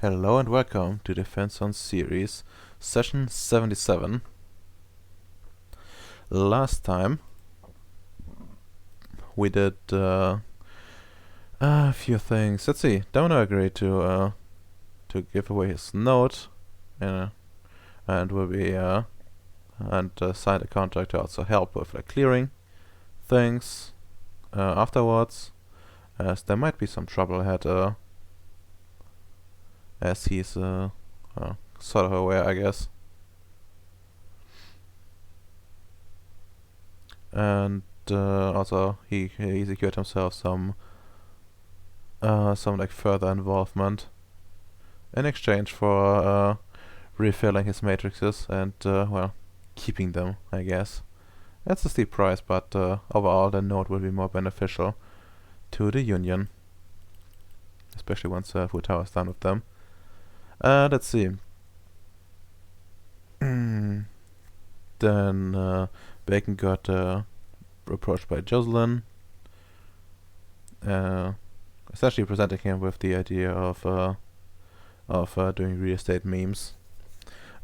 Hello and welcome to Defense on Ceres, session 77. Last time we did a few things. Let's see. Domino agreed to give away his note, and will be signed a contract to also help with clearing things afterwards, as there might be some trouble ahead. As he's sort of aware, I guess. And also he secured himself some further involvement in exchange for refilling his matrices and keeping them, I guess. That's a steep price, but overall the node will be more beneficial to the Union, especially once Futao is done with them. Let's see. Then Bacon got approached by Jocelyn, essentially presenting him with the idea of doing real estate memes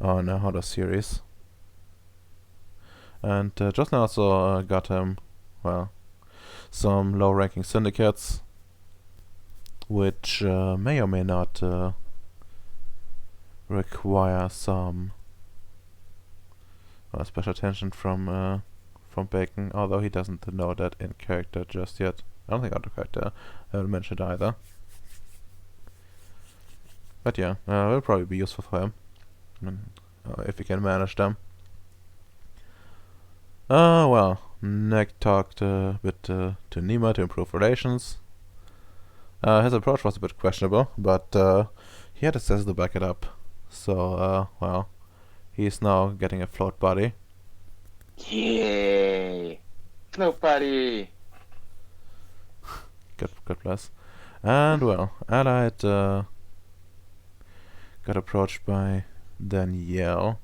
on how the series. And Jocelyn also got him, some low-ranking syndicates, which may or may not require some special attention from Bacon, although he doesn't know that in character just yet. I don't think out of character I will mention it either. But yeah, will probably be useful for him if he can manage them. Nick talked a bit to Nima to improve relations. His approach was a bit questionable, but he had access to back it up. So, he's now getting a float buddy. Yay! Float buddy! God bless. And Allied got approached by Danielle.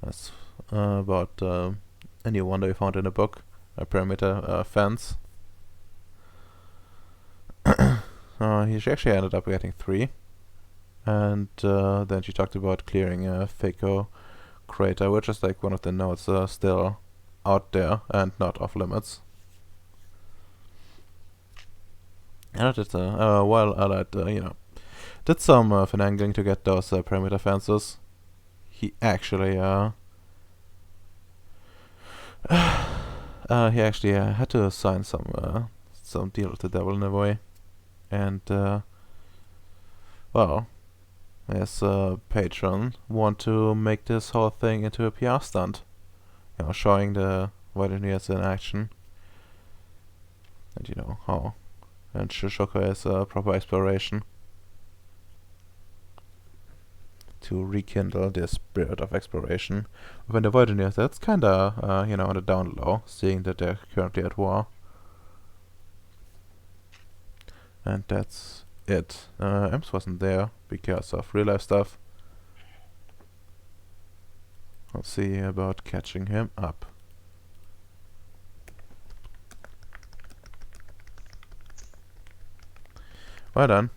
That's about a new wonder we found in a book, a perimeter fence. She actually ended up getting 3. And then she talked about clearing a Faco crater, which is like one of the nodes still out there and not off limits. And I did, Allied, did some finagling to get those perimeter fences. He actually, had to sign some deal with the devil in a way, and his patron want to make this whole thing into a PR stunt, showing the Voideniers in action, and how, and showcase proper exploration to rekindle the spirit of exploration within the Voideniers. That's kinda on the down low, seeing that they're currently at war. And that's it. Ems wasn't there because of real life stuff. I'll see about catching him up. Well done.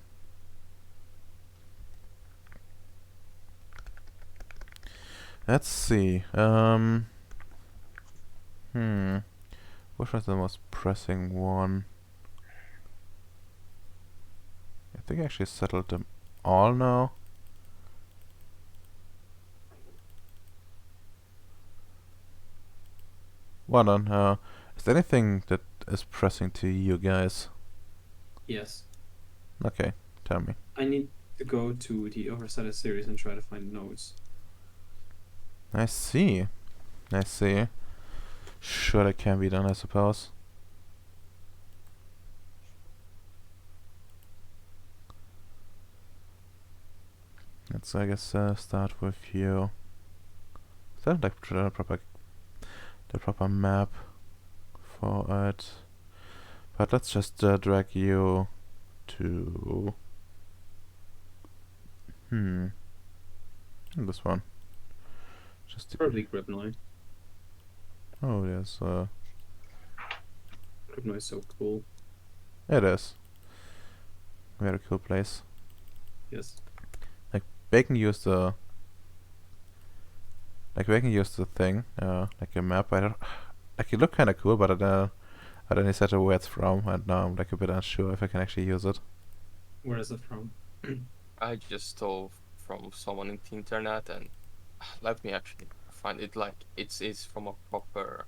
Let's see. Which was the most pressing one? I think I actually settled them all now. Well done. Is there anything that is pressing to you guys? Yes. Okay, tell me. I need to go to the other side of Ceres and try to find nodes. I see. Sure, that can be done, I suppose. Let's, I guess, start with you. Is that like the proper map for it? But let's just drag you to this one. Just Probably Gribnoy. Oh, yes. Gribnoy is so cool. It is. Very cool place. Yes. they can use the thing, like a map. I don't like it looked kind of cool, but I don't know where it's from, and now I'm like a bit unsure if I can actually use it. Where is it from? I just stole from someone in the internet, and let me actually find it. Like it's from a proper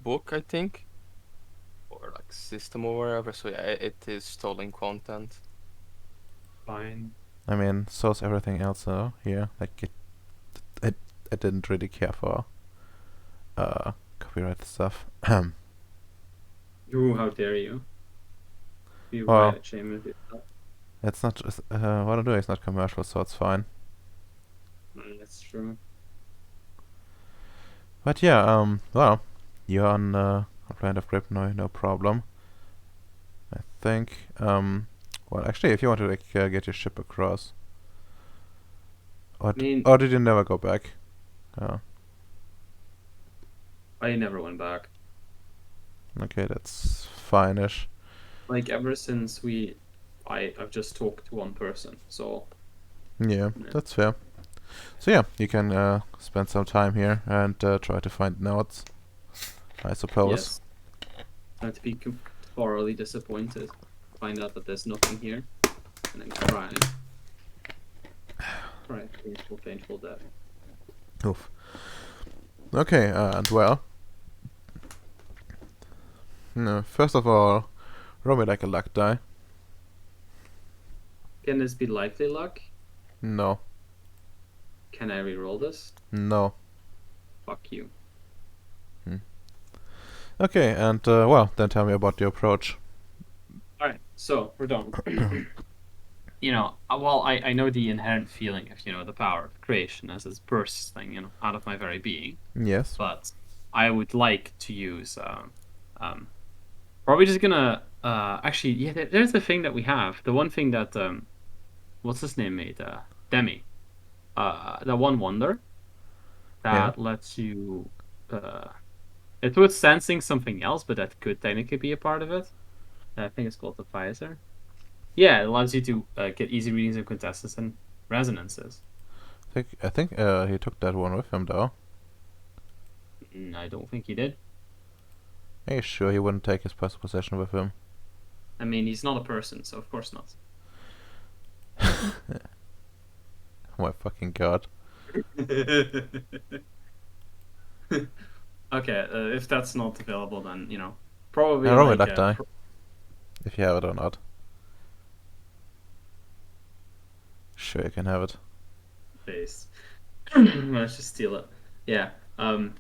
book, I think, or like system or wherever. So yeah, it is stolen content. Fine. I mean, so's everything else here. Like it, I didn't really care for copyright stuff. Ooh, how dare you? Be Well, right ashamed of yourself. it's not. What I'm doing is not commercial, so it's fine. That's true. But yeah, well, you're on Land of Grip, no problem. I think. Well, actually, if you want to like get your ship across, I mean, or did you never go back? I never went back. Okay, that's fine-ish. Like ever since I've just talked to one person. So Yeah, yeah. that's fair. So yeah, you can spend some time here and try to find notes, I suppose. Yes. Time to be thoroughly disappointed. Find out that there's nothing here, and then cry. Cry a painful death. Oof. Okay, and well, no, first of all, roll me like a luck die. Can this be likely luck? No, Can I reroll this? no. Fuck you. Okay, and well, then tell me about your approach. Alright, so we're done. Well, I know the inherent feeling of, the power of creation as it's bursting, out of my very being. Yes. But I would like to use, probably just gonna, actually, yeah, there's the thing that we have. The one thing that, what's his name made? Demi. That one wonder that lets you, it was sensing something else, but that could technically be a part of it. I think it's called the visor. Yeah, it allows you to get easy readings of quintessence and resonances. I think he took that one with him though. I don't think he did. Are you sure he wouldn't take his personal possession with him? I mean, he's not a person, so of course not. Oh my fucking god. Okay, if that's not available, then probably Roll me like luck die. If you have it or not. Sure, you can have it. base. Let's just steal it. Yeah. And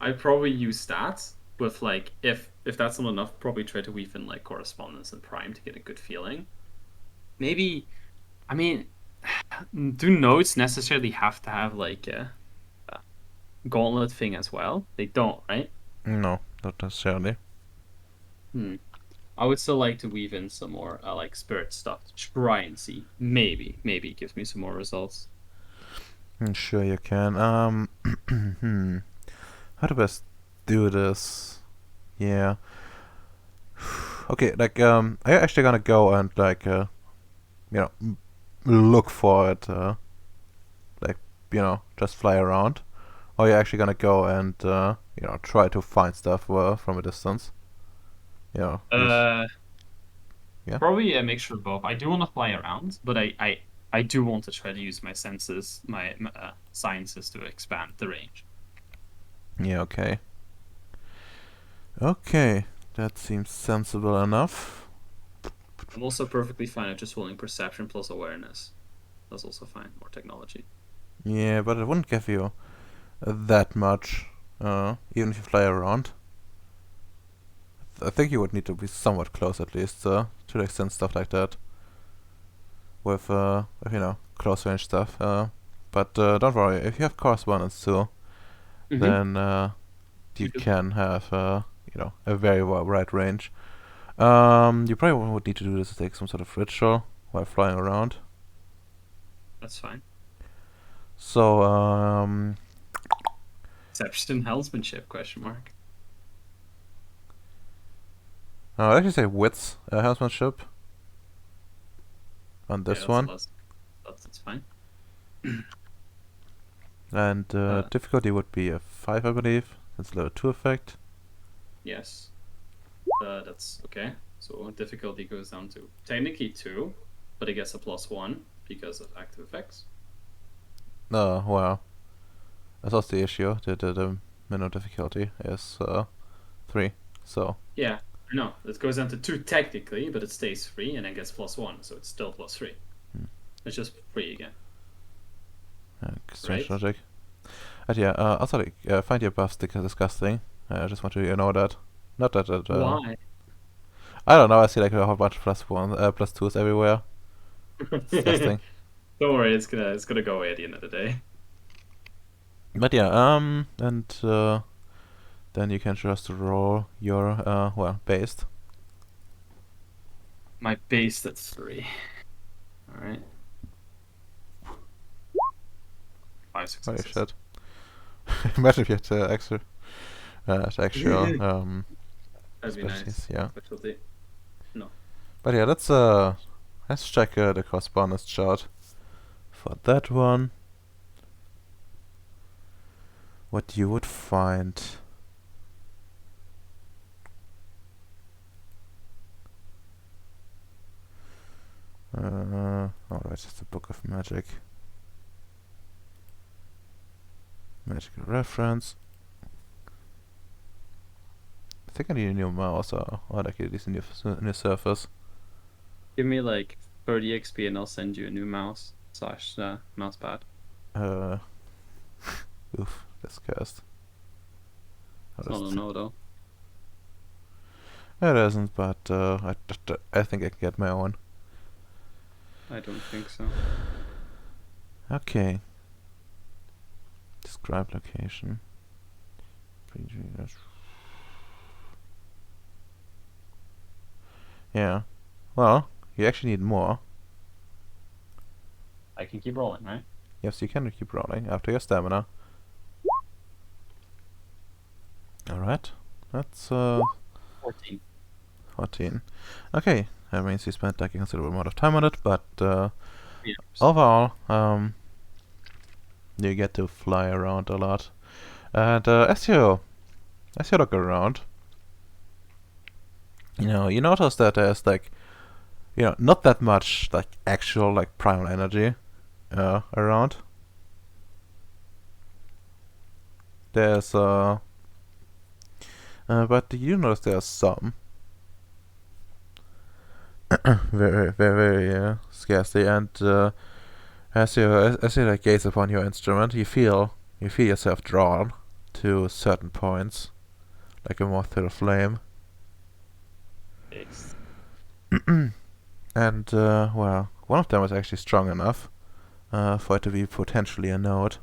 I'd probably use that with like if that's not enough, probably try to weave in like correspondence and prime to get a good feeling. Maybe, I mean, do notes necessarily have to have like a gauntlet thing as well? They don't, right? No, not necessarily. I would still like to weave in some more like spirit stuff to try and see. Maybe it gives me some more results. Sure you can. How to best do this? Yeah. Okay, like are you actually gonna go and like look for it? Like just fly around, or are you actually gonna go and try to find stuff from a distance? Yeah. Probably a mixture of both. I do want to fly around, but I do want to try to use my senses, my sciences to expand the range. Yeah. Okay. Okay, that seems sensible enough. I'm also perfectly fine at just holding perception plus awareness. That's also fine. More technology. Yeah, but it wouldn't give you that much, even if you fly around. I think you would need to be somewhat close at least to extend stuff like that. With close range stuff. But don't worry, if you have correspondence too, then you can have a very wide range. You probably would need to do this to take some sort of ritual while flying around. That's fine. So Perception helmsmanship ? I'd actually say wits, helmsmanship. on Yeah, this that's one. less. That's fine. And difficulty would be a 5, I believe. It's level 2 effect. Yes. That's okay. So difficulty goes down to technically 2, but it gets a +1 because of active effects. Well, that's also the issue. The minimum difficulty is 3. So, Yeah, I know. It goes down to 2 technically, but it stays 3 and then gets +1, so it's still +3. Hmm. It's just 3 again. strange Right? logic. But yeah, also, like, find your buffs disgusting. I just want you to know that. Not that, Why? I don't know, I see like a whole bunch of plus 2s everywhere. Disgusting. Don't worry, it's gonna go away at the end of the day. But yeah, and then you can just roll your, well, based. My base, that's 3. Alright. 5 Holy successes. shit. Imagine if you had actual That'd be nice. specialties, yeah. Specialty. No. But yeah, let's check the correspondence chart for that one. What you would find. Alright, it's the Book of Magic. Magical reference. I think I need a new mouse, or like at least a new surface. Give me like 30 XP and I'll send you a new mouse slash mouse pad. Oof, that's cursed. It's not a no though. It isn't, but I think I can get my own. I don't think so. Okay. Describe location. Yeah. Well, you actually need more. I can keep rolling, right? Yes, you can keep rolling after your stamina. Alright. That's 14. 14. Okay, that means you spent like a considerable amount of time on it, but Yeah. overall, you get to fly around a lot. And as you look around, you notice that there's like, not that much like actual like primal energy around. There's but you notice there's some very very very scarcely, and as you like gaze upon your instrument, you feel yourself drawn to certain points, like a moth to a flame. Yes. And well, one of them is actually strong enough for it to be potentially a node.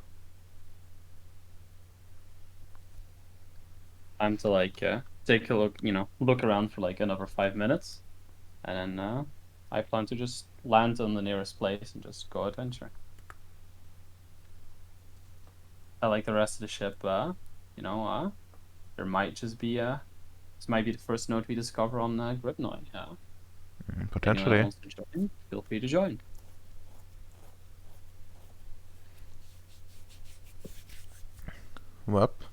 Time to like take a look, look around for like another 5 minutes, and then I plan to just land on the nearest place and just go adventure. I like the rest of the ship. There might just be this might be the first node we discover on Gribnoy. Anyone that Potentially. wants to join, feel free to join. Whoop.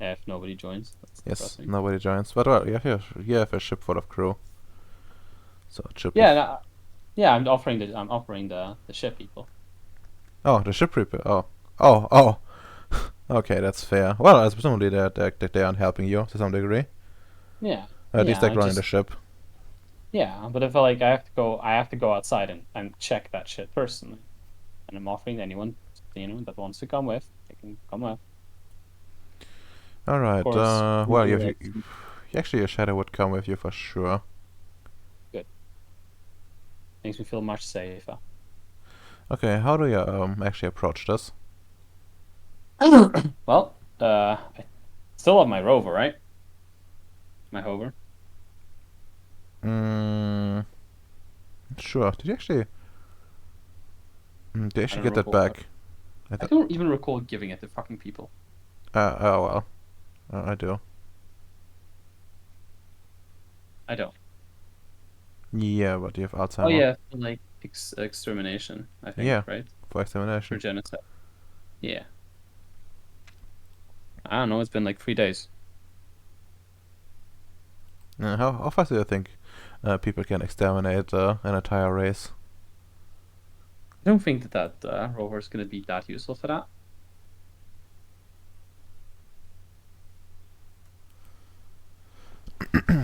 Yeah, if nobody joins, that's Yes, depressing. nobody joins. But well, you have a ship full of crew. So it should be. Yeah, yeah. I'm offering the ship people. Oh, the ship repair. Oh. Okay, that's fair. Well, as presumably they aren't helping you to some degree. Yeah. At least they're I running the just ship. yeah, but if I have to go outside and check that shit personally, and I'm offering anyone that wants to come with, they can come with. All right. Of course, Well, maybe, actually, your shadow would come with you for sure. good. Makes me feel much safer. Okay, how do you actually approach this? Well, I still have my rover, right? My hover. Sure. Did you actually? Did you actually get that recall back? I don't even recall giving it to fucking people. Oh well. I do. I don't. Yeah, but you have Oh Alzheimer. yeah, for, like extermination, I think, Yeah, right? for For extermination. genocide. Yeah. I don't know. It's been like 3 days. How fast do you think people can exterminate an entire race? I don't think that rover is going to be that useful for that.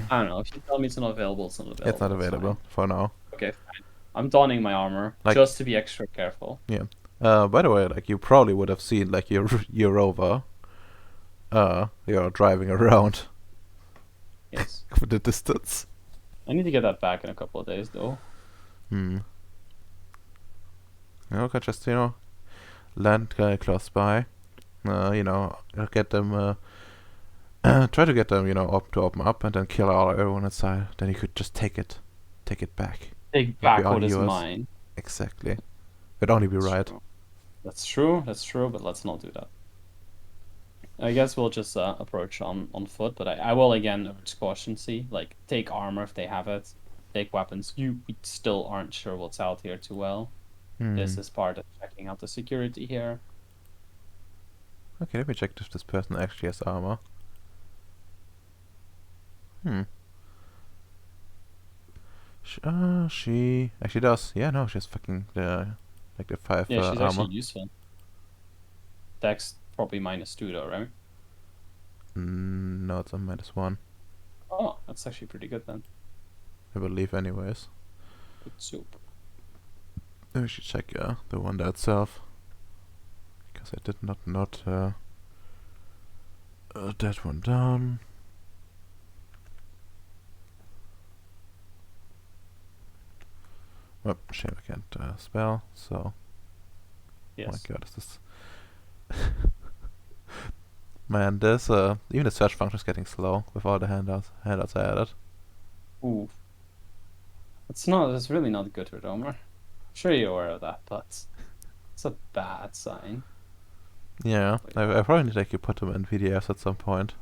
I don't know. If you tell me it's not available, it's not available. It's not It's available fine. for now. Okay, fine. I'm donning my armor Like- just to be extra careful. Yeah. By the way, like you probably would have seen like your rover, you're driving around Yes. for the distance. I need to get that back in a couple of days, though. Hmm. You can just land close by. Get them. Try to get them, to open up and then kill everyone inside. Then you could just take it back. Take It'd be back all what is yours. mine. Exactly. It'd only be That's right. true. That's true. That's true. But let's not do that. I guess we'll just approach on foot. But I will again urge caution. See, like take armor if they have it. Take weapons. We still aren't sure what's out here too well. This is part of checking out the security here. Okay, let me check if this person actually has armor. She actually does. Yeah, no, she has fucking the 5 Yeah, she's armor. actually useful. Dex probably -2 though, right? No, it's a -1. Oh, that's actually pretty good then. I believe, anyways. Good soup. We should check the one there itself, because I did not note that one down. Well, shame I can't spell. So, Yes. oh my god, is this? Man, this even the search function is getting slow with all the handouts I added. Ooh. It's really not good, Redomer. I'm sure you're aware of that, but it's a bad sign. Yeah, I probably need to like put them in PDFs at some point.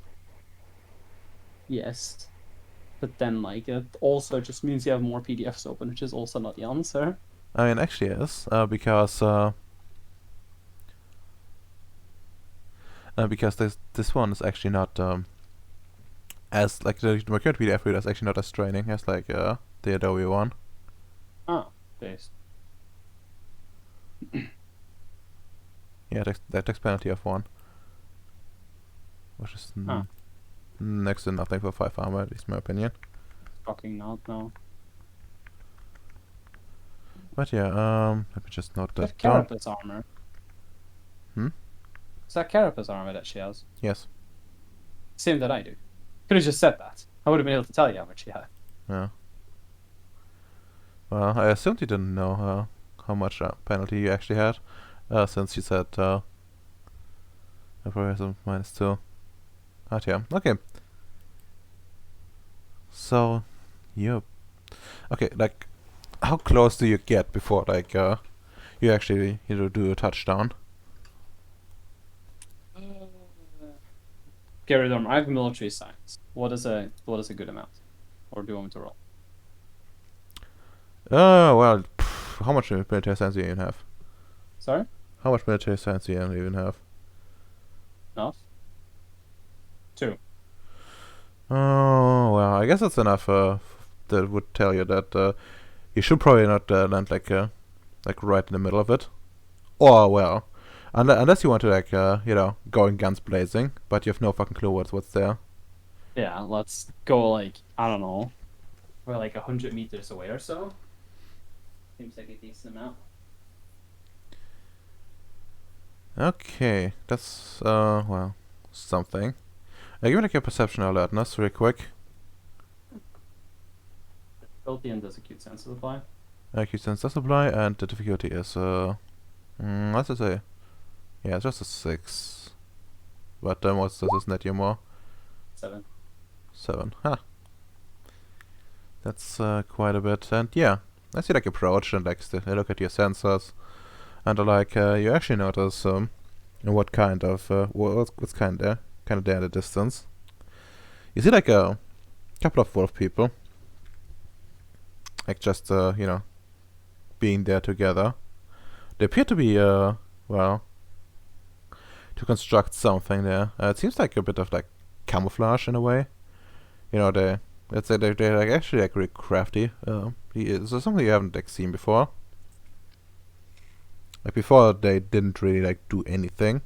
Yes. But then, like, it also just means you have more PDFs open, which is also not the answer. I mean, actually, yes, because this one is actually not as like my current PDF reader is actually not as draining as like the Adobe one. Oh, based. Yeah, that text penalty of 1, which is next to nothing for 5 armor, at least in my opinion. Fucking not, no. But yeah, let me just note that That down. Carapace armor. Hmm? Is that Carapace armor that she has? Yes. Same that I do. Could have just said that. I would have been able to tell you how much she had. Yeah. Well, I assumed you didn't know how much penalty you actually had, since you said I probably has a -2. But yeah, okay. So, yep. Okay, like, how close do you get before like you actually do a touchdown? Gary Dormer, I have military science. What is a good amount? Or do you want me to roll? Well, how much military science do you even have? Sorry? How much military science do you even have? Enough? 2. Oh, well, I guess that's enough that would tell you that you should probably not land like right in the middle of it. Or, well, unless you want to like going guns blazing, but you have no fucking clue what's there. Yeah, let's go like, I don't know, we're like 100 meters away or so. Seems like a decent amount. Okay, that's well, something. Give me like a perception alertness real quick. Difficulty and does acute sense apply? Acute sense does apply, and the difficulty is let's just say, yeah, it's just a 6. But what's this net you more? 7. 7. Huh. That's quite a bit. And yeah, as you like approach and like look at your sensors, and like you actually notice what kind of what's kind of there in the distance. You see like a couple of wolf people like just being there together. They appear to be well, to construct something there. It seems like a bit of like camouflage in a way. They, let's say they're like actually like really crafty. It's something you haven't like seen before. Like before, they didn't really like do anything.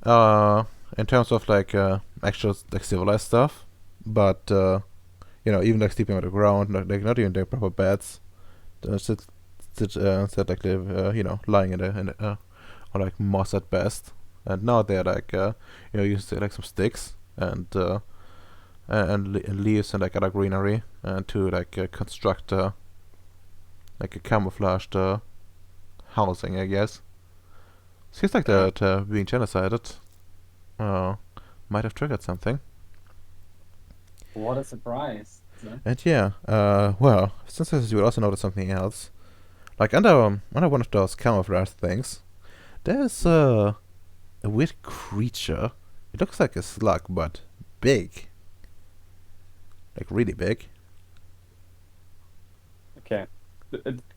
In terms of like actual like civilized stuff, but even like sleeping on the ground, not even their proper beds. Instead like live, lying in or like moss at best. And now they're like using like some sticks and leaves and like other greenery and to like construct like a camouflaged housing, I guess. Seems like that being genocided uh, might have triggered something. What a surprise. And yeah, well, since you will also notice something else. Like under one of those camouflage things, there's a weird creature. It looks like a slug, but big. Like really big. Okay.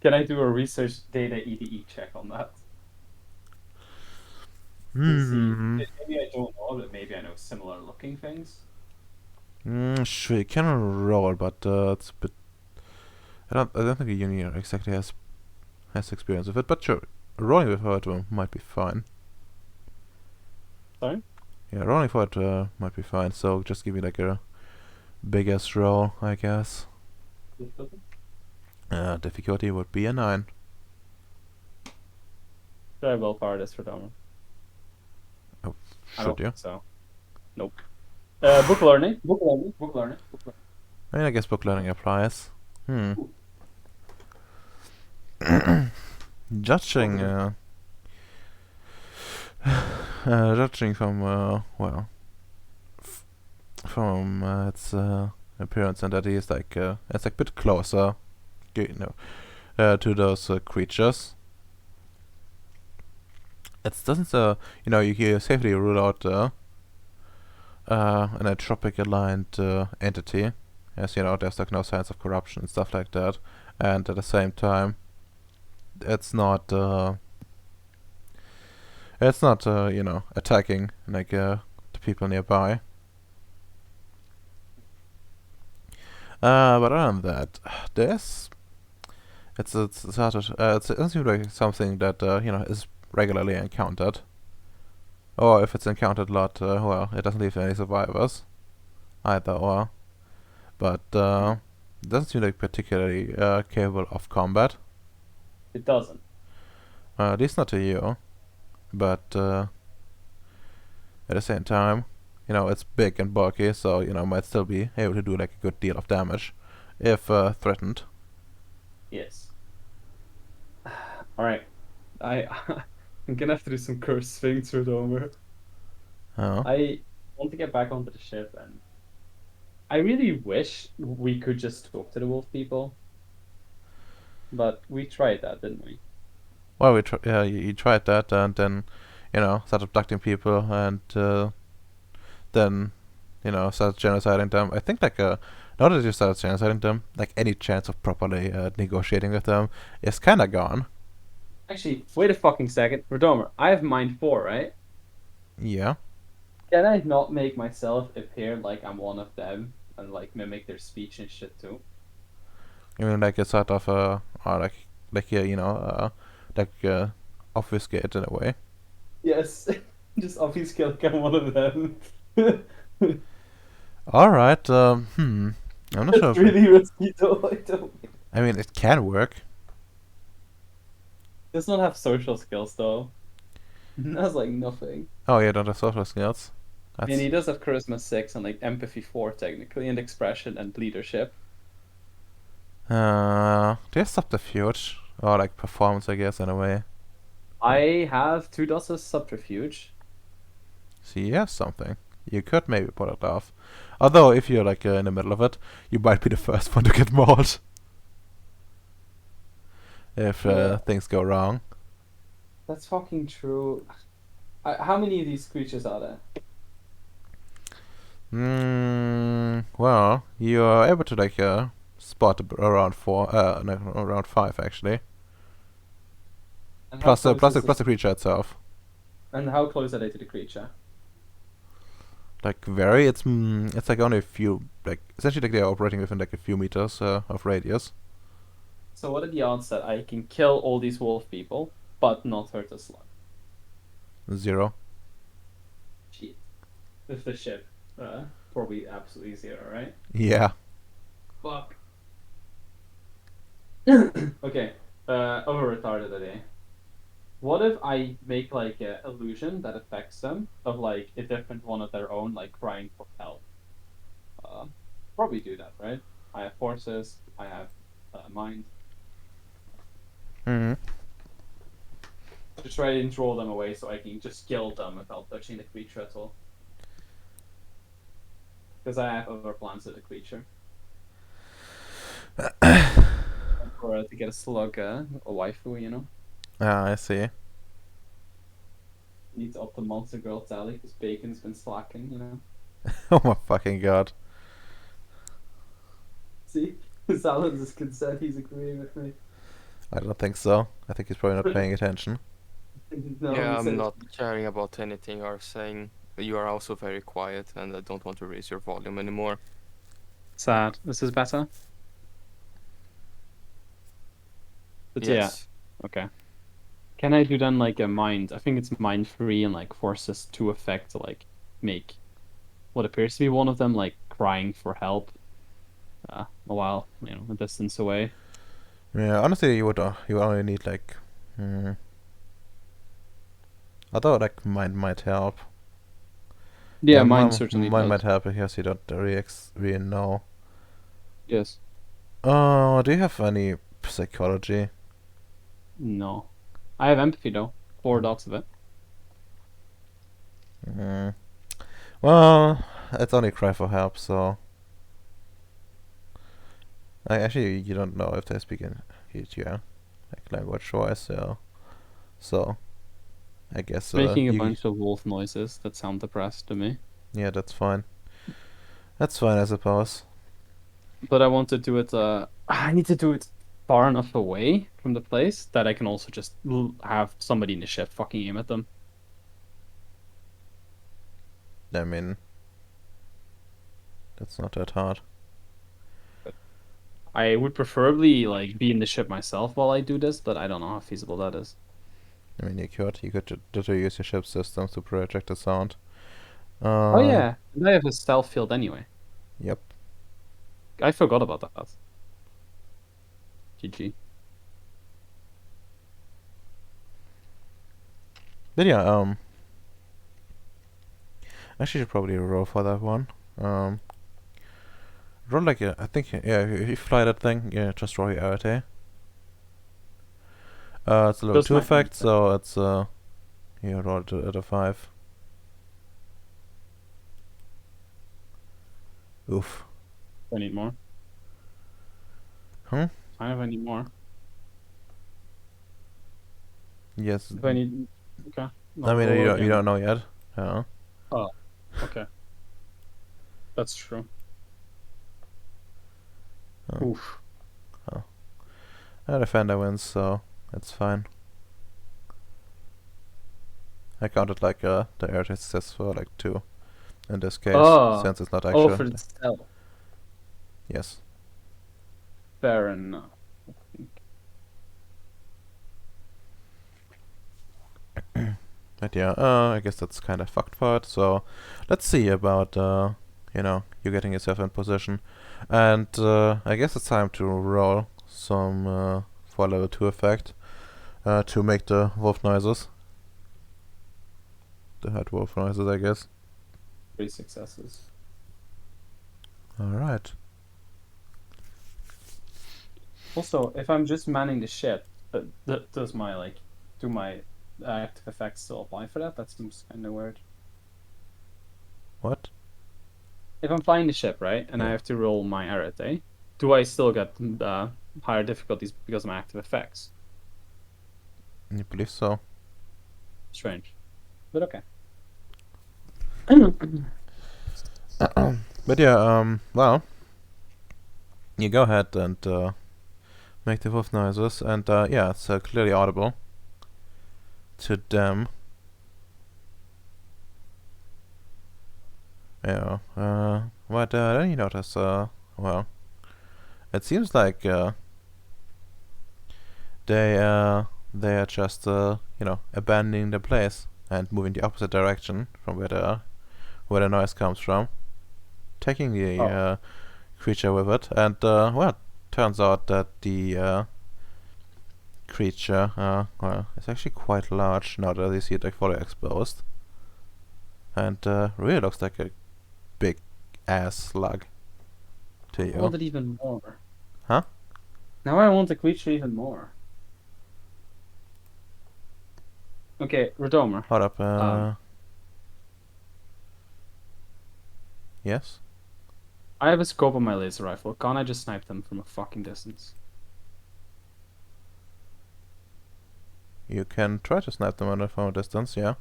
Can I do a research data EDE check on that? To see, Hmm. maybe I don't know, but maybe I know similar looking things. Sure, you can roll, but it's a bit. I don't think a uni exactly has experience with it, but sure, rolling with it might be fine. Sorry? Yeah, rolling for it might be fine. So just give me like a big ass roll, I guess. Difficulty would be a 9. Should I willpower this for Doma? Oh, I should don't you? think so. Nope. Book learning. Book learning. Book learning. Book learning. I mean, I guess book learning applies. Judging, judging from from its appearance and that is like it's like a bit closer, to those creatures. It doesn't you can safely rule out an entropic aligned entity, as there's like no signs of corruption and stuff like that, and at the same time, it's not attacking like the people nearby. But other than that, there's it's hard to, it doesn't seem like something that is regularly encountered, or if it's encountered a lot, well, it doesn't leave any survivors either, or but it doesn't seem like particularly capable of combat. It doesn't. At least not to you, but at the same time, it's big and bulky, so might still be able to do like a good deal of damage if threatened. Yes. All right. I I'm gonna have to do some curse things for Domer. Oh. I want to get back onto the ship, and I really wish we could just talk to the wolf people, but we tried that, didn't we? Well, yeah, you tried that, and then start abducting people, and then start genociding them. I think like now that you started genociding them, like any chance of properly negotiating with them is kind of gone. Actually, wait a fucking second. Redomer, I have mind 4, right? Yeah. Can I not make myself appear like I'm one of them and like mimic their speech and shit too? I mean, like a sort of or like like obfuscate in a way. Yes. Just obviously like I'm one of them. All right. I'm not sure. That's really risky though. I don't. I mean, it can work. Does not have social skills though. That's like nothing. Oh yeah, don't have social skills. I mean, he does have charisma 6 and like empathy 4 technically, and expression and leadership. There's subterfuge or like performance, I guess, in a way. I have 2 dots of subterfuge. See, you have something. You could maybe pull it off. Although, if you're like in the middle of it, you might be the first one to get mauled. If things go wrong. That's fucking true. How many of these creatures are there? Well, you are able to like spot around 4, no, around 5 actually. And Plus plus the creature itself. And how close are they to the creature? Like it's like only a few, like essentially like they're operating within like a few meters of radius. So what are the odds that I can kill all these wolf people, but not hurt a slug? 0. Shit. With the ship, probably absolutely 0, right? Yeah. Fuck. Okay. Over retarded today. What if I make like an illusion that affects them of like a different one of their own, like crying for help? Probably do that, right? I have forces. I have mind. Hmm. To try and draw them away so I can just kill them without touching the creature at all. Because I have other plans with the creature. Or to get a slug, a waifu, you know? Ah, I see. Need to up the monster girl tally because Bacon's been slacking, you know? Oh my fucking god. See? Salad just consent, he's agreeing with me. I don't think so. I think he's probably not paying attention. No, Yeah, he I'm said not caring about anything you're saying. You are also very quiet, and I don't want to raise your volume anymore. sad. This is better? But Yes. yeah, okay. Can I do then like a mind? I think it's mind free and like forces to effect to like make what appears to be one of them like crying for help a while, you know, a distance away. Yeah, honestly, you only need like, although like might help. Yeah, Yeah, mine certainly mine might does. help because you don't really know. Yes. Oh, do you have any psychology? No. I have empathy though. 4 dots of it. Mm. Well, it's only cry for help, so actually you don't know if they speak in yeah, like language wise, so I guess Making a you bunch of wolf noises that sound depressed to me. yeah, that's fine. That's fine, I suppose. But I want to do it I need to do it far enough away from the place that I can also just have somebody in the ship fucking aim at them. I mean, that's not that hard. I would preferably like be in the ship myself while I do this, but I don't know how feasible that is. I mean, you could use your ship systems to project the sound. Oh yeah, and I have a stealth field anyway. Yep. I forgot about that. GG. But yeah, actually should probably roll for that one. Um, roll like I think yeah, if you fly that thing, yeah, just roll your arete. It's a level Just 2 my effect, so it's you roll it at a 5. Oof. I need more. Huh? I have any more. Yes. If I need, okay. I mean, I'll roll you again. don't know yet. Yeah. Oh, okay. That's true. Oh. Oof. Defender wins, so it's fine. I counted like the air success for like 2 in this case, Oh, since it's not oh, actual. for the stealth. Yes. Fair enough. I think. But yeah, I guess that's kind of fucked for it. So let's see about you getting yourself in position, and I guess it's time to roll some for level 2 effect to make the wolf noises. The head wolf noises, I guess. 3 successes. All right. Also, if I'm just manning the ship, does my like do my active effects still apply for that? That seems kind of weird. What? If I'm flying the ship, right, and I Yeah. have to roll my arete, do I still get higher difficulties because of my active effects? You believe so? Strange, but okay. But yeah, well, You go ahead and make the wolf noises, and yeah, it's clearly audible to them. Yeah, but then you notice, well, it seems like they are just abandoning the place and moving the opposite direction from where the noise comes from, taking the creature with it, and well, turns out that the creature, well, it's actually quite large now that you see it like fully exposed, and really looks like a big ass slug to I you. want it even more. Huh? Now I want the creature even more. Okay, Redomer. Hold up. Yes. I have a scope on my laser rifle. Can't I just snipe them from a fucking distance? You can try to snipe them from a distance, yeah.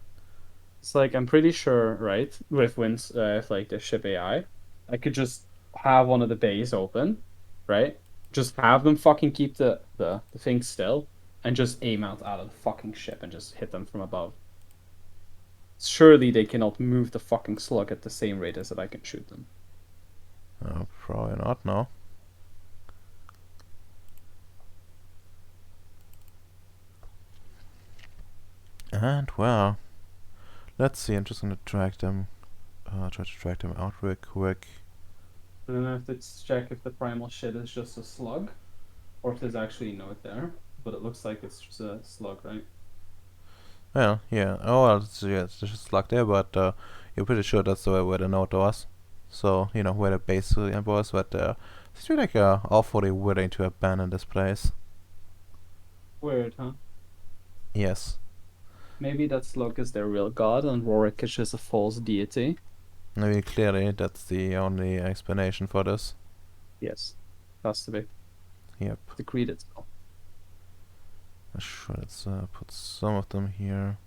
It's like I'm pretty sure, right? With like the ship AI, I could just have one of the bays open, right? Just have them fucking keep the thing still, and just aim out of the fucking ship and just hit them from above. Surely they cannot move the fucking slug at the same rate as that I can shoot them. Probably not, no. And well, let's see. I'm just gonna drag them. Try to drag them out real quick. And then I have to check if the primal shit is just a slug, or if there's actually note there. But it looks like it's just a slug, right? Well, yeah. Oh, well, it's just like there, but you're pretty sure that's the way where the note was. So where the base was, but it's really like awfully willing to abandon this place. Weird, huh? Yes. Maybe that slug is their real god, and Rorik is just a false deity. I mean, clearly that's the only explanation for this. Yes, has to be. Yep. The creed itself. Sure, let's put some of them here.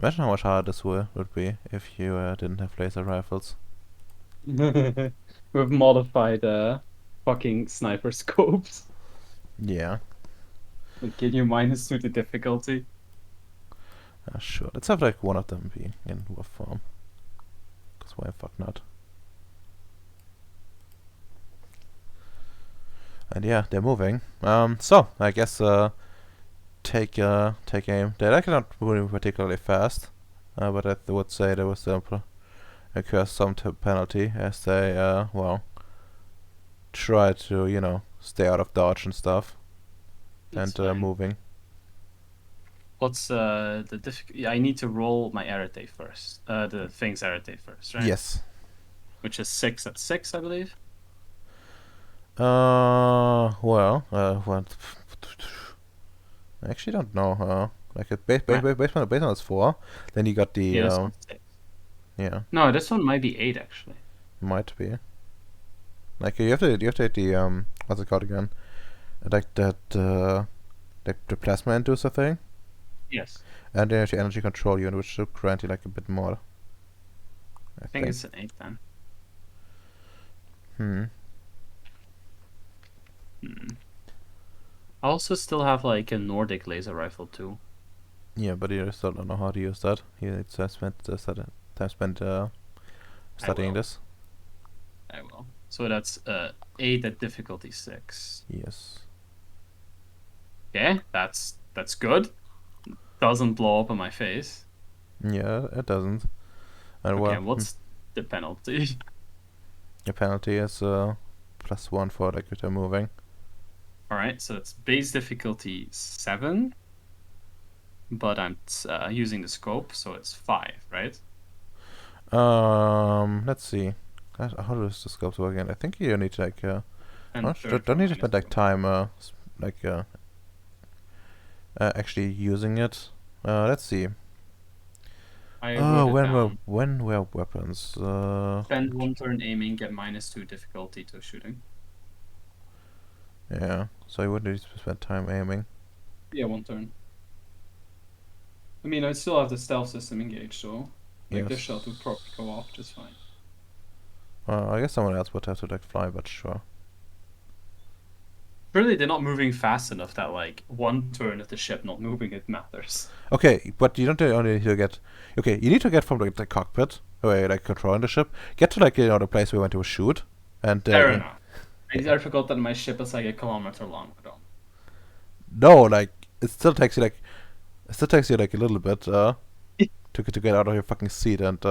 Imagine how much harder this would be if you didn't have laser rifles. With modified fucking sniper scopes. Yeah. Can you -2 the difficulty? Sure. Let's have like one of them be in wolf form. Cause why the fuck not? And yeah, they're moving. So I guess take aim. They're actually not moving particularly fast, but I would say there was occur some penalty as they well try to stay out of dodge and stuff, That's and fine. moving. What's the difficulty? I need to roll my arete first. The thing's arete first, right? Yes. Which is 6 at 6, I believe. Well, what? I actually don't know. Like based on it's 4. Then you got the Yeah, this one's 6. yeah, No, this one might be 8 actually. might be. Like you have to take the what's it called again? Like that like the plasma inducer thing, Yes. and then the energy control unit, which should grant you like a bit more. I I think it's an 8 then. Hmm. I also still have like a Nordic laser rifle too. Yeah, but you still don't know how to use that. You need to spend time spent studying will. this. I will. So that's 8 at difficulty 6. Yes. Okay, that's good. Doesn't blow up in my face. Yeah, it doesn't. And Okay, well, what's the penalty? your penalty is +1 for like if they're moving. Alright, so it's base difficulty 7. But I'm using the scope, so it's 5, right? Let's see. How does the scopes work again? I think you need to like And don't need to spend like time like actually using it. Let's see. I Oh, wrote it down. when were weapons? Spend 1 turn aiming, get -2 difficulty to shooting. Yeah. So you wouldn't need to spend time aiming. Yeah, 1 turn. I mean, I still have the stealth system engaged, so Like the Yes. shot would probably go off just fine. I guess someone else would have to like fly, but sure. Surely they're not moving fast enough that like one turn of the ship not moving it matters. Okay, but you don't only need to get. Okay, you need to get from the cockpit where you're like controlling the ship, get to like the place where you want to shoot, and Fair enough. I forgot that my ship is like 1 kilometer long. I don't. no, like it still takes you like a little bit to get out of your fucking seat and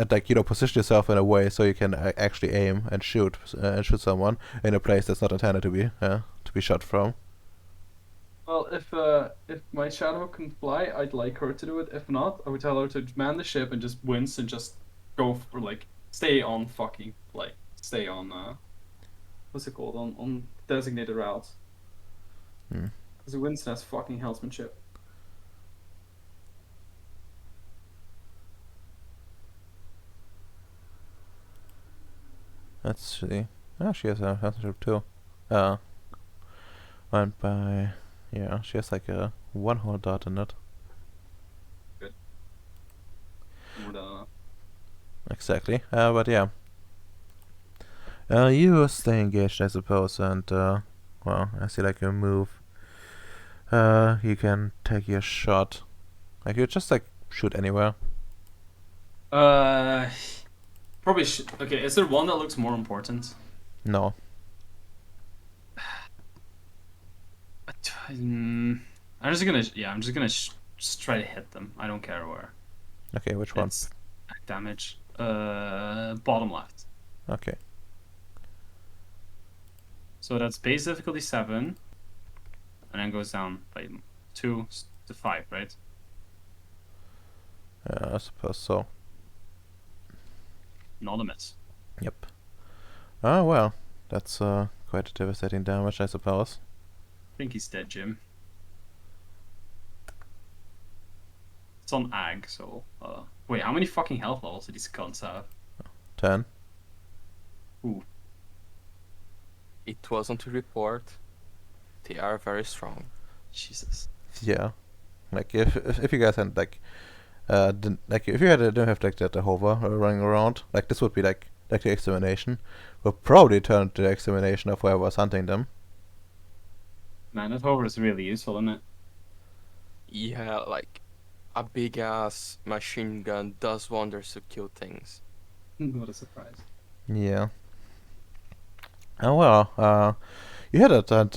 like position yourself in a way so you can actually aim and shoot someone in a place that's not intended to be shot from. Well, if my shadow can fly, I'd like her to do it. If not, I would tell her to man the ship and just wince and just go for like stay on what's it called on designated routes. Hmm. Because Winston has fucking helmsmanship. Let's see. Oh, she has a helmship too. And by she has like a one whole dot in it. More than enough. Exactly. But yeah. You stay engaged, I suppose, and well, I see like you move. You can take your shot. Like you just like shoot anywhere. Probably okay. Is there one that looks more important? No. I'm just gonna just try to hit them. I don't care where. Okay, which one? It's damage. Bottom left. Okay. So that's base difficulty 7, and then goes down by 2 to 5, right? I suppose so. Not a miss. Yep. Oh well, that's quite a devastating damage, I suppose. I think he's dead, Jim. It's on Ag, so wait, how many fucking health levels do these guns have? 10. Ooh. It wasn't to report. They are very strong. Jesus. Yeah. Like if you guys had like if you didn't have like that hover running around, like this would be like the extermination. Will probably turn to the extermination of whoever was hunting them. Man, that hover is really useful, isn't it? Yeah, like a big ass machine gun does wonders to kill things. What a surprise. Yeah. Oh well, you hit it and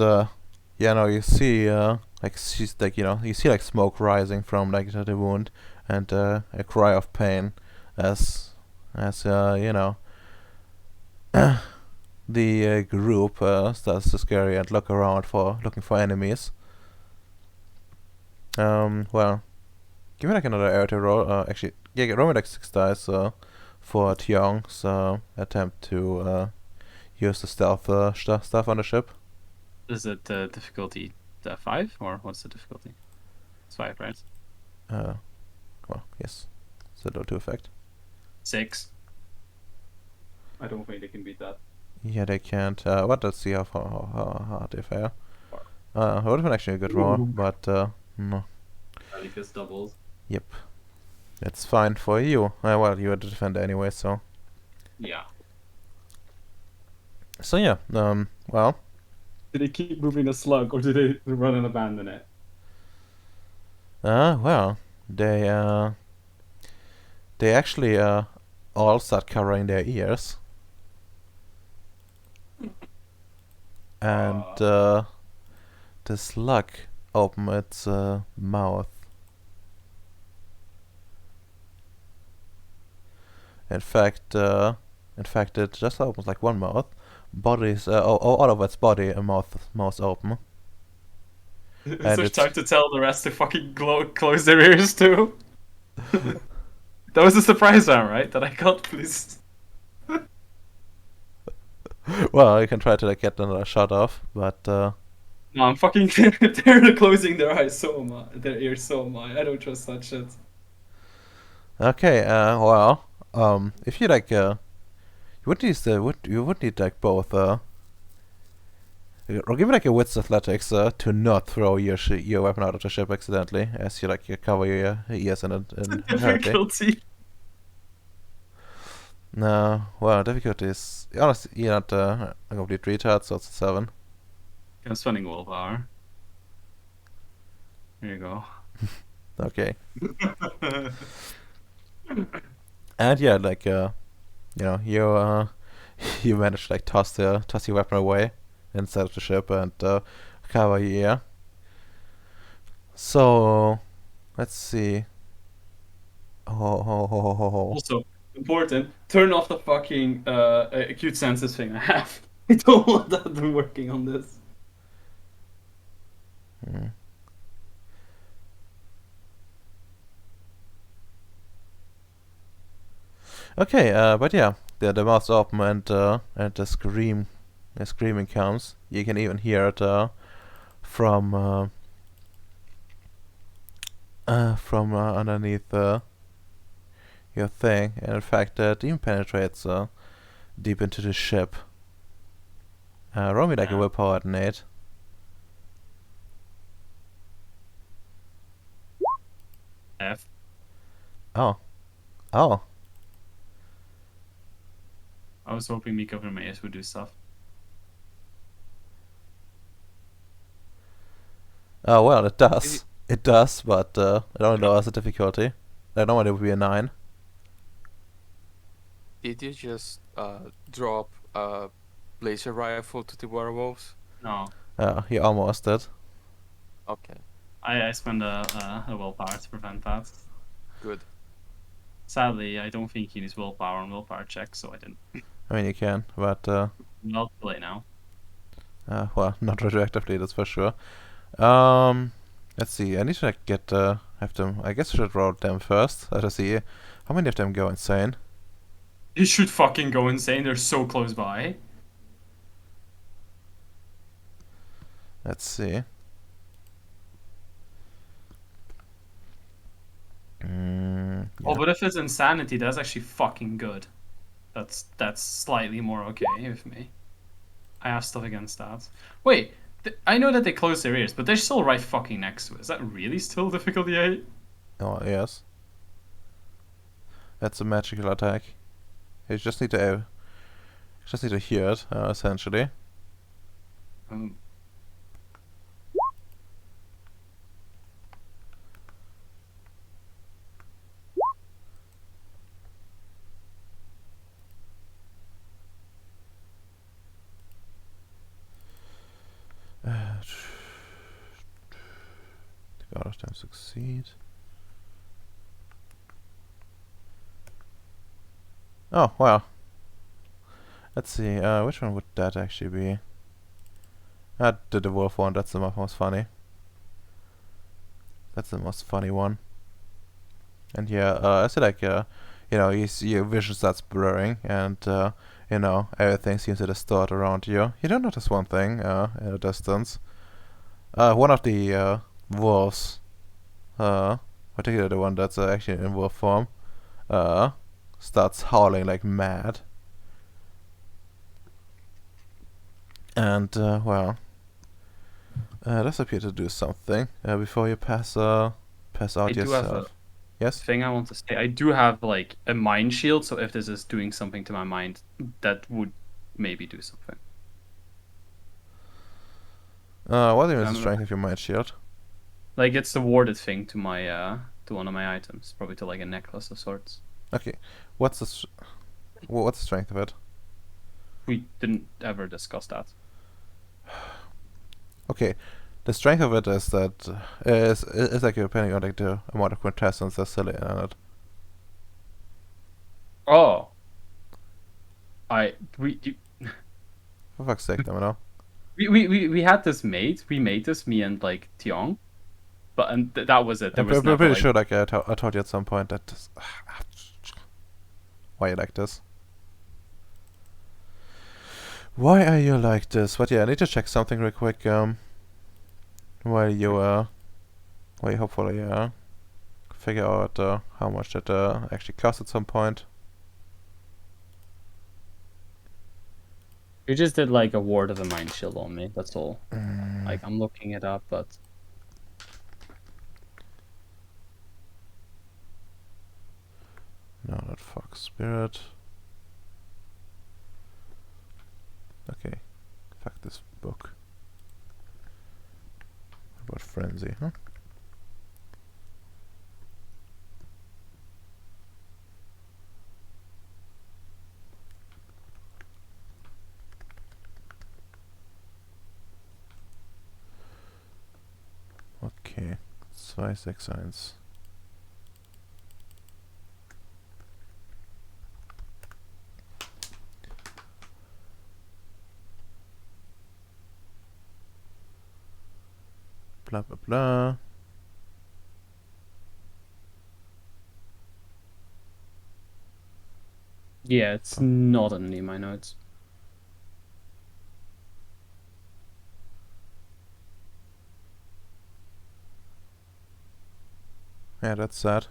you see like she's like you see like smoke rising from like the wound and a cry of pain as the group starts to scurry and look around looking for enemies. Well, give me like another air to roll. Actually, yeah, roll me like 6 dice for Tiong's attempt to use the stealth stuff on the ship. Is it difficulty 5 or what's the difficulty? It's 5, right? Well, yes, it's a low 2 effect. 6. I don't think they can beat that. Yeah, they can't. Let's see how hard they fare. It would have been actually a good roll, but no. I think this doubles. Yep. It's fine for you. Well, you are the defender anyway, so. Yeah. So yeah, well. Did they keep moving the slug or did they run and abandon it? Well, they actually all start covering their ears. And the slug open its mouth. In fact, it just opens like one mouth. Body's all of its body and mouth open. Is And there it's- time to tell the rest to fucking close their ears too? That was a surprise round, right? That I got, please. Well, you can try to like get another shot off, but No, I'm fucking. They're closing their eyes, so am I. Their ears, so am I. I don't trust that shit. okay. Well, if you like, you would need like both. Or give me like a wits athletics to not throw your weapon out of the ship accidentally, as you like you cover your ears in hurriedly. Difficulty No, well, difficulty is honestly you're not a complete retard, so it's a 7. I'm spending willpower. There you go. Okay. And yeah, like you manage to like toss your weapon away inside of the ship and cover you. Yeah. So let's see. Oh. Also, important, turn off the fucking acute senses thing I have. I don't want that them working on this. Hmm. Okay, but yeah, the mouth's open and the screaming comes. You can even hear it from underneath your thing, and in fact, it even penetrates deep into the ship. Roll me like a Yeah. willpower at an 8. F. Oh, I was hoping Miko from Maze would do stuff. oh well, it Is does. it- It does, but it only lowers the difficulty. Normally it would be a 9. Did you just drop a laser rifle to the werewolves? No. He almost did. Okay, I spend a willpower to prevent that. good. Sadly, I don't think he needs willpower on willpower checks, so I didn't. I mean, you can, but Well, too late now. well, not retroactively, that's for sure. Let's see. I need to like get have them. I guess I should roll them first. To see how many of them go insane. You should fucking go insane. They're so close by. Let's see. Oh, Yeah. but if it's insanity, that's actually fucking good. That's slightly more okay with me. I have stuff against that. Wait, I know that they close their ears, but they're still right fucking next to it. Is that really still difficulty 8? Oh yes. That's a magical attack. You just need to hear it essentially. Um, God of them succeed. Oh wow. Let's see. Which one would that actually be? The wolf one. That's the most funny. That's the most funny one. And yeah, I see like your vision starts blurring, and everything seems to distort around you. You don't notice one thing in the distance. One of the wolves, particularly the one that's actually in wolf form, starts howling like mad. And does appear to do something before you pass out I do have yourself. a Yes. thing I want to say. I do have like a mind shield, so if this is doing something to my mind, that would maybe do something. What is the Um, strength of your mind shield? Like it's the warded thing to my to one of my items, probably to like a necklace of sorts. Okay, what's what's the strength of it? We didn't ever discuss that. Okay, the strength of it is that is like depending on like the amount of quintessence that's still in it. Oh, For fuck's sake, damn it all. we had this made. We made this, me and like Tiong, but that was it. There I'm was never pretty like sure like I told you at some point that why you like this. Why are you like this? But yeah, I need to check something real quick. While you hopefully figure out how much that actually costs at some point. you just did like a ward of a mind shield on me. That's all. Like I'm looking it up, but No, not fuck spirit. frenzy, huh? Okay, 261. Blah blah blah. Yeah, it's not in my notes. Yeah, that's sad.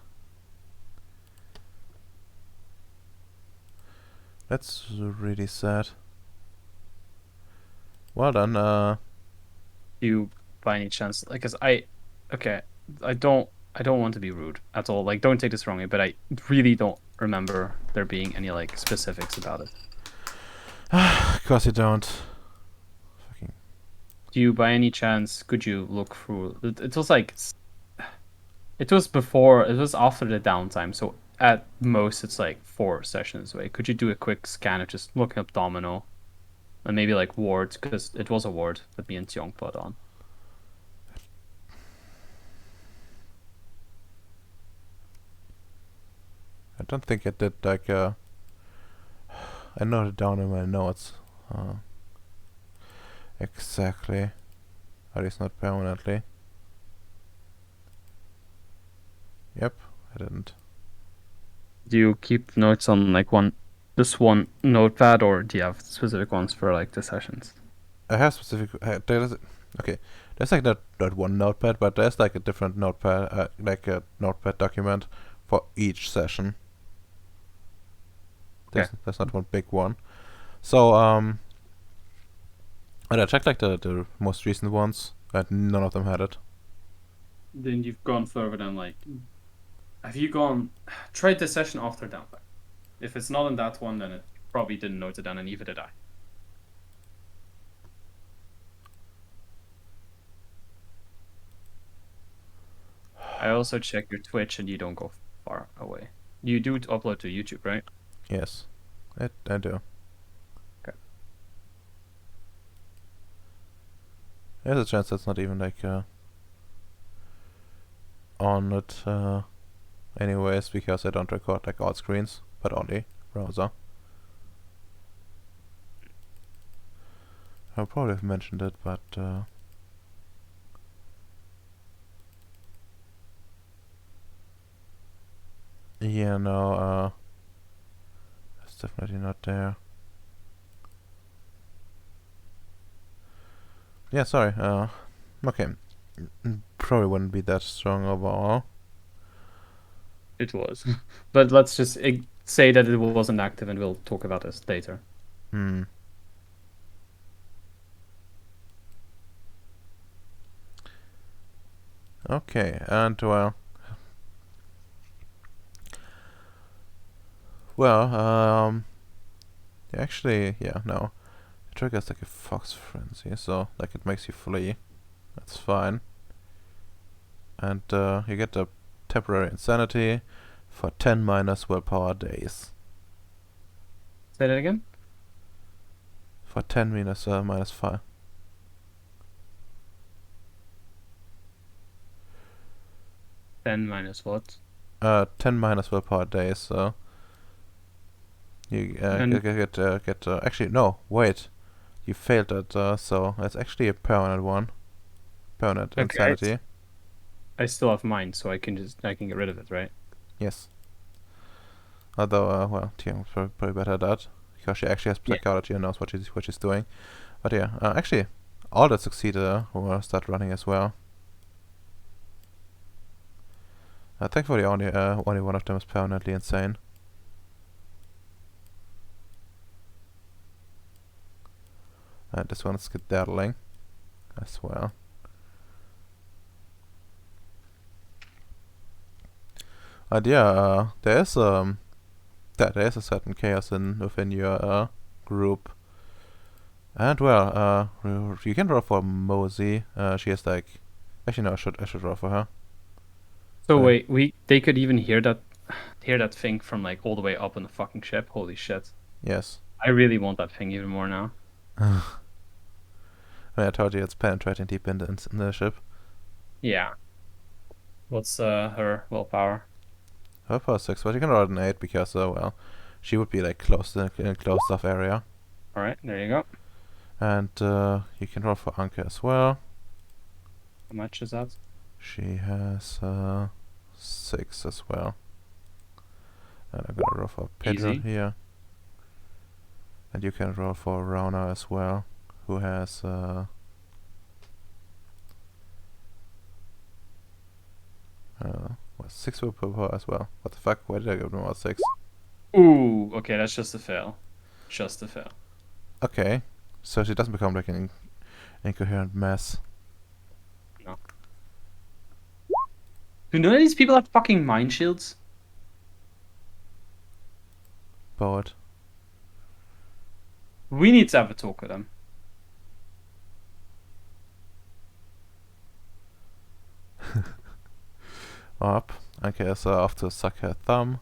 That's really sad. Well done. Do you, by any chance, like, cause okay, I don't want to be rude at all. Like, don't take this wrongly, but I really don't remember there being any like specifics about it. Of course you don't. Fucking. Do you, by any chance, could you look through? It was like, it was before, it was after the downtime, so at most it's like 4 sessions away. Could you do a quick scan of just looking up Domino, and maybe like Ward, because it was a Ward that me and Tiong put on. I don't think I did like I noted it down in my notes. Exactly. At least not permanently. Yep, I didn't. Do you keep notes on like this one notepad, or do you have specific ones for like the sessions? I have specific. Okay, there's like that one notepad, but there's like a different notepad, like a notepad document for each session. There's not one big one. So and I checked like the most recent ones, and none of them had it. Then you've gone further than like. Have you tried the session after downtime? If it's not in that one, then it probably didn't note it down, and neither did I. I also check your Twitch, and you don't go far away. You do upload to YouTube, right? Yes, I do. Okay. There's a chance that's not even like on it anyways, because I don't record like all screens, but only browser. I probably have mentioned it, but yeah, no, it's definitely not there. Yeah, sorry. Okay, probably wouldn't be that strong overall. It was, but let's just say that it wasn't active, and we'll talk about this later. Hmm. Okay, and actually, yeah, no. It triggers like a fox frenzy, so like it makes you flee. That's fine. And you get a temporary insanity for 10 minus willpower days. Say that again. For 10 minus 5. 10 minus what? 10 minus willpower days, so you get actually no, wait. You failed it, so it's actually a permanent one. Permanent insanity. I still have mine, so I can get rid of it, right? Yes. Although, well, Tiang's probably better at that, because she actually has psychology and knows what she's doing. But yeah, actually, all that succeeded will start running as well. Thankfully, only one of them is permanently insane. And this one is skedaddling as well. And yeah, there is a certain chaos within your group. And well, you can roll for Mosey. She has like Actually, no, I should roll for her. So Right. wait, they could even hear that thing from like all the way up on the fucking ship. Holy shit! Yes. I really want that thing even more now. I told you it's penetrating deep in the ship. Yeah. What's her willpower? Her power 6, but you can roll an 8 because, well, she would be like close to in a closed off area. All right, there you go. And you can roll for Anka as well. How much is that? She has 6 as well. And I'm gonna roll for Pedro Easy. here. And you can roll for Rauna as well, who has what, 6 willpower as well. What the fuck? Why did I give them all 6? Ooh, okay, that's just a fail. Just a fail. Okay, so she doesn't become like an incoherent mess. No. Do none of these people have fucking mind shields? Bored. We need to have a talk with them. Up. Anka is off to suck her thumb.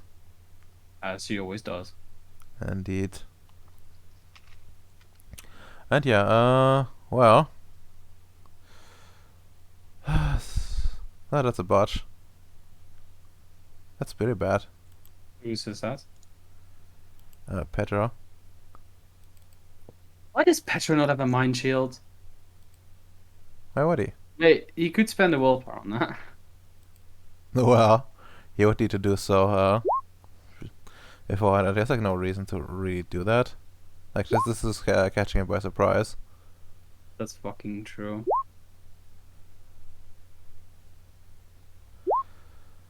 As she always does. Indeed. And yeah, well. That's a botch. That's pretty bad. Who says that? Pedro. Why does Petra not have a mind shield? Why would he? Wait, he could spend a willpower on that. Well, he would need to do so, before. There's like no reason to really do that. Like, this is catching him by surprise. That's fucking true.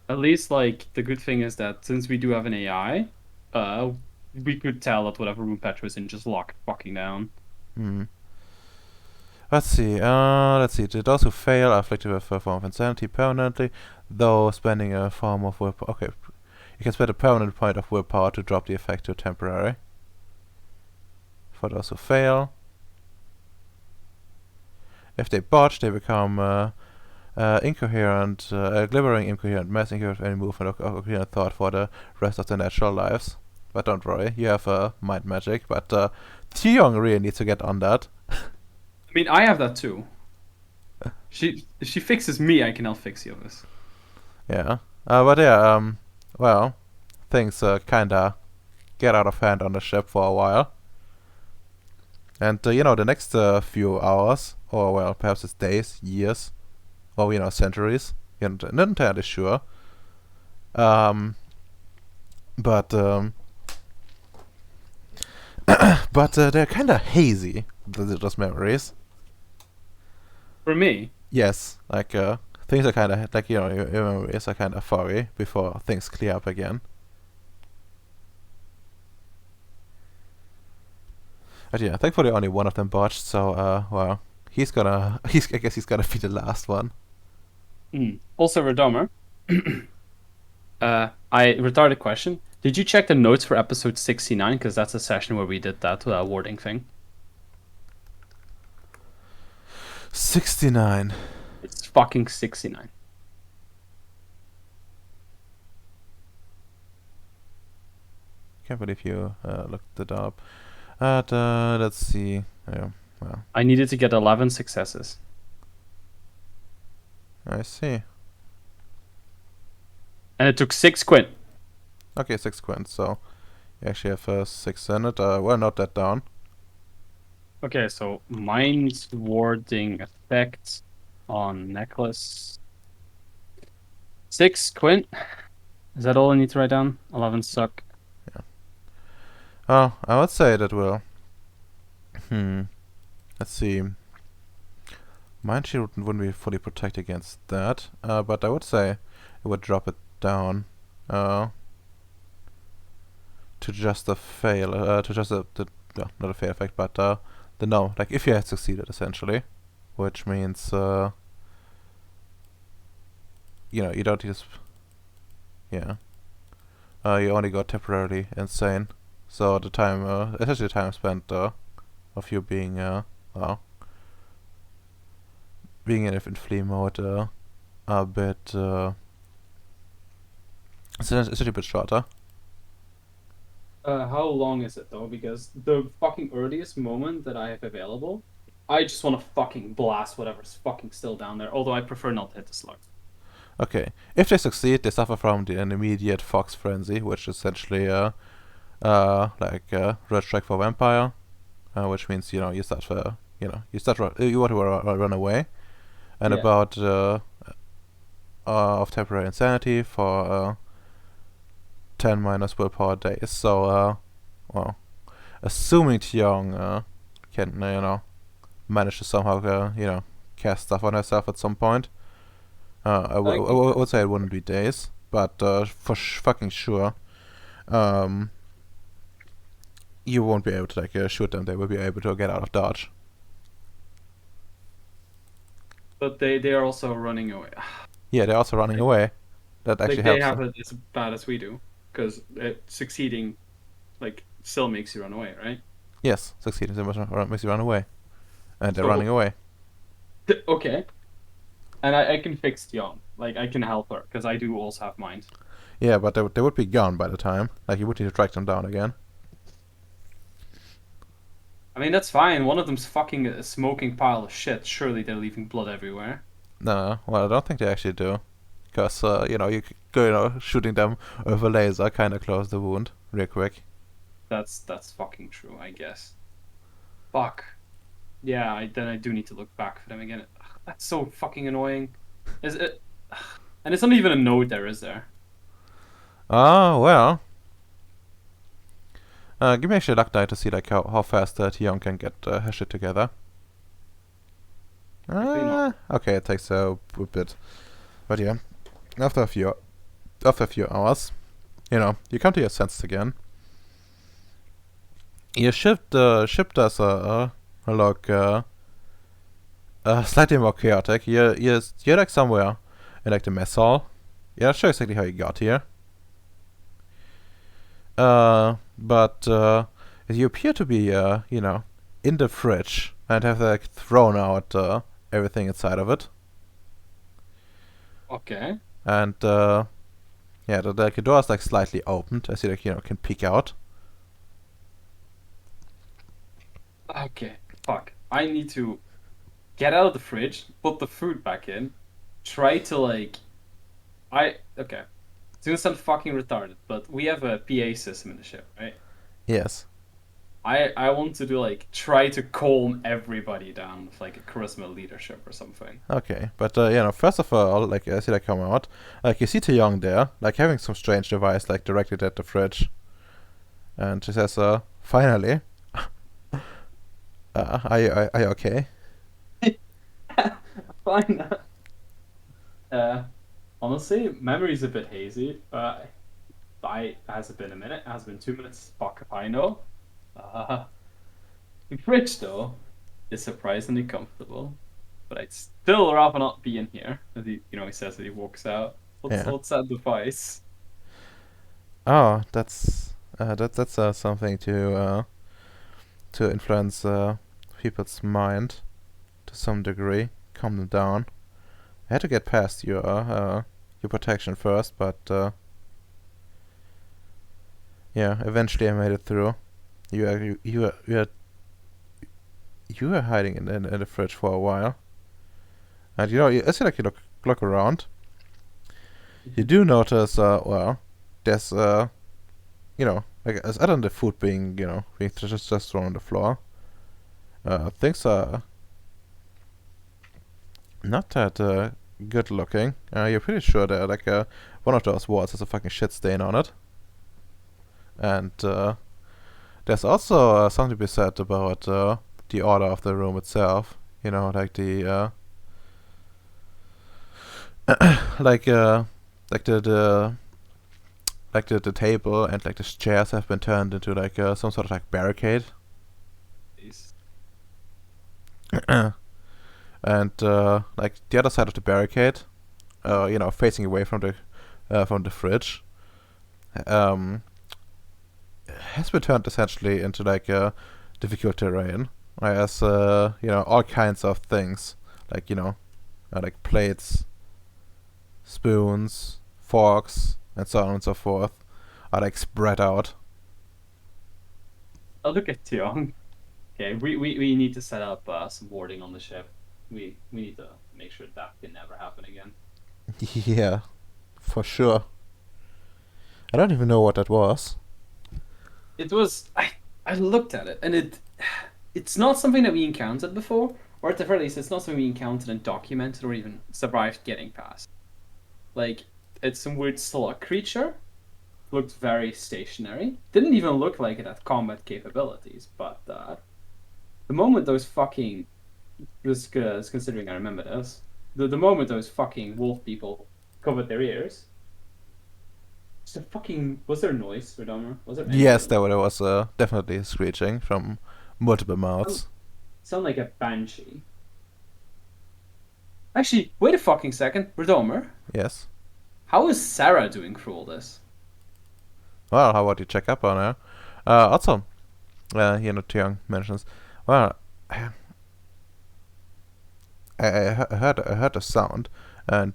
At least, like, the good thing is that since we do have an AI, we could tell that whatever room Petra's in just lock it fucking down. Hmm. Let's see. To those who fail are afflicted with a form of insanity permanently, though spending a form of willpower. Okay, you can spend a permanent point of willpower to drop the effect to temporary. For those who fail, if they botch, they become incoherent, a glimmering incoherent mess, incoherent of any movement or coherent thought for the rest of their natural lives. But don't worry, you have mind magic. But Young really needs to get on that. I mean, I have that too. If she fixes me, I can help fix the others. Yeah. But yeah. Well, things kinda get out of hand on the ship for a while. And the next few hours, or well, perhaps it's days, years, or centuries. You're not entirely sure. But they're kind of hazy. Those memories. For me, Yes, like things are kind of like your memories are kind of foggy before things clear up again. But yeah, thankfully only one of them botched. So well, I guess he's gonna be the last one. Also, Redomer. Retarded question. Did you check the notes for episode 69? Because that's a session where we did that warding thing. 69. It's fucking 69. Can't believe you looked it up. Let's see. Yeah, well, I needed to get 11 successes. I see. And it took 6 quint. Okay, 6 quints. So you actually have 6 in it. Well, note that down. Okay, so mind warding effect on necklace. 6 quint. Is that all I need to write down? 11 suck. Oh, I would say that will. Let's see. Mind shield wouldn't be fully protected against that, but I would say it would drop it down to just a fail, to just not a fail effect, but the no, like if you had succeeded essentially, which means you don't use, yeah, you only got temporarily insane, so the time, essentially the time spent of you being well, being in flea mode a bit. It's a bit shorter. How long is it though? Because the fucking earliest moment that I have available, I just want to fucking blast whatever's fucking still down there. Although I prefer not to hit the slug. Okay. If they succeed, they suffer from an immediate Fox Frenzy, which is essentially like Red Strike for Vampire, which means you start you want to run away, and Yeah. about of temporary insanity for 10 minus willpower days. So well, assuming Tiong can manage to somehow cast stuff on herself at some point. I would say it wouldn't be days, but for fucking sure, you won't be able to shoot them. They will be able to get out of dodge. But they are also running away. Yeah, they're also running away. That actually Like helps. they have them. it as bad as we do, because succeeding, like, still makes you run away, right? Yes, succeeding makes you run away, and they're So- running away. Okay. And I can fix Tion. Like, I can help her, because I do also have mind. Yeah, but they would be gone by the time. Like you would need to track them down again. I mean, that's fine. One of them's fucking a smoking pile of shit. Surely they're leaving blood everywhere. No, well, I don't think they actually do, because shooting them with a laser kind of close the wound real quick. That's fucking true, I guess. Fuck. Yeah, then I do need to look back for them again. Ugh, that's so fucking annoying. Is it? And it's not even a node there, is there? Oh well. Give me actually a luck die to see how fast Tion can get her shit together. Actually not. Okay, it takes a bit, but yeah, after a few hours, you come to your senses again. Your ship does look slightly more chaotic. You're like somewhere in like the mess hall. You're not sure exactly how you got here. But you appear to be in the fridge and have like thrown out everything inside of it. Okay. And yeah, the door is like slightly opened as you can peek out. Okay. Fuck. I need to get out of the fridge, put the food back in, try to like. Okay. It's gonna sound fucking retarded, but we have a PA system in the ship, right? Yes. I want to do like try to calm everybody down with like a charisma leadership or something. Okay, but first of all, like as you come out, like you see Young there, like having some strange device like directed at the fridge, and she says, "Finally, are you okay?" Fine. Honestly, memory's a bit hazy. Has it been a minute? Has it been 2 minutes? Fuck if I know. The fridge though is surprisingly comfortable, but I'd still rather not be in here. As he says that he walks out. What's that device? Oh, that's something to influence people's mind to some degree, calm them down. I had to get past your protection first, but yeah, eventually I made it through. You were hiding in the fridge for a while, and as you look around, you do notice there's like as other than the food being just thrown on the floor, things are not that good looking. You're pretty sure that like one of those walls has a fucking shit stain on it, and there's also something to be said about the order of the room itself. Like the like the table and like the chairs have been turned into like some sort of like barricade. Please. And like the other side of the barricade, facing away from the fridge, has been turned essentially into like difficult terrain, as all kinds of things, like like plates, spoons, forks, and so on and so forth are like spread out. Oh, look at Tiong. Okay, we need to set up some warding on the ship. We need to make sure that can never happen again. Yeah, for sure. I don't even know what that was. It was I looked at it and it's not something that we encountered before, or at the very least, it's not something we encountered and documented or even survived getting past. Like, it's some weird slug creature. Looked very stationary. Didn't even look like it had combat capabilities, but the moment those fucking just considering I remember this, the moment those fucking wolf people covered their ears, just a fucking was there noise, Redomer? Was there any Yes, noise? there was definitely screeching from multiple mouths. Sound like a banshee. Actually, wait a fucking second, Redomer. Yes. How is Sarah doing through all this? Well, how about you check up on her? Also, Tiang mentions, well, I heard a sound, and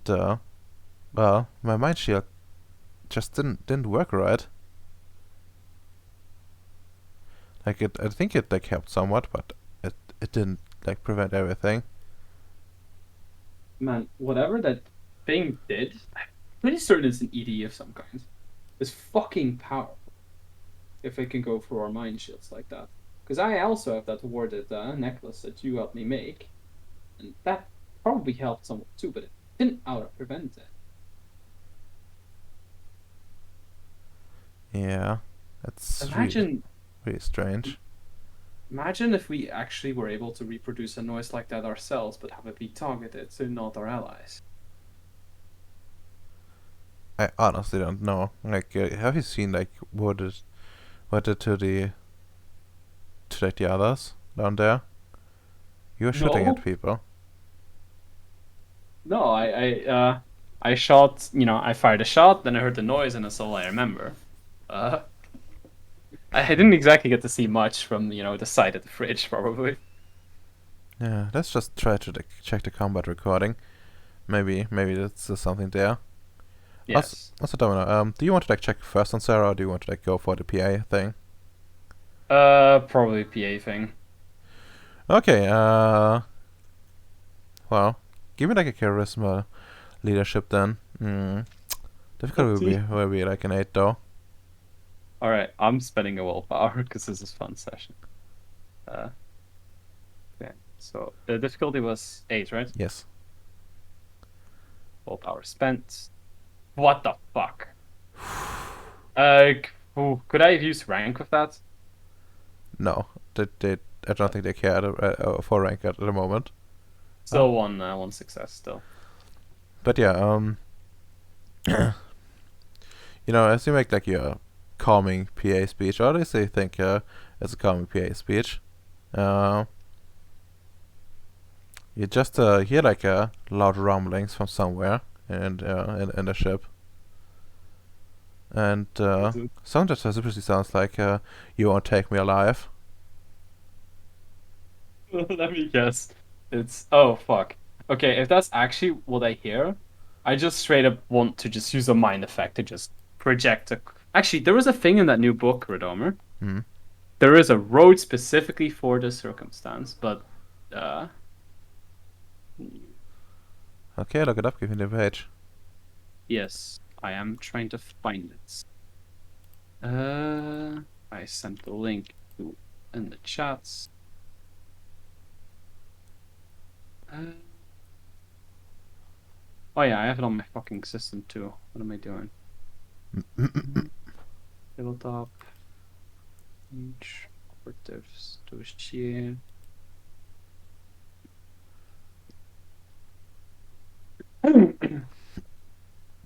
well, my mind shield just didn't work right. Like I think it like helped somewhat, but it didn't like prevent everything. Man, whatever that thing did, I'm pretty certain it's an ED of some kind. It's fucking powerful if it can go through our mind shields like that. Because I also have that warded necklace that you helped me make, and that probably helped somewhat too, but it didn't out prevent it. Yeah, that's Imagine, really strange. imagine if we actually were able to reproduce a noise like that ourselves, but have it be targeted, so not our allies. I honestly don't know. Like, have you seen like what did to like the others down there? You were shooting No, at people. no, I shot. You know, I fired a shot, then I heard the noise, and that's all I remember. Uh, I didn't exactly get to see much from the side of the fridge, probably. Yeah, let's just try to like, check the combat recording. Maybe that's something there. Yes. Also, Domino, do you want to like check first on Sarah, or do you want to like go for the PA thing? Probably PA thing. Okay. Well, give me like a charisma leadership then. Difficulty will be like an 8 though. All right, I'm spending a willpower because this is a fun session. Okay. So the difficulty was 8, right? Yes. Willpower spent. What the fuck? Could I have used rank with that? No, I don't think they care for rank at the moment. Still one success still. But yeah, as you make like your calming PA speech, or at least they think it's a calming PA speech, you just hear like loud rumblings from somewhere in the ship, and something that specifically sounds like "You won't take me alive." Let me guess. It's oh fuck. Okay, if that's actually what I hear, I just straight up want to just use a mind effect to just project a. Actually, there was a thing in that new book, Redomer. Hmm. There is a road specifically for this circumstance, but Okay, look it up. Give me the page. yes, I am trying to find it. I sent the link to in the chats. Oh yeah, I have it on my fucking system too. What am I doing? Tabletop. Page. Operatives. Dossier.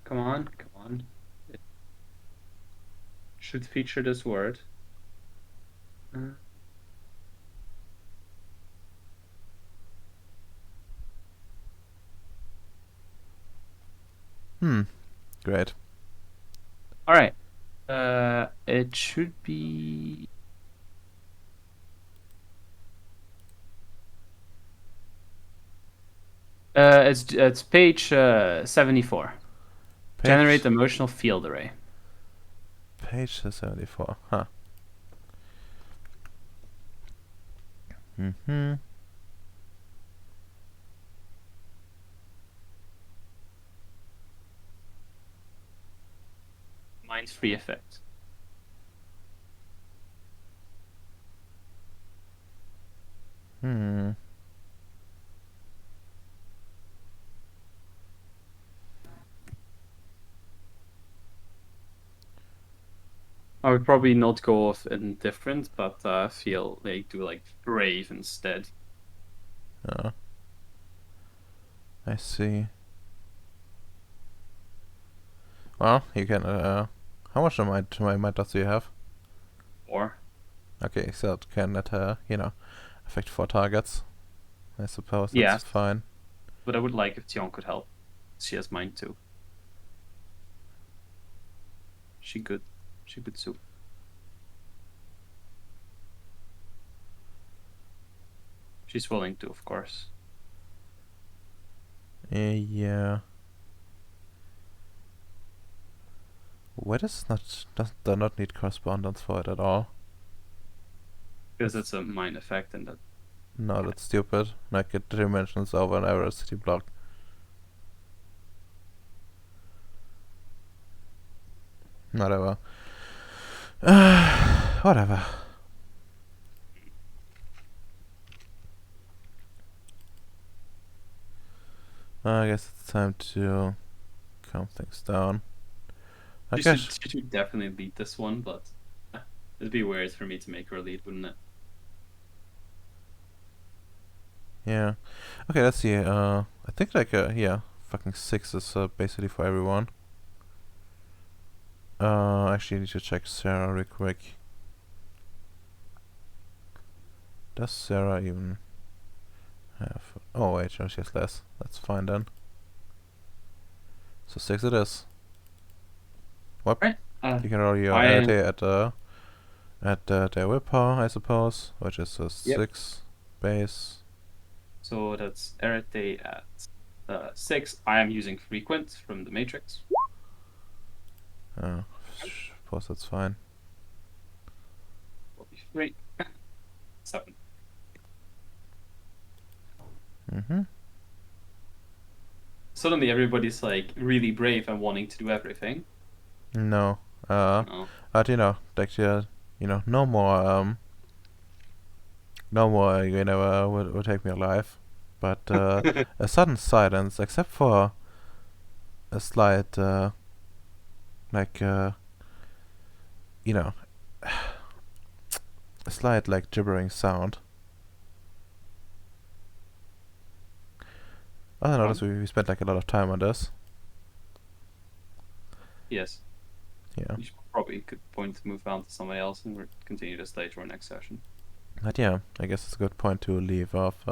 Come on, come on. It should feature this word. Great. All right. It should be. It's page 74. Generate Page emotional field array. page 74. Huh. Mm-hmm. Mine's free effect. Hmm. I would probably not go with indifferent, but feel like do like brave instead. I see. Well, you can. How much of my dots do you have? Or Okay, so it can affect 4 targets. I suppose that's yes, fine. but I would like if Tion could help. She has mine too. She good. She good soup. She's willing to, of course. Yeah. Why does not need correspondence for it at all? Because it's a mine effect and that. No, that's stupid. Like it dimensions over an average city block. Whatever. Whatever. I guess it's time to calm things down. I She guess. should definitely lead this one, but it'd be weird for me to make her lead, wouldn't it? Yeah. Okay, let's see. I think like yeah, fucking 6 is basically for everyone. Actually, I need to check Sarah real quick. Does Sarah even have? Oh wait, no, she has less. That's fine then. So 6 it is. What? Right. You can roll your I arity at their willpower, I suppose, which is a 6 base. So that's Erete at 6. I am using frequent from the matrix. Suppose that's fine. Will be 3. 7. Mm-hmm. Suddenly everybody's like really brave and wanting to do everything. No. No. But like no more will take me alive. But a sudden silence, except for a slight like a slight like gibbering sound. I noticed we spent like a lot of time on this. Yes. Yeah. You should probably could point to move on to somebody else and continue this later or next session. But yeah, I guess it's a good point to leave off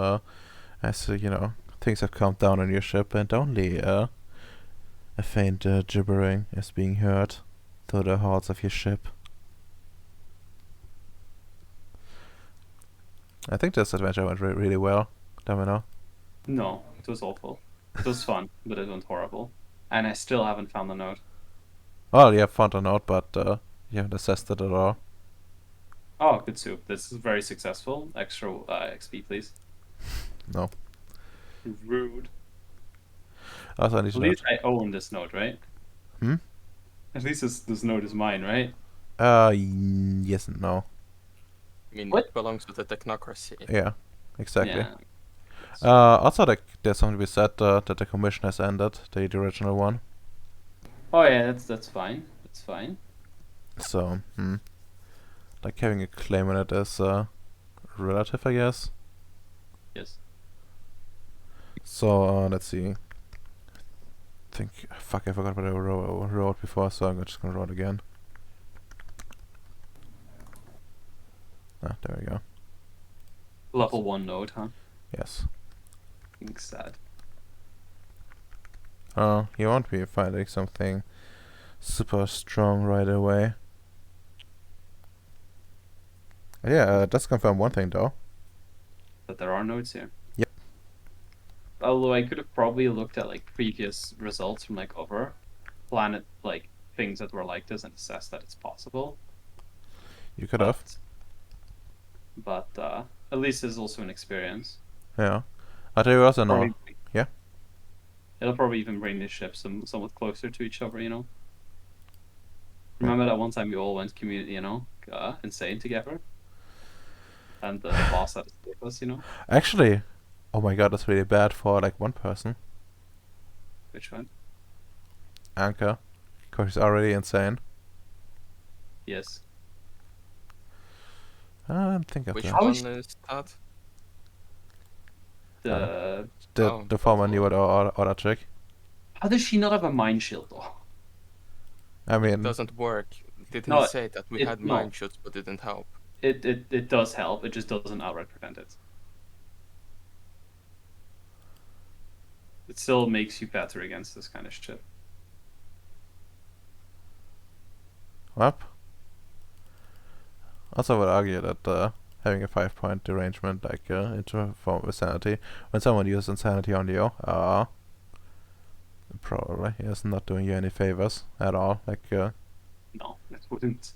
as things have calmed down on your ship and only a faint gibbering is being heard through the halls of your ship. I think this adventure went really well, Domino. No, it was awful. It was fun, but it went horrible. And I still haven't found the note. Well, you have found a note, but you haven't assessed it at all. Oh, good soup. This is very successful. Extra XP, please. No. Rude. Also, I need At to least note. I own this note, right? Hmm? At least this note is mine, right? Yes and no. I mean, What? it belongs to the technocracy. Yeah, exactly. Yeah. Also, like, there's something to be said that the commission has ended, the original one. Oh yeah, that's fine. That's fine. So, like having a claim on it is relative, I guess. Yes. So let's see. Fuck, I forgot what I wrote before, so I'm just gonna roll it again. Ah, there we go. Level 1 note, huh? Yes. Being sad. You won't be finding something super strong right away. Yeah, let's confirm one thing though. But there are notes here. Yep. Although I could have probably looked at like previous results from like other planet like things that were like this and assessed that it's possible. You could have. But at least there's also an experience. Yeah. I tell you also know. Probably, Yeah. it'll probably even bring the ships somewhat closer to each other, you know. Yeah. Remember that one time we all went community, you know, insane together, and the boss had to save us, you know. Actually, oh my god, that's really bad for like one person. Which one? Anka. Because he's already insane. Yes. I didn't think of Which that. How one is- is that? The The former new order chick. how does she not have a mind shield though? I It mean, doesn't work. Didn't No, say that we it- had no. mind shots, but didn't help. It does help. It just doesn't outright prevent it. It still makes you better against this kind of shit. what? Also, I would argue that having a 5-point derangement, like into a form of insanity, when someone uses insanity on you, probably is not doing you any favors at all. Like, No, it wouldn't.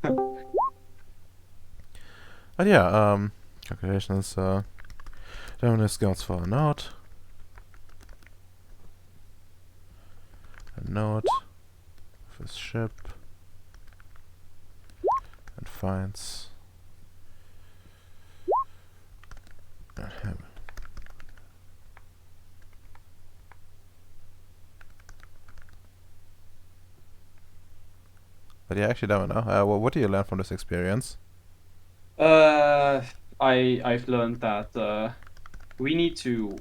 but yeah, calculations. Dominus scouts for a note. A note of his ship. And finds him. But yeah, actually, don't know. What do you learn from this experience? I've learned that we need to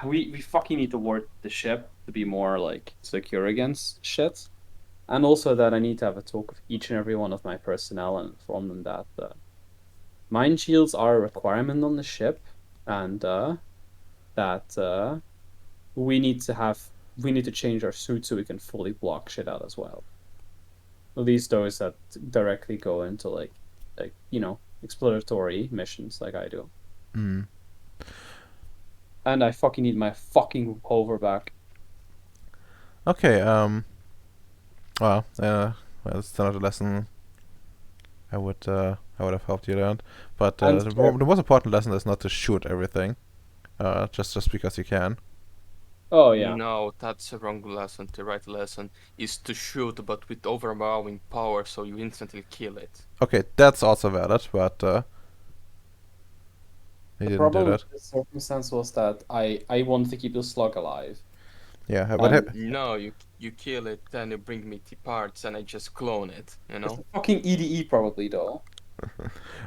we fucking need to ward the ship to be more like secure against shit, and also that I need to have a talk with each and every one of my personnel and inform them that mind shields are a requirement on the ship, and that we need to change our suit so we can fully block shit out as well. At least those that directly go into like you know exploratory missions like I do. Mm. And I fucking need my fucking hover back. Okay. Well, it's another lesson I would have helped you learn. But And the most important lesson is not to shoot everything. Just because you can. Oh yeah. No, that's a wrong lesson. The right lesson is to shoot, but with overwhelming power, so you instantly kill it. Okay, that's also valid, but he The didn't do problem that. with this circumstance was that I wanted to keep the slug alive. Yeah, but No, you kill it, then you bring me the parts, and I just clone it. You It's know. a fucking EDE probably though.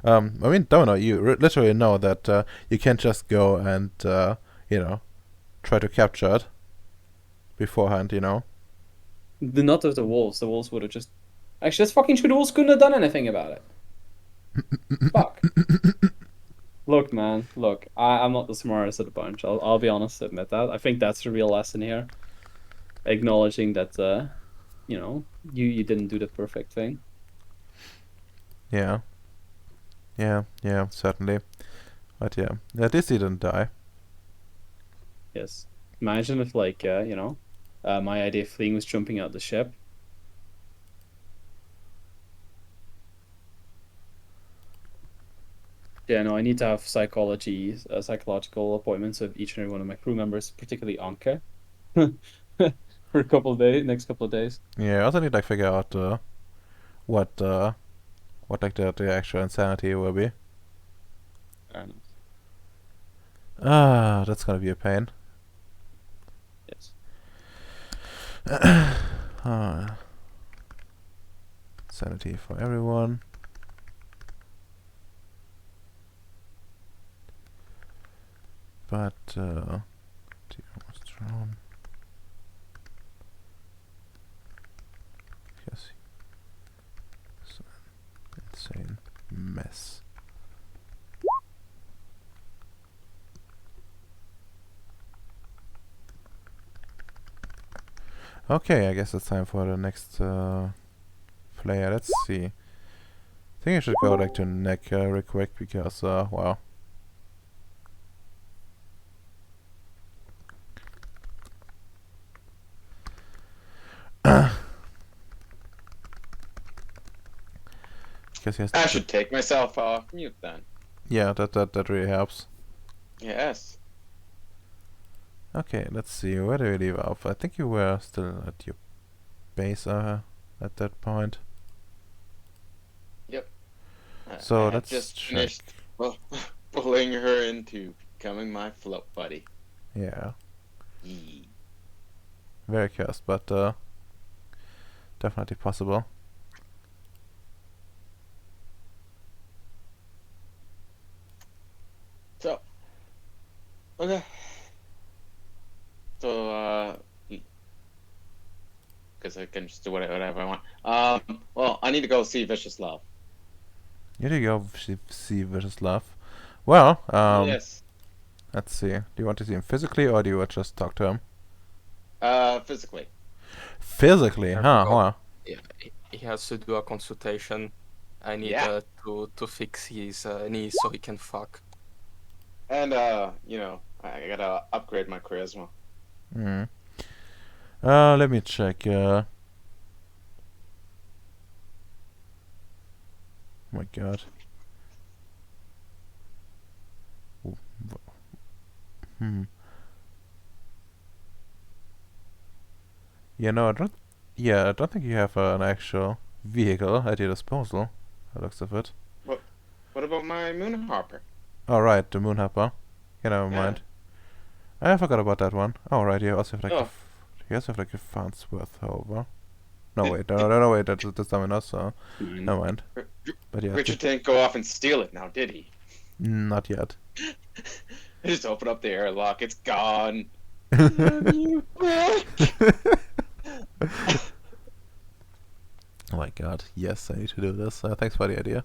I mean, don't know. You literally know that you can't just go and try to capture it beforehand. You know. Not of the wolves. The wolves would have just. Actually, that's fucking true. The wolves couldn't have done anything about it. Fuck. Look, man. Look, I'm not the smartest of the bunch. I'll be honest, admit that. I think that's the real lesson here. Acknowledging that, you didn't do the perfect thing. Yeah. Yeah, certainly. But yeah, at least he didn't die. Yes. Imagine if, like, my idea of fleeing was jumping out the ship. Yeah, no, I need to have psychological appointments with each and every one of my crew members, particularly Anke, for a couple of days, next couple of days. Yeah, I also need to figure out what like the actual insanity will be. Fair enough. That's gonna be a pain. Yes. Sanity for everyone. But what's wrong? Yes. It's an insane mess. Okay, I guess it's time for the next player. Let's see. I think I should go like to Nick real quick because well. Because he has I to, should take myself off mute then. yeah, that really helps. Yes. Okay, let's see. Where do you leave off? I think you were still at your base at that point. So I had let's just check. finished pulling her into becoming my float buddy. Yeah, Yee. very cursed, but definitely possible. So, okay. So, because I can just do whatever I want. Well, I need to go see Vicious Love. Here you go, see Vicious Love. Well, Yes. let's see. Do you want to see him physically, or do you just talk to him? Physically. Physically, There we huh? go. Wow. Yeah, he has to do a consultation. I need Yeah. to fix his knee so he can fuck. And, I gotta upgrade my charisma. Hmm. Let me check. Oh my god. Hmm. Yeah, no, I don't. Yeah, I don't think you have an actual vehicle at your disposal. By the looks of it. What about my Moonharper? Oh right, the Moonhopper. Yeah, never Yeah. mind. I forgot about that one. Oh right, you also have like Oh. you also have like a Farnsworth, however. No wait, no wait, that's Dominos, so never mind. But yeah, Richard didn't go off and steal it now, did he? not yet. I just open up the airlock, it's gone. Have you back? Oh my god, yes, I need to do this. Thanks for the idea.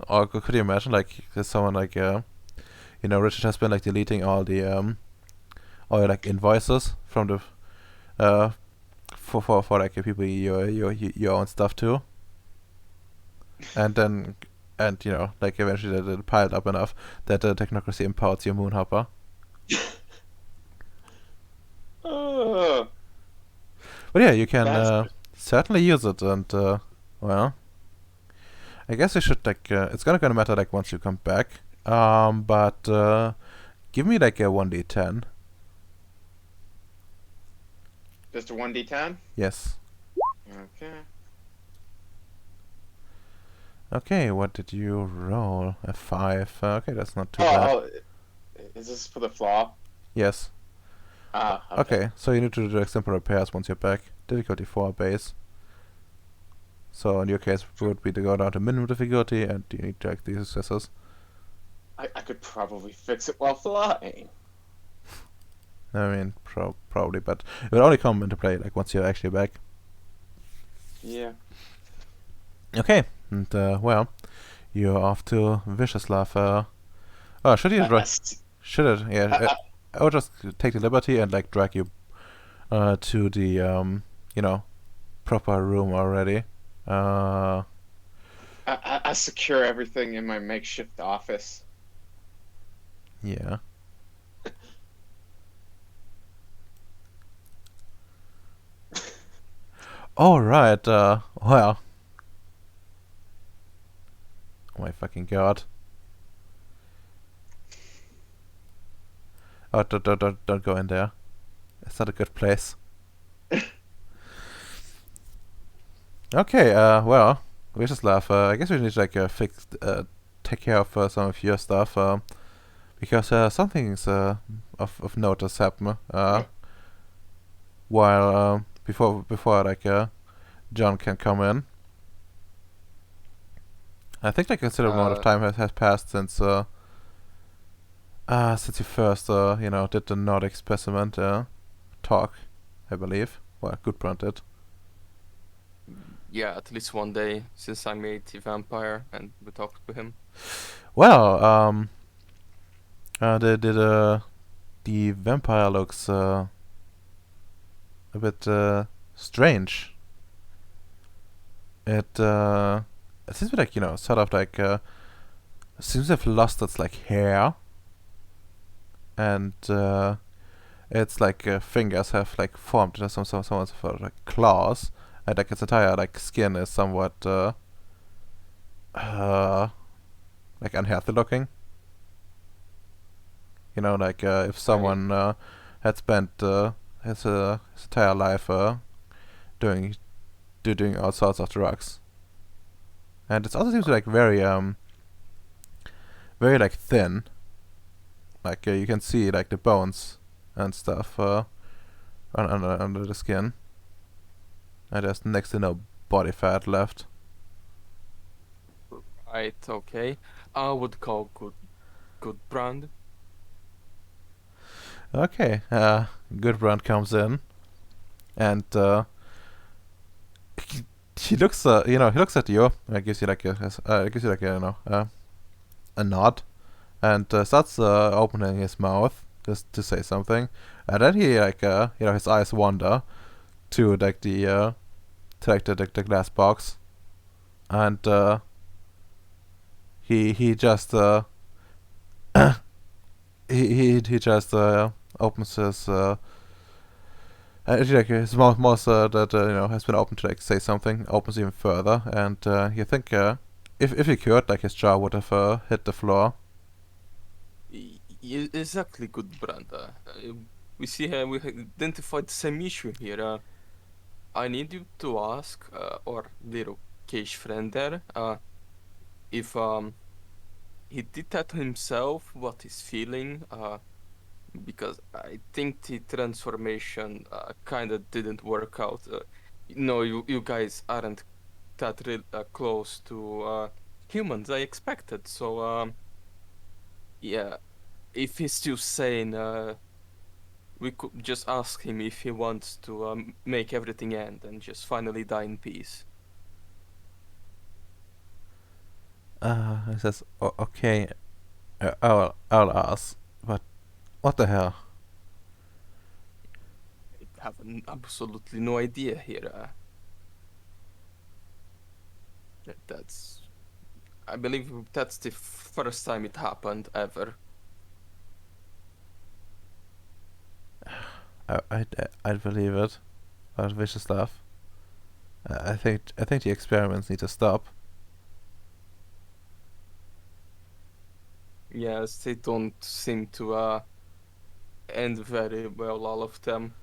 Or could you imagine, like, there's someone like, Richard has been like deleting all the all your, like invoices from the for like people your own stuff too, and then like eventually that it piled up enough that the technocracy impounds your Moonhopper. Oh, But yeah, you can bastard. certainly use it, and well, I guess I should like it's gonna matter like once you come back. But give me like a 1d10. Just a 1d10? Yes. Okay. Okay, what did you roll? A 5. Okay, that's not too bad. Oh, is this for the flaw? Yes. Okay, so you need to do like simple repairs once you're back. Difficulty 4 base. So in your case, it would be to go down to minimum difficulty, and you need to like these successes. I could probably fix it while flying. I mean, probably, but it will only come into play like once you're actually back. Yeah. Okay, and well, you're off to Vicioslav. Oh, should you should it? Yeah, I would just take the liberty and like drag you to the proper room already. I secure everything in my makeshift office. Yeah. All right. Well. Oh my fucking god. Oh, don't go in there. It's not a good place. Okay. Well, Vyacheslav, I guess we need to like take care of some of your stuff. Because some things of note has happened. While before like John can come in. I think like a considerable amount of time has passed since you first did the Nordic specimen talk, I believe. Well, good did. Yeah, at least one day since I made the vampire and we talked to him. Well, the vampire looks a bit strange. It seems to be like sort of like seems to have lost its like hair, and its like fingers have like formed into some sort of like claws, and like its entire like skin is somewhat uh like unhealthy looking. You know, like if someone had spent his entire life doing doing all sorts of drugs, and it also seems like very like thin. Like you can see like the bones and stuff under the skin, and there's next to no body fat left. Right, okay. I would call good brand. Okay, Gudbrand comes in, and he looks, he looks at you, gives you like gives you like a nod, and starts opening his mouth just to say something, and then he like, his eyes wander to like the glass box, and he just he just opens his like his mouth that has been open to like say something, opens even further, and you think if he could, like his jaw would have hit the floor. Exactly, good brand. We see here we have identified the same issue here. I need you to ask our little cage friend there if he did that to himself, what he's feeling. Because I think the transformation kind of didn't work out. No, you guys aren't that close to humans I expected. So yeah, if he's still sane, we could just ask him if he wants to make everything end and just finally die in peace. He says, "Okay, I'll ask, but what the hell?" I have absolutely no idea here. That's, I believe that's the first time it happened ever. I'd believe it. That vicious stuff. I think the experiments need to stop. Yes, they don't seem to end very well, all of them.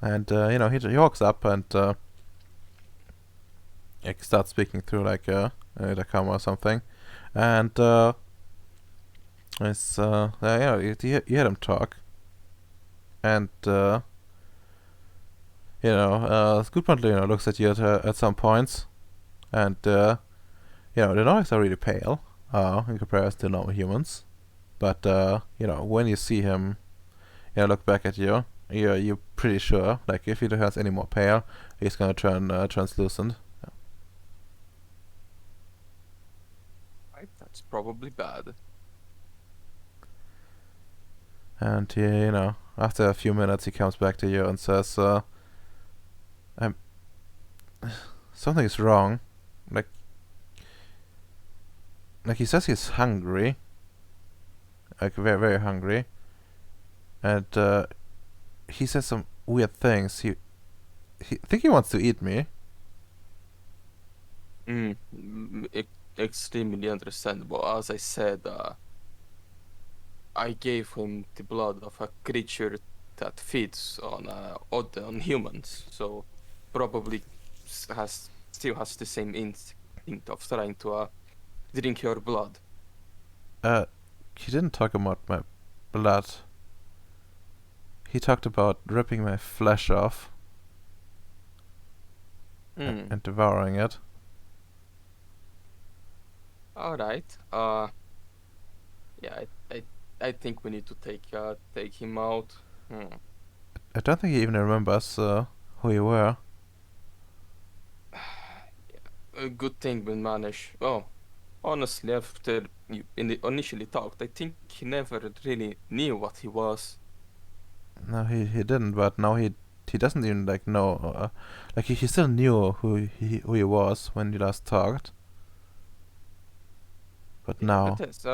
And he walks up and like starts speaking through like the camera or something, and it's you hear them talk, and Scootman looks at you at some points, and the Nordics are really pale in comparison to normal humans, but when you see him look back at you, you're pretty sure, like, if he turns any more pale, he's gonna turn translucent. Right, that's probably bad. And after a few minutes, he comes back to you and says, "I'm something is wrong." Like, he says he's hungry, like very very hungry, and he says some weird things. He think he wants to eat me. Extremely understandable. As I said, I gave him the blood of a creature that feeds on humans, so probably still has the same instinct of trying to drink your blood. He didn't talk about my blood. He talked about ripping my flesh off and devouring it. All right. Yeah, I think we need to take him out. I don't think he even remembers who you were. A good thing we managed. Oh, honestly, after you initially talked, I think he never really knew what he was. No, he didn't. But now he doesn't even like know. Like he still knew who he was when you last talked. But Yeah, now, but yes,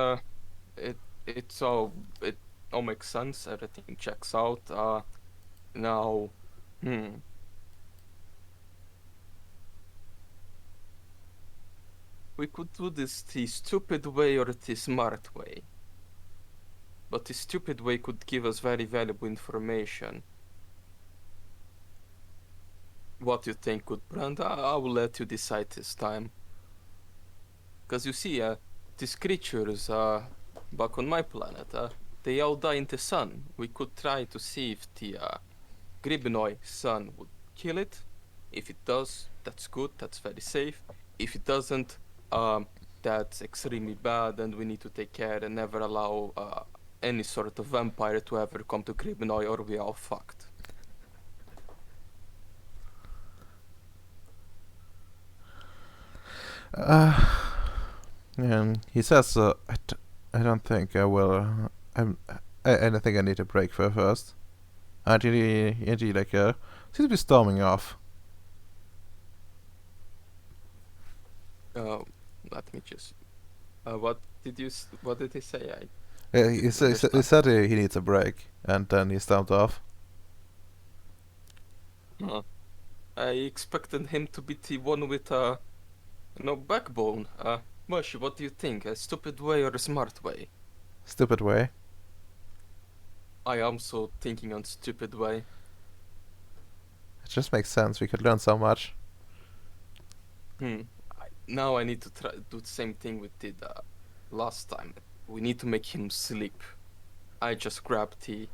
it it all makes sense. Everything checks out. Now, hmm. We could do this the stupid way or the smart way. But the stupid way could give us very valuable information. What do you think, good Brand? I will let you decide this time. Because you see, these creatures, back on my planet, they all die in the sun. We could try to see if the Gribnoy sun would kill it. If it does, that's good, that's very safe. If it doesn't, that's extremely bad, and we need to take care and never allow any sort of vampire to ever come to Gribnoy, or we are all fucked. And he says, I don't think I will. I don't think I need a break first. And he like seems to be storming off. Let me just. What did he say? He said he needs a break, and then he stormed off. I expected him to be the one with no backbone. Moshi, what do you think? A stupid way or a smart way? Stupid way. I am so thinking on stupid way. It just makes sense. We could learn so much. Now I need to do the same thing we did last time. We need to make him sleep. I just grabbed the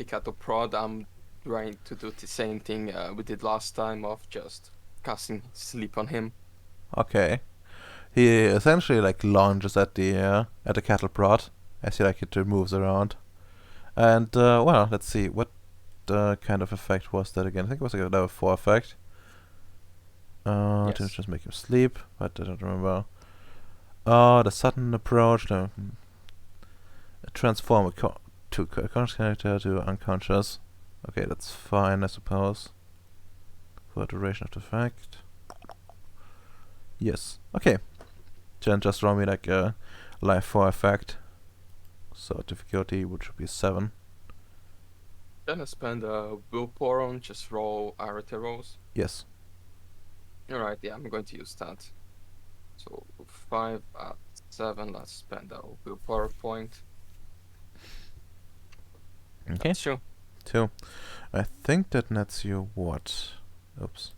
cattle prod. I'm trying to do the same thing we did last time of just casting sleep on him. Okay. He essentially like lunges at the cattle prod as he like it moves around. And well, let's see what kind of effect was that again. I think it was like a level 4 effect. Yes. To just make him sleep, but I don't remember. The sudden approach. Transform a conscious character to unconscious. Okay, that's fine, I suppose. For duration of the effect. Yes. Okay. Then just roll me like a life 4 effect. So difficulty, which would be 7. Then I spend a willpower on just roll arity rolls. Yes. Alright, yeah, I'm going to use that. So 5 at 7, let's spend a willpower point. Okay. Sure. 2. I think that nets you what? Oops.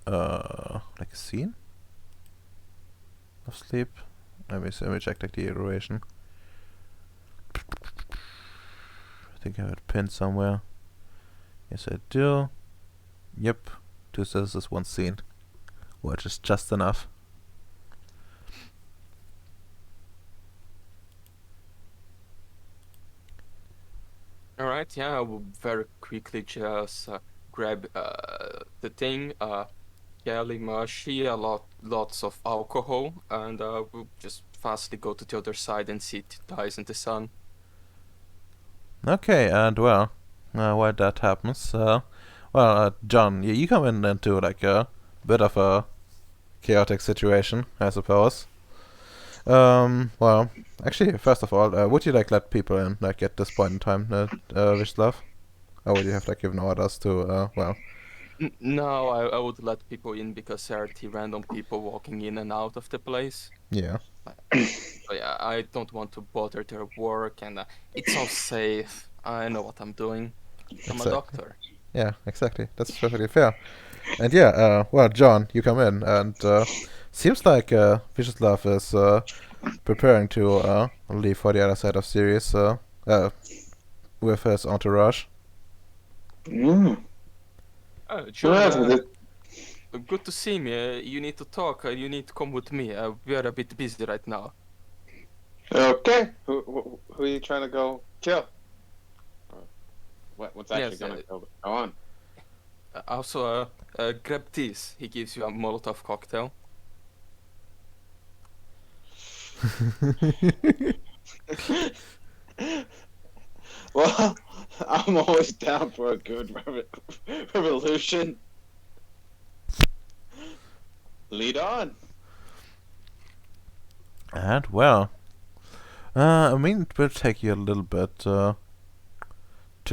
Like a scene of sleep. Let me check like the duration. I think I have it pinned somewhere. Yes, I do. Yep. 2 sentences, 1 scene, which is just enough. Alright, yeah, I will very quickly just grab the thing, Moshi, lots of alcohol, and we'll just fastly go to the other side and see it dies in the sun. Okay, and well, while that happens, John, you come in into like a bit of a chaotic situation, I suppose. Well, actually, first of all, would you like let people in, like at this point in time, Vishlav? Or would you have like given orders to, well? No, I would let people in because there are the random people walking in and out of the place. Yeah. So yeah, I don't want to bother their work, and it's all safe. I know what I'm doing. I'm a doctor. Yeah, exactly. That's perfectly fair. And yeah, well, John, you come in, and seems like Vishlav is preparing to leave for the other side of Ceres with his entourage. Mm. John, good to see me. You need to talk. You need to come with me. We are a bit busy right now. Okay. Who are you trying to go kill? What's actually going to go on? Also, grab this. He gives you a Molotov cocktail. Well, I'm always down for a good revolution. Lead on. And well, I mean, it will take you a little bit to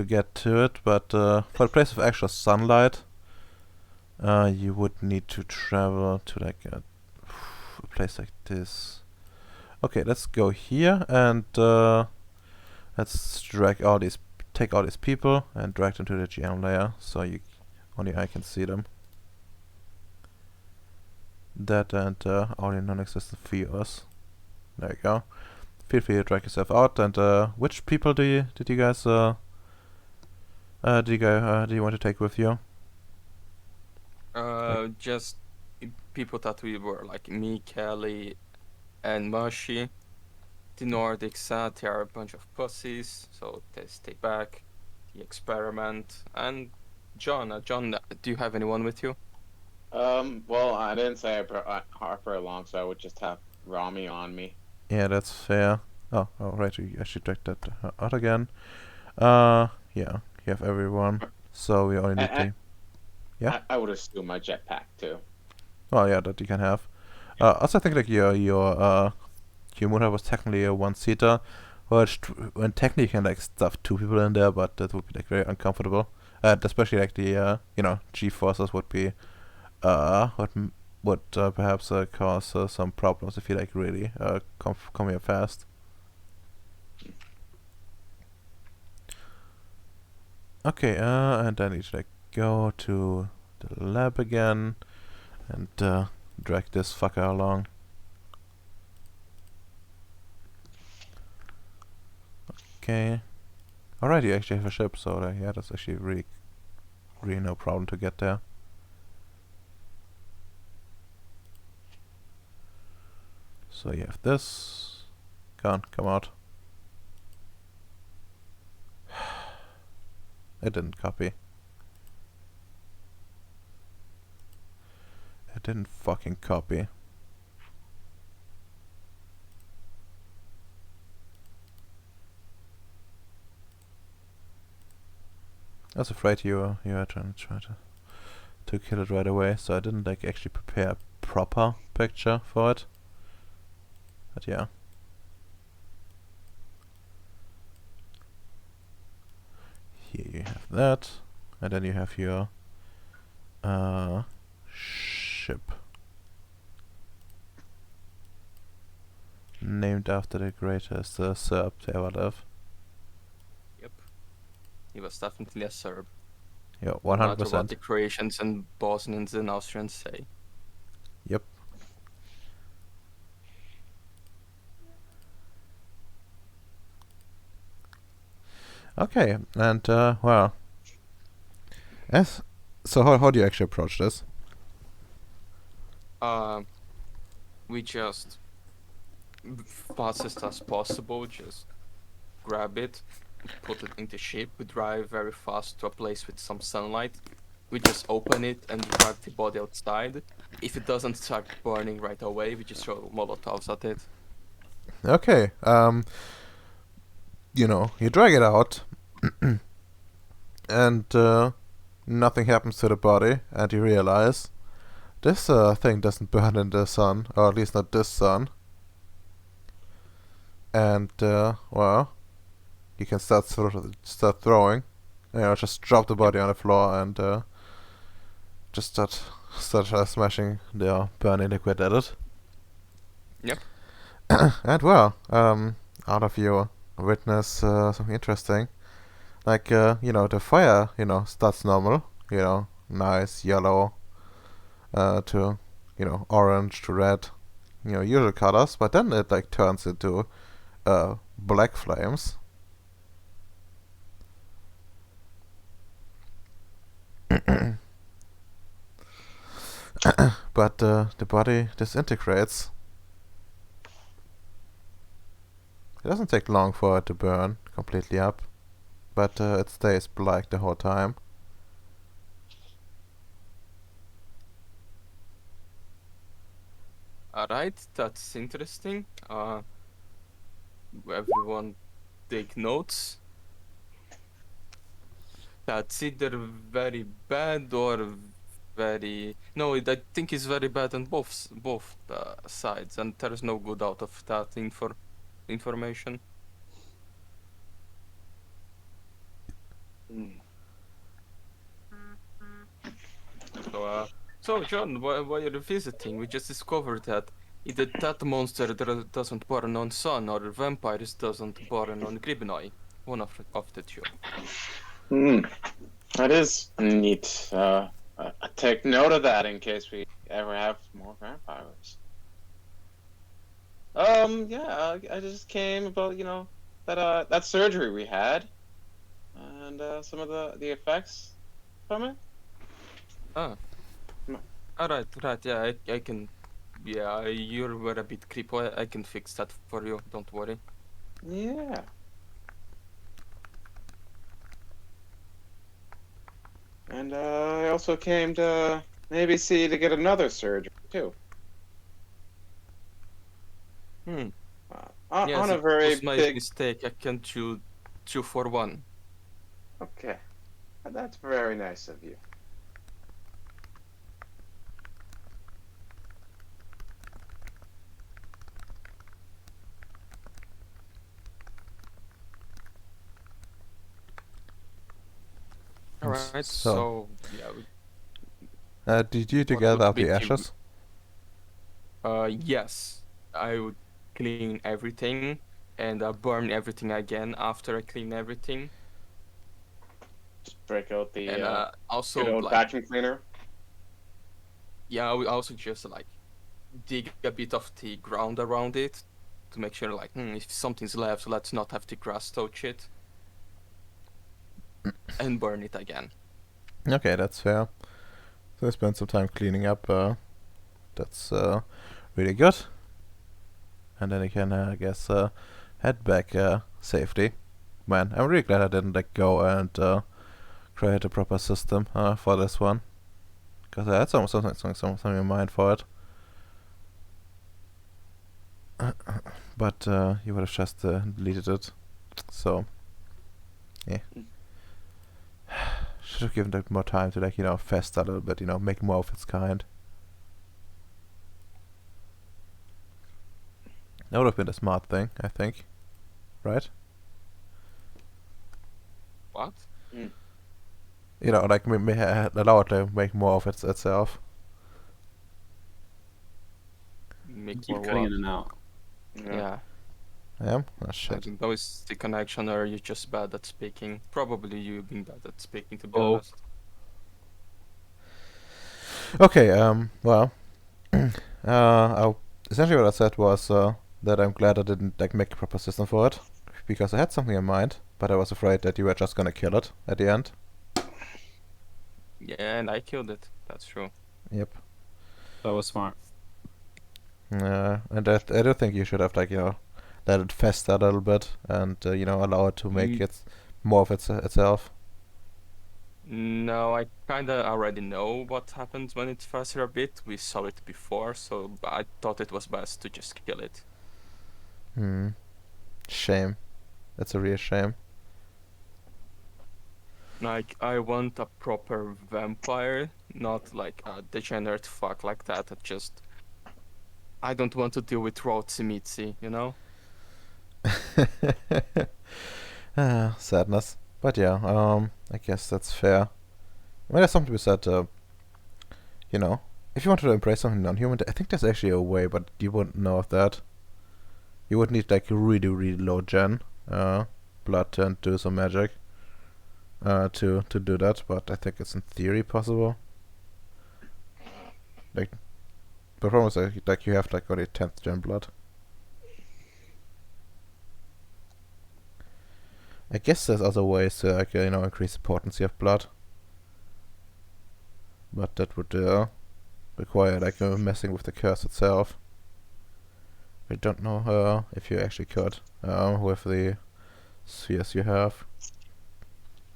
get to it, but for the place of actual sunlight, you would need to travel to like a place like this. Okay, let's go here and let's take all these people and drag them to the GM layer, so only I can see them. That and all the non-existent viewers. There you go. Feel free to drag yourself out. And which people do you guys do you want to take with you? Just people that we were like me, Kelly, and Mashi. The Nordics, they are a bunch of pussies, so they stay back. The experiment and John. John, do you have anyone with you? Well, I didn't say I brought Harper along, so I would just have Rami on me. Yeah, that's fair. Oh, right. I should drag that out again. Yeah, you have everyone. So we only need to. Yeah? I would assume my jetpack too. Oh yeah, that you can have. Also, I think like your Moonlight was technically a one-seater, when technically you can like stuff two people in there, but that would be like very uncomfortable. Especially like the G-forces would be would perhaps cause some problems if you like really come here fast. Okay, and then you should like go to the lab again and drag this fucker along. Okay. Alright, you actually have a ship, so yeah, that's actually really no problem to get there. So you have this. Come out. It didn't copy. It didn't fucking copy. I was afraid you were trying to kill it right away, so I didn't like actually prepare a proper picture for it. But yeah. Here you have that, and then you have your ship. Named after the greatest Serb to ever live. Yep. He was definitely a Serb. Yeah, No matter what 100%. the Croatians and Bosnians and Austrians say. Yep. Okay, and well, so how do you actually approach this? We just fastest as possible, just grab it, put it in the ship. We drive very fast to a place with some sunlight. We just open it and drive the body outside. If it doesn't start burning right away, we just throw Molotovs at it. Okay, you drag it out, and nothing happens to the body, and you realize this thing doesn't burn in the sun, or at least not this sun. And well, you can start throwing. Just drop the body on the floor and just start smashing the burning liquid at it. Yep. And well, out of you witness something interesting. Like the fire, starts normal. Nice yellow to orange to red. Usual colors, but then it like turns into black flames. But the body disintegrates. It doesn't take long for it to burn completely up, but it stays black the whole time. Alright, that's interesting. Everyone take notes. That's either very bad or very no. I think it's very bad on both sides, and there is no good out of that information. Hmm. So John, while you're visiting, we just discovered that either that monster doesn't burn on sun, or vampires doesn't burn on Gribnoi. One of the two. Hmm. That is neat. I take note of that in case we ever have more vampires. Yeah, I just came about, that surgery we had, and some of the effects from it. Ah, Mm, right. Yeah, I can. Yeah, you were a bit creepy. I can fix that for you. Don't worry. Yeah. And I also came to maybe see to get another surgery too. Hmm. On Yes, a it very was my big. mistake. I can do two for one. Okay, that's very nice of you. All right. So, So yeah, did you what together would up be the the ashes? yes, I would clean everything and burn everything again after I clean everything. Just break out the And good also old like vacuum cleaner. yeah, I would also just like dig a bit of the ground around it to make sure like if something's left, let's not have the grass touch it and burn it again. Okay, that's fair. So I spent some time cleaning up. That's really good. And then you can, I guess, head back safety. Man, I'm really glad I didn't like go and create a proper system for this one, because I had something in mind for it. But you would have just deleted it. So yeah, should have given it more time to fest a little bit, make more of its kind. That would have been a smart thing, I think. Right? What? Mm. Like allow it to make more of itself. You Make keep more cutting what? in and out. Yeah. Yeah. Yeah. Oh I shit. don't know is the connection or you're just bad at speaking. Probably you being bad at speaking, to be Oh. honest. Okay. Well. Essentially what I said was that I'm glad I didn't like make a proper system for it, because I had something in mind, but I was afraid that you were just gonna kill it at the end. Yeah, and I killed it. That's true. Yep. That was smart. And I do think you should have let it fester a little bit and allow it to make Mm, it more of itself. No, I kinda already know what happens when it's faster a bit. We saw it before, so I thought it was best to just kill it. Hmm. Shame. That's a real shame. Like, I want a proper vampire, not like a degenerate fuck like that. I don't want to deal with raw Tzimitzi, you know? Sadness. But yeah, I guess that's fair. I mean, there's something to be said, if you wanted to embrace something non-human, I think there's actually a way, but you wouldn't know of that. You would need like really, really low gen blood and do some magic to do that, but I think it's in theory possible. Like, the problem is like you have like only 10th gen blood. I guess there's other ways to like increase the potency of blood, but that would require like messing with the curse itself. I don't know if you actually could with the spheres you have.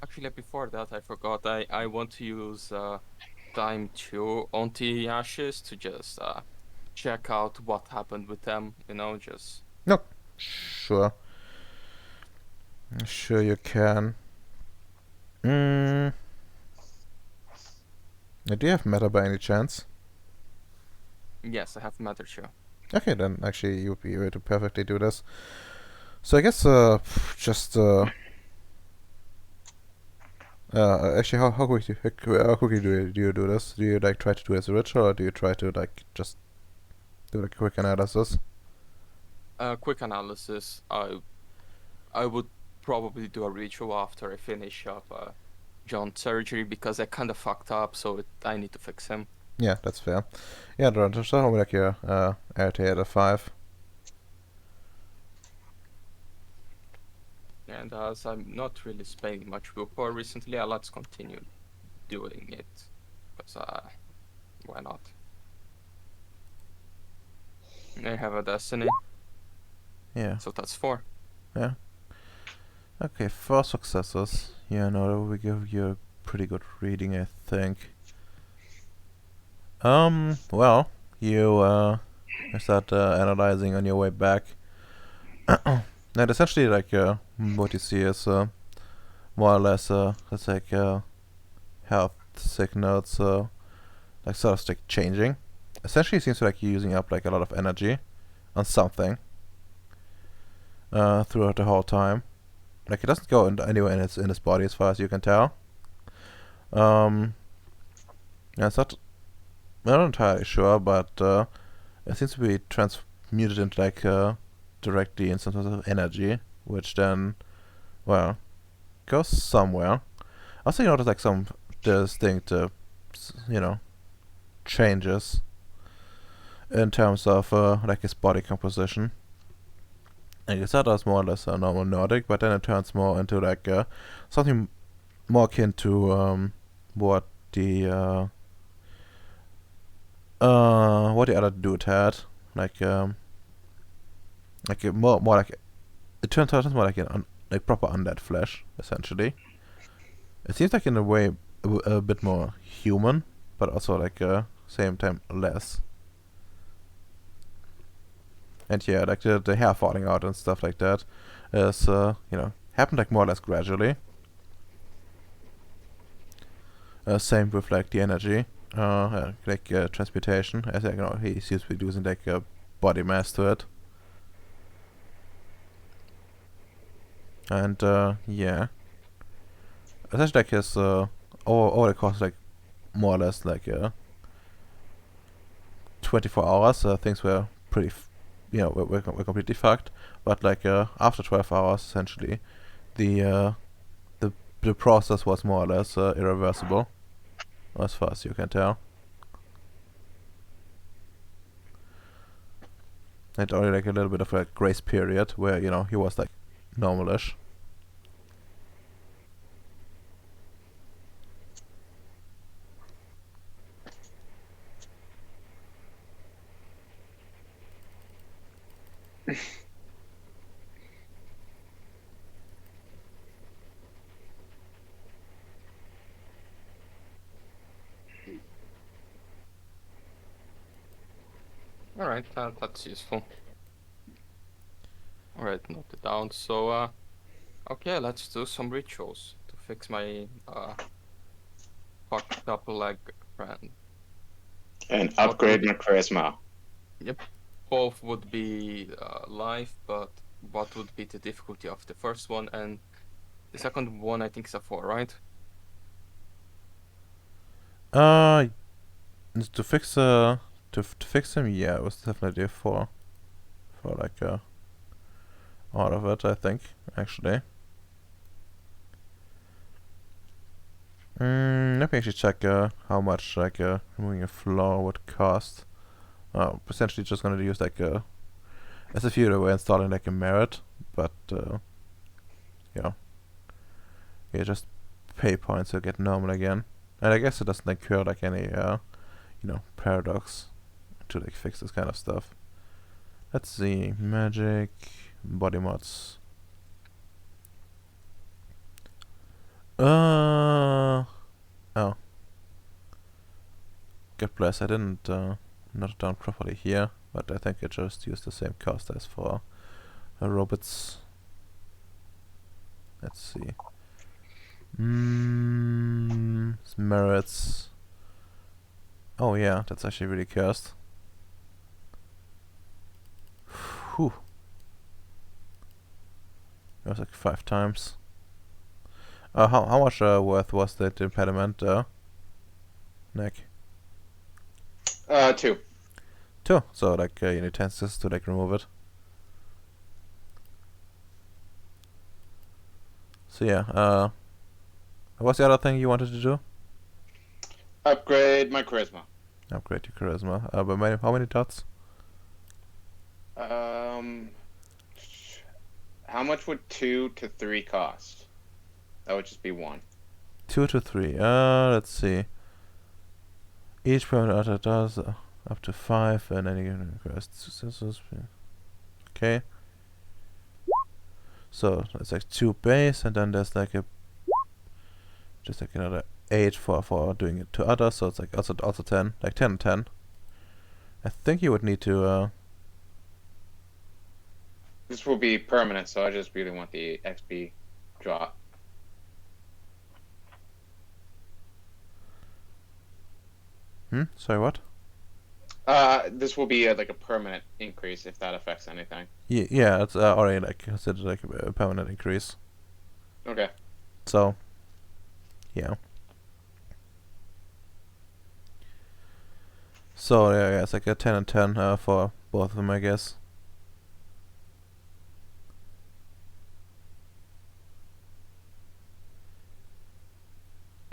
Actually, before that, I forgot. I want to use time 2 on the ashes to just check out what happened with them, you know, just No, sure, sure you can. Do you have meta by any chance? Yes, I have matter show. Okay, then actually you would be able to perfectly do this. So I guess just actually how quickly do you do this? Do you like try to do it as a ritual, or do you try to like just do a quick analysis? Quick analysis. I would probably do a ritual after I finish up John's surgery because I kind of fucked up, so I need to fix him. Yeah, that's fair. Yeah, Dron, so how like your RT at a 5? And as I'm not really spending much willpower recently, let's continue doing it. Because why not? I have a destiny, Yeah. so that's 4. Yeah. Okay, 4 successes. Yeah, no, we give you a pretty good reading, I think. Well, you start analyzing on your way back. And essentially, like, what you see is more or less, let's like, health signals, like, sort of like changing. Essentially, it seems like you're using up like a lot of energy on something throughout the whole time. Like, it doesn't go anywhere in its body, as far as you can tell. Yeah, it's not. I'm not entirely sure, but it seems to be transmuted into like directly in some sort of energy, which then, well, goes somewhere. Also, you notice like some distinct, changes in terms of like his body composition. Like it started as more or less a normal Nordic, but then it turns more into like something more akin to what the what the other dude had, like more like it turns out it's more like like proper undead flesh, essentially. It seems like in a way a bit more human, but also like same time less. And yeah, like the hair falling out and stuff like that is happened like more or less gradually. Same with like the energy, like transmutation. As he seems to be losing like body mass to it. And yeah, essentially like his over the course like more or less like 24 hours, things were pretty, were completely fucked. But like after 12 hours, essentially, the uh, the the process was more or less irreversible, as far as you can tell. And only like a little bit of a grace period where he was like normalish. Alright, that's useful. Alright, note it down. So, okay, let's do some rituals to fix my fucked up leg friend. And upgrade my charisma. Yep. Both would be life, but what would be the difficulty of the first one? And the second one, I think, is a 4, right? Uh, to fix to fix him, yeah, it was definitely a 4 for like all of it, I think, actually. Let me actually check how much like removing a flaw would cost. Essentially just gonna use like as if you were installing like a merit, but yeah, you just pay points to get normal again. And I guess it doesn't incur like any paradox to like fix this kind of stuff. Let's see, magic, body mods. Oh. God bless, I didn't note it down properly here, but I think I just used the same cost as for robots. Let's see. Merits. Oh yeah, that's actually really cursed. Whew. It was like 5 times. How much worth was that impediment, Nick? 2. 2. So like you need 10 successes to like remove it. So yeah, what's the other thing you wanted to do? Upgrade my charisma. Upgrade your charisma. How many dots? How much would 2 to 3 cost? That would just be 1. 2 to 3. Let's see. Each permanent altar does up to 5 and any given request successes. Okay. So it's like 2 base, and then there's like just like another 8 for doing it to others. So it's like also 10, like 10 and 10. I think you would need to. This will be permanent, so I just really want the XP drop. Sorry, what? This will be like a permanent increase if that affects anything. Yeah, it's already like considered like a permanent increase. Okay. So, yeah. So yeah, it's like a 10 and 10 for both of them, I guess.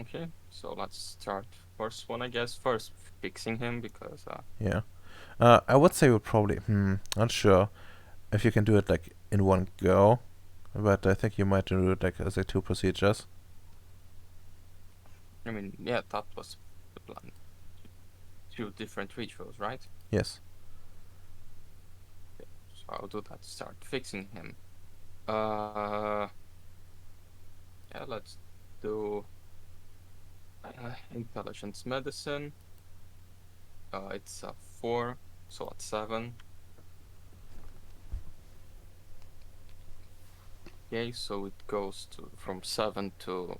Okay, so let's start first one, I guess. First, fixing him because Yeah. I would say we'll probably. Not sure if you can do it like in one go, but I think you might do it like as like 2 procedures. I mean, yeah, that was the plan. 2 different rituals, right? Yes. So I'll do that. Start fixing him. Yeah, let's do intelligence medicine. It's a 4, so at 7. Okay, so it goes to from 7 to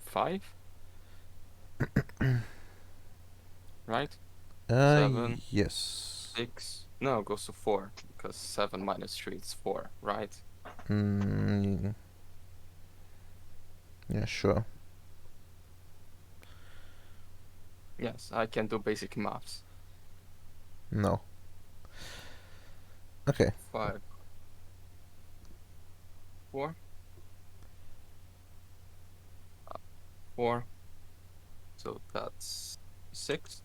5. Right? 7. Yes. 6. No, it goes to 4 because 7 minus 3 is 4, right? Yeah, sure. Yes, I can do basic maths. No. Okay. 5. 4. 4. So that's 6.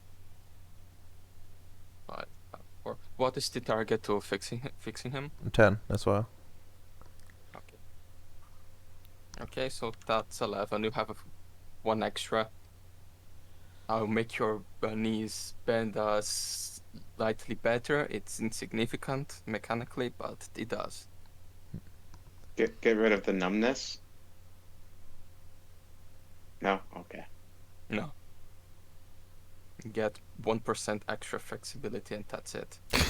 5. 4. What is the target to fixing him? 10 as well. Okay. Okay, so that's 11. You have 1 extra. I'll make your knees bend slightly better. It's insignificant mechanically, but it does. Get rid of the numbness. No. Okay. No. Get 1% extra flexibility, and that's it. You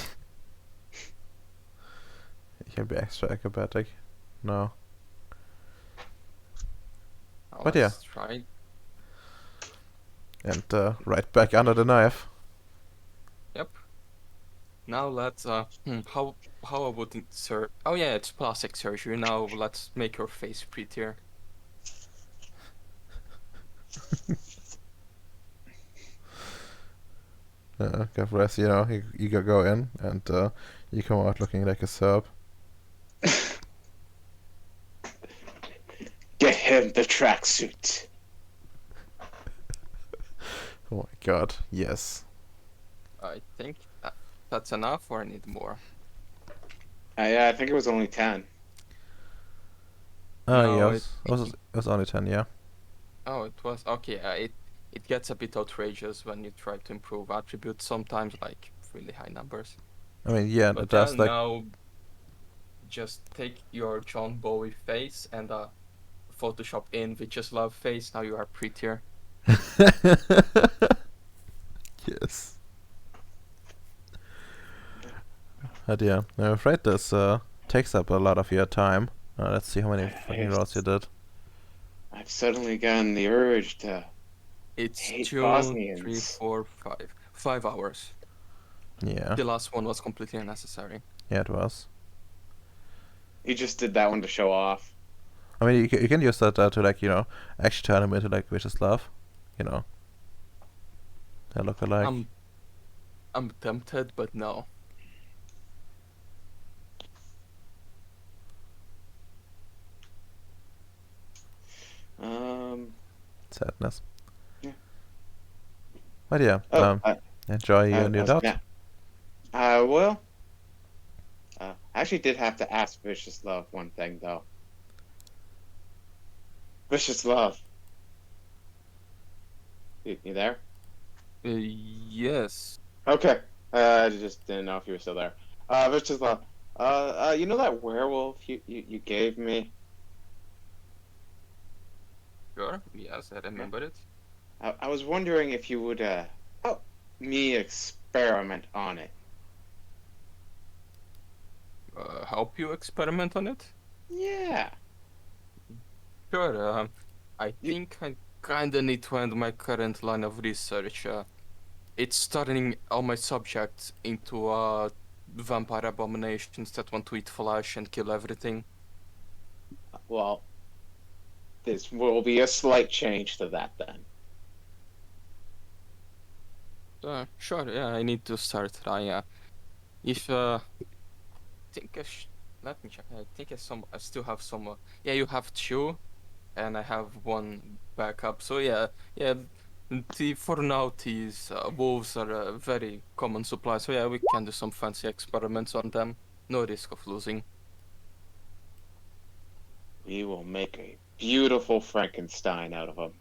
can be extra acrobatic. No. Now But yeah. let's try. And right back under the knife. Yep. Now let's how I would insert. Oh yeah, it's plastic surgery. Now let's make your face prettier. God bless, you go in and you come out looking like a Serb. Get him the tracksuit. Oh my god, yes. I think that's enough, or I need more. Yeah, I think it was only 10. No, Yeah, it was only 10, yeah. Oh, it was okay. It gets a bit outrageous when you try to improve attributes sometimes, like really high numbers. I mean, yeah, But it does like. now just take your John Bowie face and Photoshop in Witch's Love face. Now you are prettier. Yes. But yeah, I'm afraid this takes up a lot of your time. Let's see how many fucking rolls you did. I've suddenly gotten the urge to It's hate 2, Bosnians. 3, 4, 5. 5 hours. Yeah. The last one was completely unnecessary. Yeah, it was. He just did that one to show off. I mean, you can use that to like actually turn him into like vicious love, you know. They look alike. I'm tempted, but no. Sadness. Yeah. But yeah, Oh, enjoy your I new was dot. gonna. Well, I actually did have to ask Vicious Love one thing though. Vicious Love, you there? Yes. Okay. I just didn't know if you were still there. Vicious Love. You know that werewolf you gave me? Sure. Yes, I remember it. I was wondering if you would help me experiment on it. Help you experiment on it? Yeah. Sure. I You, think I kinda need to end my current line of research. It's turning all my subjects into vampire abominations that want to eat flesh and kill everything. well, this will be a slight change to that then. Sure. Yeah, I need to start trying. If think let me check. I think I still have some. Yeah, you have two, and I have one backup. So yeah. For now, these wolves are a very common supply. So yeah, we can do some fancy experiments on them. No risk of losing. We will make a beautiful Frankenstein out of him.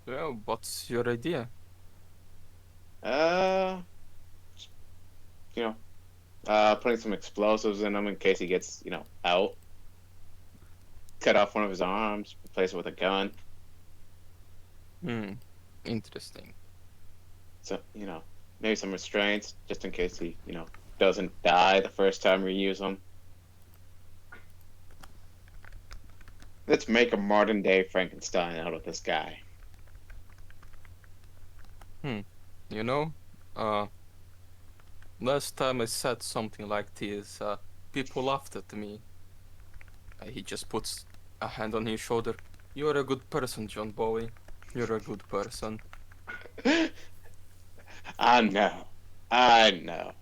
Yeah, what's your idea? Uh, you know, putting some explosives in him in case he gets, out. Cut off one of his arms, replace it with a gun. Interesting. So, maybe some restraints just in case he, doesn't die the first time we use him. Let's make a modern day Frankenstein out of this guy. You know, uh, last time I said something like this, people laughed at me. He just puts a hand on his shoulder. You're a good person, John Bowie. You're a good person. I know. I know.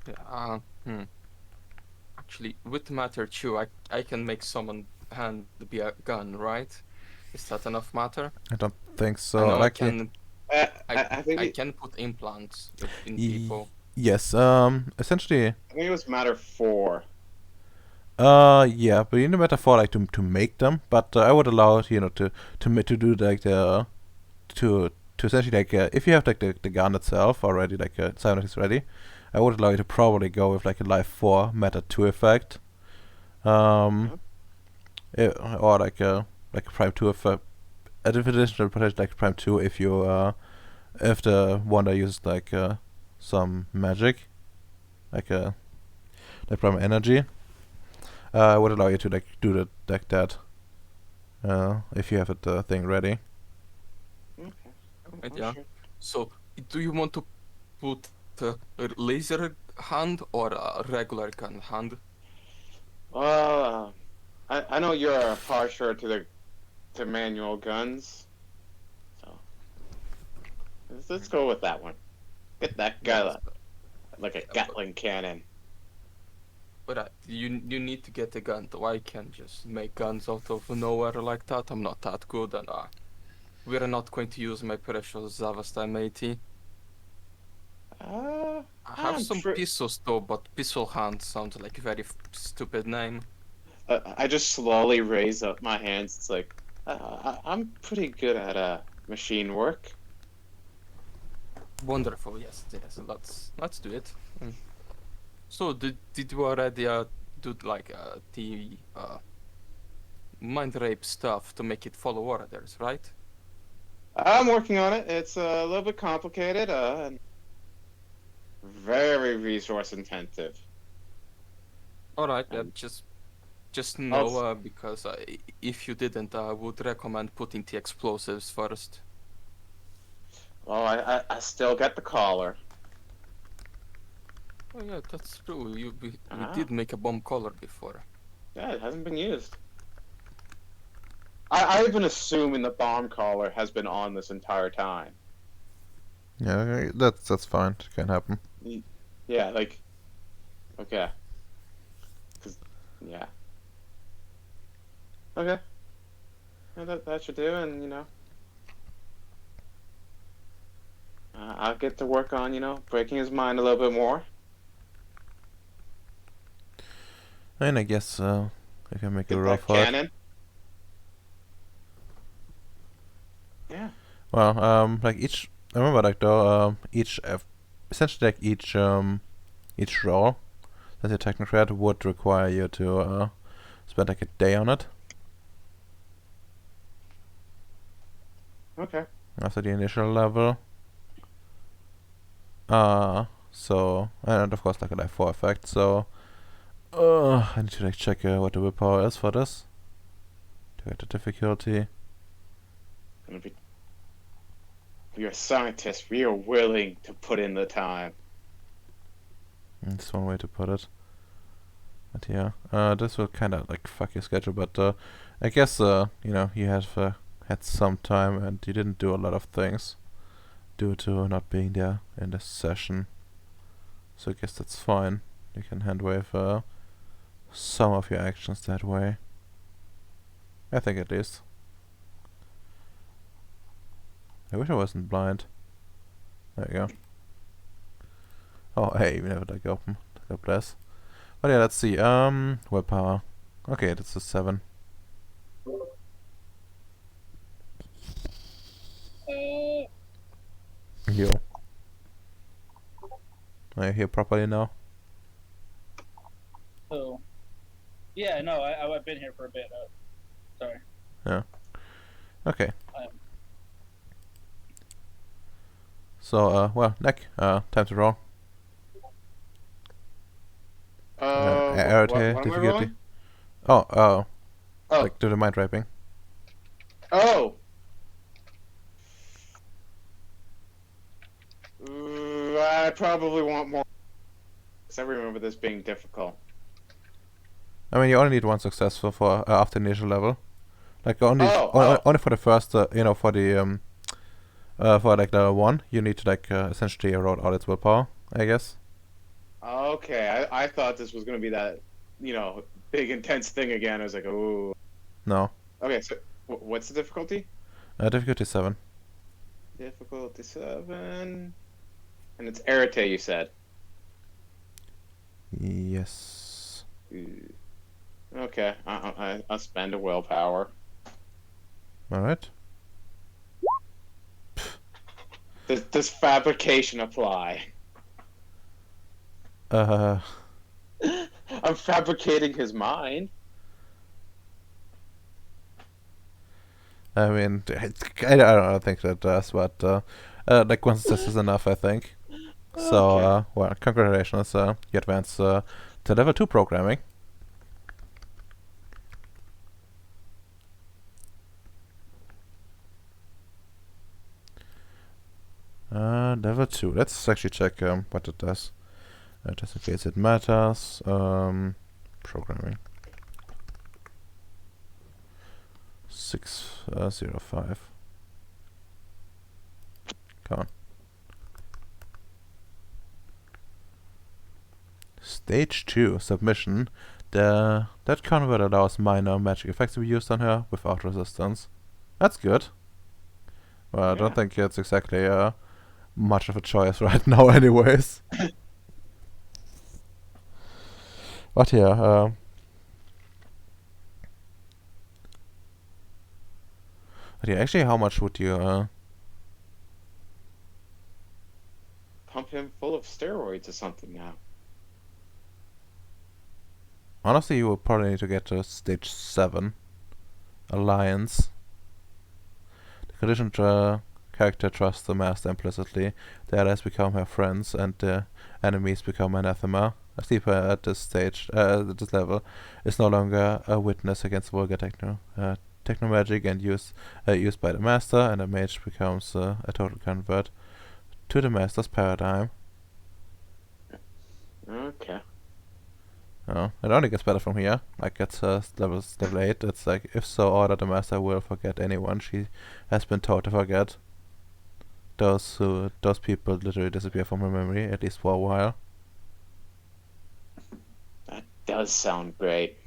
Yeah. Actually, with matter too, I can make someone hand be a gun, right? Is that enough matter? I don't think I so. know I Like, can. I think I can put implants in y- people. yes. Essentially, I think it was matter 4. yeah, but in the metaphor, like to make them, but I would allow it, to do like the to essentially like if you have like the gun itself already, like cybernetics ready, I would allow you to probably go with like a life 4 meta 2 effect, um, or like a prime 2 effect, additional potential like prime 2 if you if the wonder uses like some magic, like like prime energy. I would allow you to like do the like that. If you have it thing ready. Okay. Right, Oh, yeah. sure. So, do you want to put a laser hand or a regular gun hand? Well, I know you're partial to manual guns, so let's go with that one. Get that guy Yes. like a Yeah, Gatling cannon. but you need to get a gun. Though I can just make guns out of nowhere like that. I'm not that good, and we're not going to use my precious Zavastai matey. Uh, I have I'm some pre- pistols though, but pistol hand sounds like a very stupid name. I just slowly raise up my hands. It's like I'm pretty good at machine work. Wonderful, yes. Let's do it. So did you already do like the mind rape stuff to make it follow orders, right? I'm working on it. It's a little bit complicated, and very resource intensive. All right, Um, just Just I'll know, s- because if you didn't, I would recommend putting the explosives first. Oh, I still get the collar. Oh yeah, that's true. We Ah, did make a bomb collar before. yeah, it hasn't been used. I've been assuming the bomb collar has been on this entire time. Yeah, okay, that's fine. It can happen. Yeah, like, okay. 'Cause, yeah. Okay. Yeah, that should do, and, I'll get to work on, breaking his mind a little bit more. And I guess I can make a Get roll that for it. cannon. Yeah. Well, like each, I remember like though, essentially like each roll that your technocrat would require you to spend like a day on it Okay. after the initial level. So and of course like a life 4 effect. So I need to like check what the willpower is for this to get the difficulty. Gonna be. We are scientists. We are willing to put in the time. That's one way to put it. But yeah, this will kind of like fuck your schedule. But I guess you have had some time and you didn't do a lot of things due to not being there in this session. So I guess that's fine. You can handwave some of your actions that way. I think at least. I wish I wasn't blind. There you go. Oh hey, we never like open. God bless. But yeah, let's see. Willpower. Okay, that's a 7. Yo. Are you here properly now? So, yeah, no, I've been here for a bit. Sorry. Okay. Um, So, well, Nick, time to roll. What am I difficulty. rolling? Oh, Oh, like do the mind raping. oh. I probably want more. Because I remember this being difficult. I mean, you only need one successful for after the initial level. Like only, Oh. only for the first, for the for like level 1, you need to like essentially erode all its willpower, I guess. Okay. I thought this was gonna be that, big intense thing again. I was like, ooh. No, Okay. So, what's the difficulty? difficulty 7. Difficulty 7, and it's Arete. You said. Yes. Ooh. Okay. I'll spend a willpower. All right. Does fabrication apply? Uh, I'm fabricating his mind. I mean, I don't think that does, but like one success is enough, I think. So, Okay. well, congratulations, you advance to level 2 programming. Level 2. Let's actually check what it does. Just in case it matters. Programming. 605. Come on. Stage 2 submission. That convert allows minor magic effects to be used on her without resistance. That's good. Well, I don't Yeah. think it's exactly much of a choice right now, anyways. But yeah, actually, how much would you? Pump him full of steroids or something now. Honestly, you would probably need to get to stage 7 alliance. The condition character trusts the master implicitly. The allies become her friends, and the enemies become anathema. a sleeper at this stage, at this level, is no longer a witness against vulgar techno magic and used by the master, and a mage becomes a total convert to the master's paradigm. Okay. It only gets better from here. Like at level 8, it's like, if so ordered, the master will forget anyone she has been told to forget. Those people literally disappear from her memory, at least for a while. That does sound great.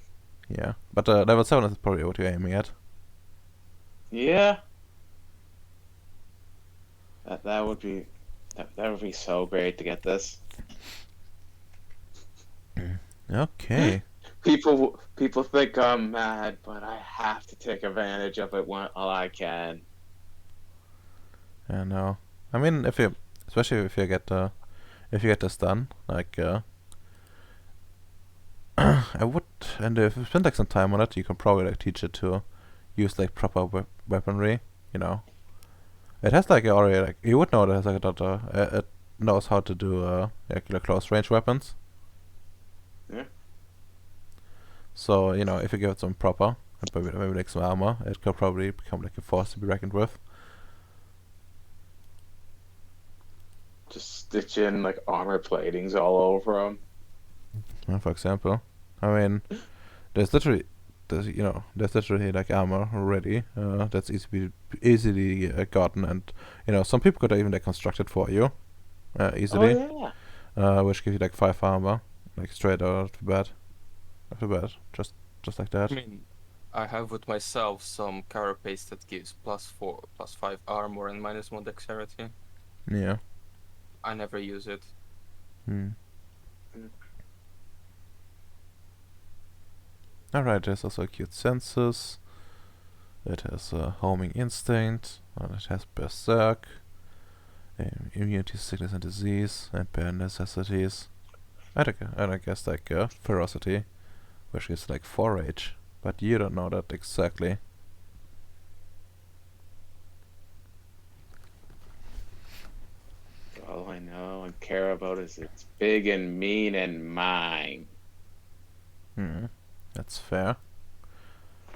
Yeah, but level 7 is probably what you're aiming at. Yeah. That would be that would be so great to get this. Okay. People think I'm mad, but I have to take advantage of it while I can. I know. I mean, especially if you get this done, like I would, and if you spend like some time on it, you can probably like teach it to use like proper weaponry. You know, it has like already like, you would know that it has like it knows how to do like close range weapons. Yeah. So, if you give it some proper, and maybe like some armor, it could probably become like a force to be reckoned with. Just stitch in like armor platings all over them. For example, I mean, there's literally like armor already that's easily gotten, and some people could even like construct it for you easily, Oh yeah. which gives you like 5 armor, like straight out of the bat, just like that. I mean, I have with myself some carapace that gives +4, +5 armor and -1 dexterity. Yeah. I never use it. Hmm. Alright, there's also acute senses. It has homing instinct, and it has berserk, immunity to sickness and disease, and bare necessities. And I guess like ferocity, which is like 4 rage, but you don't know that exactly. All I know and care about is it's big and mean and mine. That's fair.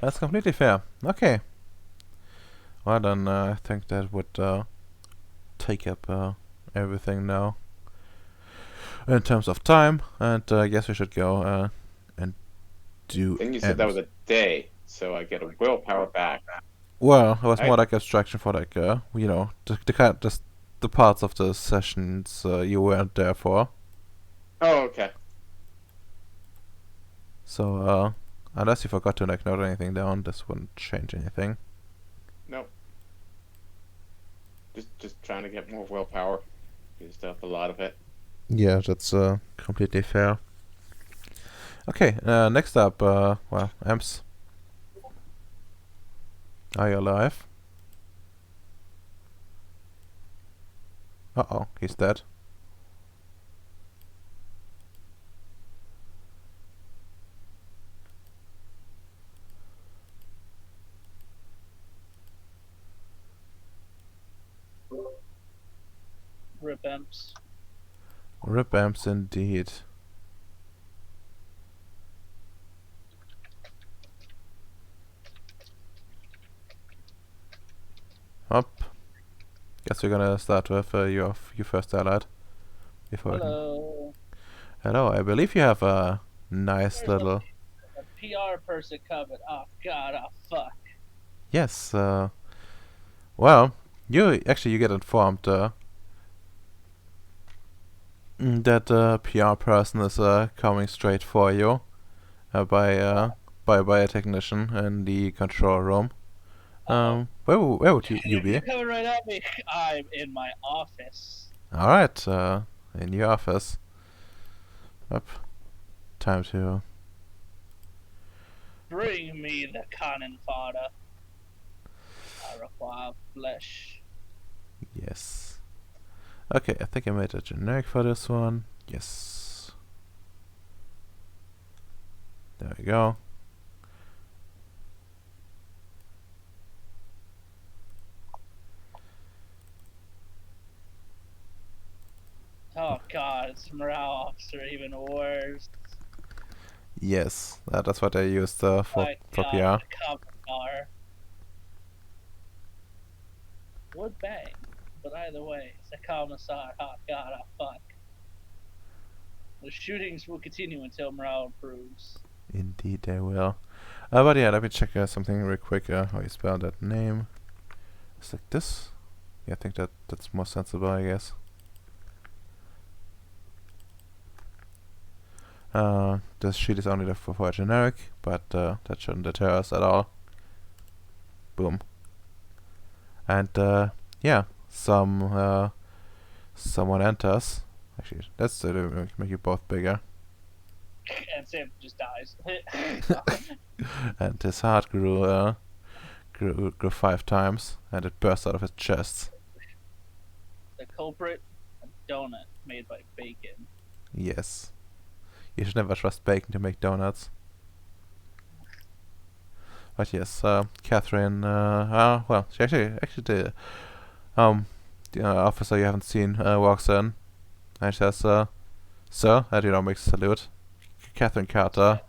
That's completely fair. Okay. Well then, I think that would take up everything now in terms of time, and I guess we should go and do. Then you said that was a day, so I get a willpower back. Well, it was Right. more like abstraction for like the parts of the sessions you weren't there for. Oh, okay. So unless you forgot to like note anything down, this wouldn't change anything. No. Just trying to get more willpower. Used up a lot of it. Yeah, that's completely fair. Okay, next up, Amps. Are you alive? Uh-oh, he's dead. Rip Amps. Rip Amps indeed. Up. Guess we're gonna start with your first allied. Before Hello. Hello, I believe you have a nice There's little. A PR person coming. Oh God. Oh fuck. Yes. Well, you get informed that the PR person is coming straight for you by a technician in the control room. Where would you be? You're coming right at me. I'm in my office. All right, in your office. Up. Time to. Bring me the cannon fodder. I require flesh. Yes. Okay, I think I made a generic for this one. Yes. There we go. Oh god, it's morale officer, even worse. Yes, that's what I used for My for god, PR. the commissar. Would bang, but either way, it's a commissar. Oh god, oh fuck. The shootings will continue until morale improves. Indeed, they will. But yeah, let me check something real quick. How you spell that name? It's like this. Yeah, I think that's more sensible, I guess. This sheet is only there for a generic, but that shouldn't deter us at all. Boom. And yeah, someone enters. Actually, let's make you both bigger. And Sam just dies. And his heart grew 5 times, and it burst out of his chest. The culprit, a donut made by bacon. Yes. You should never trust bacon to make donuts. But yes, Catherine, well, she actually did. The officer you haven't seen walks in and says, "Sir," and makes a salute. Catherine Carter,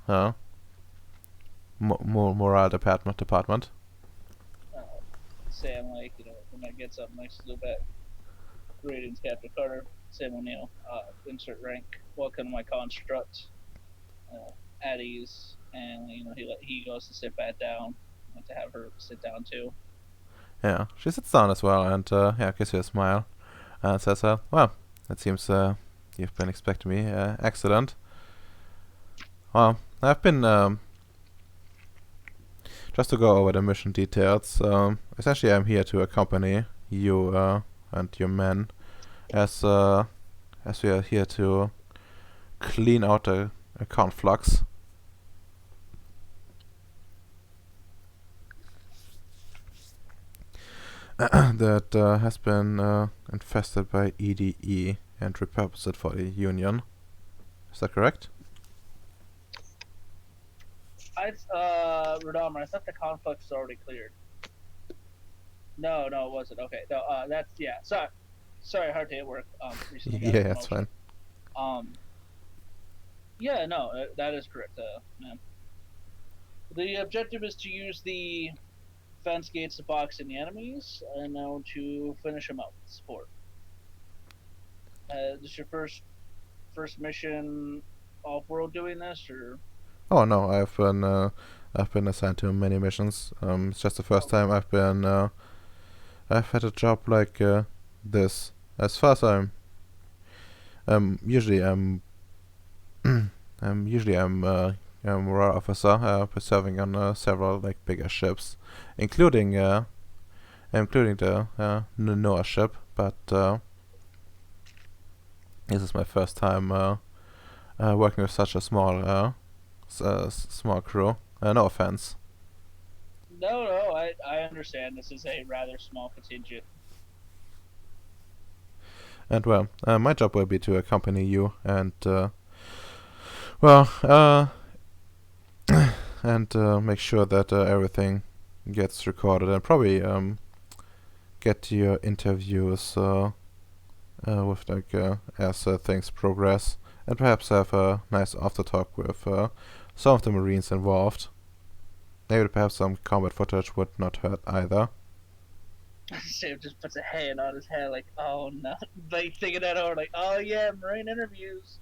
morale department. Sam, like, when I gets up next to the bed. Greetings, Captain Carter. Sam O'Neill. Insert rank. Welcome to my construct. At ease, and he goes to sit back down. I want to have her sit down too. Yeah, she sits down as well and gives you a smile and says, "Well, it seems you've been expecting me. Excellent. Well, I've been just to go over the mission details. Essentially, I'm here to accompany you and your men, as we are here to clean out a conflux." That has been infested by EDE and repurposed for the Union. Is that correct? Radamar, I thought the conflict was already cleared. No, it wasn't. Okay, no, that's yeah. Sorry, hard day at work. Recently got a Yeah, that's fine. promotion. Yeah, no, that is correct, man. The objective is to use the fence gates to box in the enemies, and now to finish them out with support. This is your first mission off-world doing this, or? Oh no, I've been assigned to many missions. It's just the first time I've had a job like this. As far as usually I'm a morale officer, serving on several like bigger ships, including the Noah ship. But this is my first time working with such a small small crew. No offense. No, I understand. This is a rather small contingent. And well, my job will be to accompany you and and make sure that everything gets recorded and probably get your interviews with like as things progress, and perhaps have a nice after talk with some of the Marines involved. Maybe perhaps some combat footage would not hurt either. Sam just puts a hand on his head, like, oh no, like thinking that over, like, oh yeah, Marine interviews.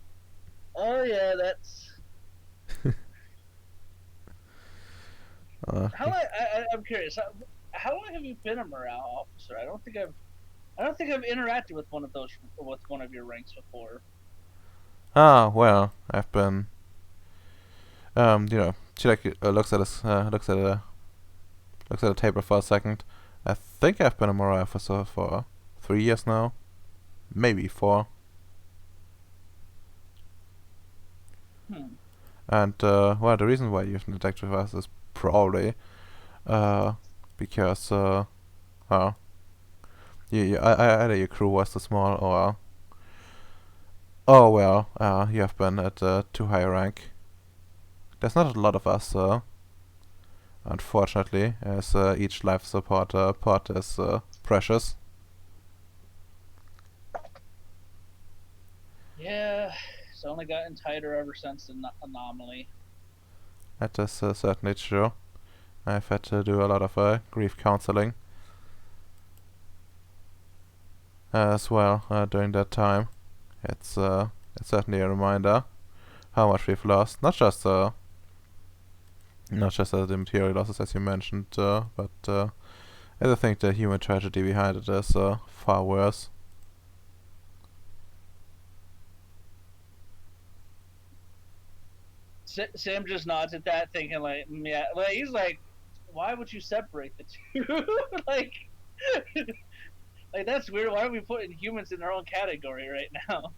Oh yeah, that's. I'm curious. How long have you been a morale officer? I don't think I've interacted with one of your ranks before. Well, I've been she like looks at us looks at the table for a second. I think I've been a morale officer for 3 years now, maybe 4. And well, the reason why you've interacted with us is probably because well, either your crew was too small, or you have been at too high a rank. There's not a lot of us, unfortunately, as each life support pod is precious. it's only gotten tighter ever since the anomaly. That is certainly true. I've had to do a lot of grief counseling as well during that time. It's certainly a reminder how much we've lost. Not just the material losses as you mentioned, but I think the human tragedy behind it is far worse. Sam just nods at that, thinking like, yeah, like he's like, why would you separate the two? like, like that's weird. Why are we putting humans in their own category right now?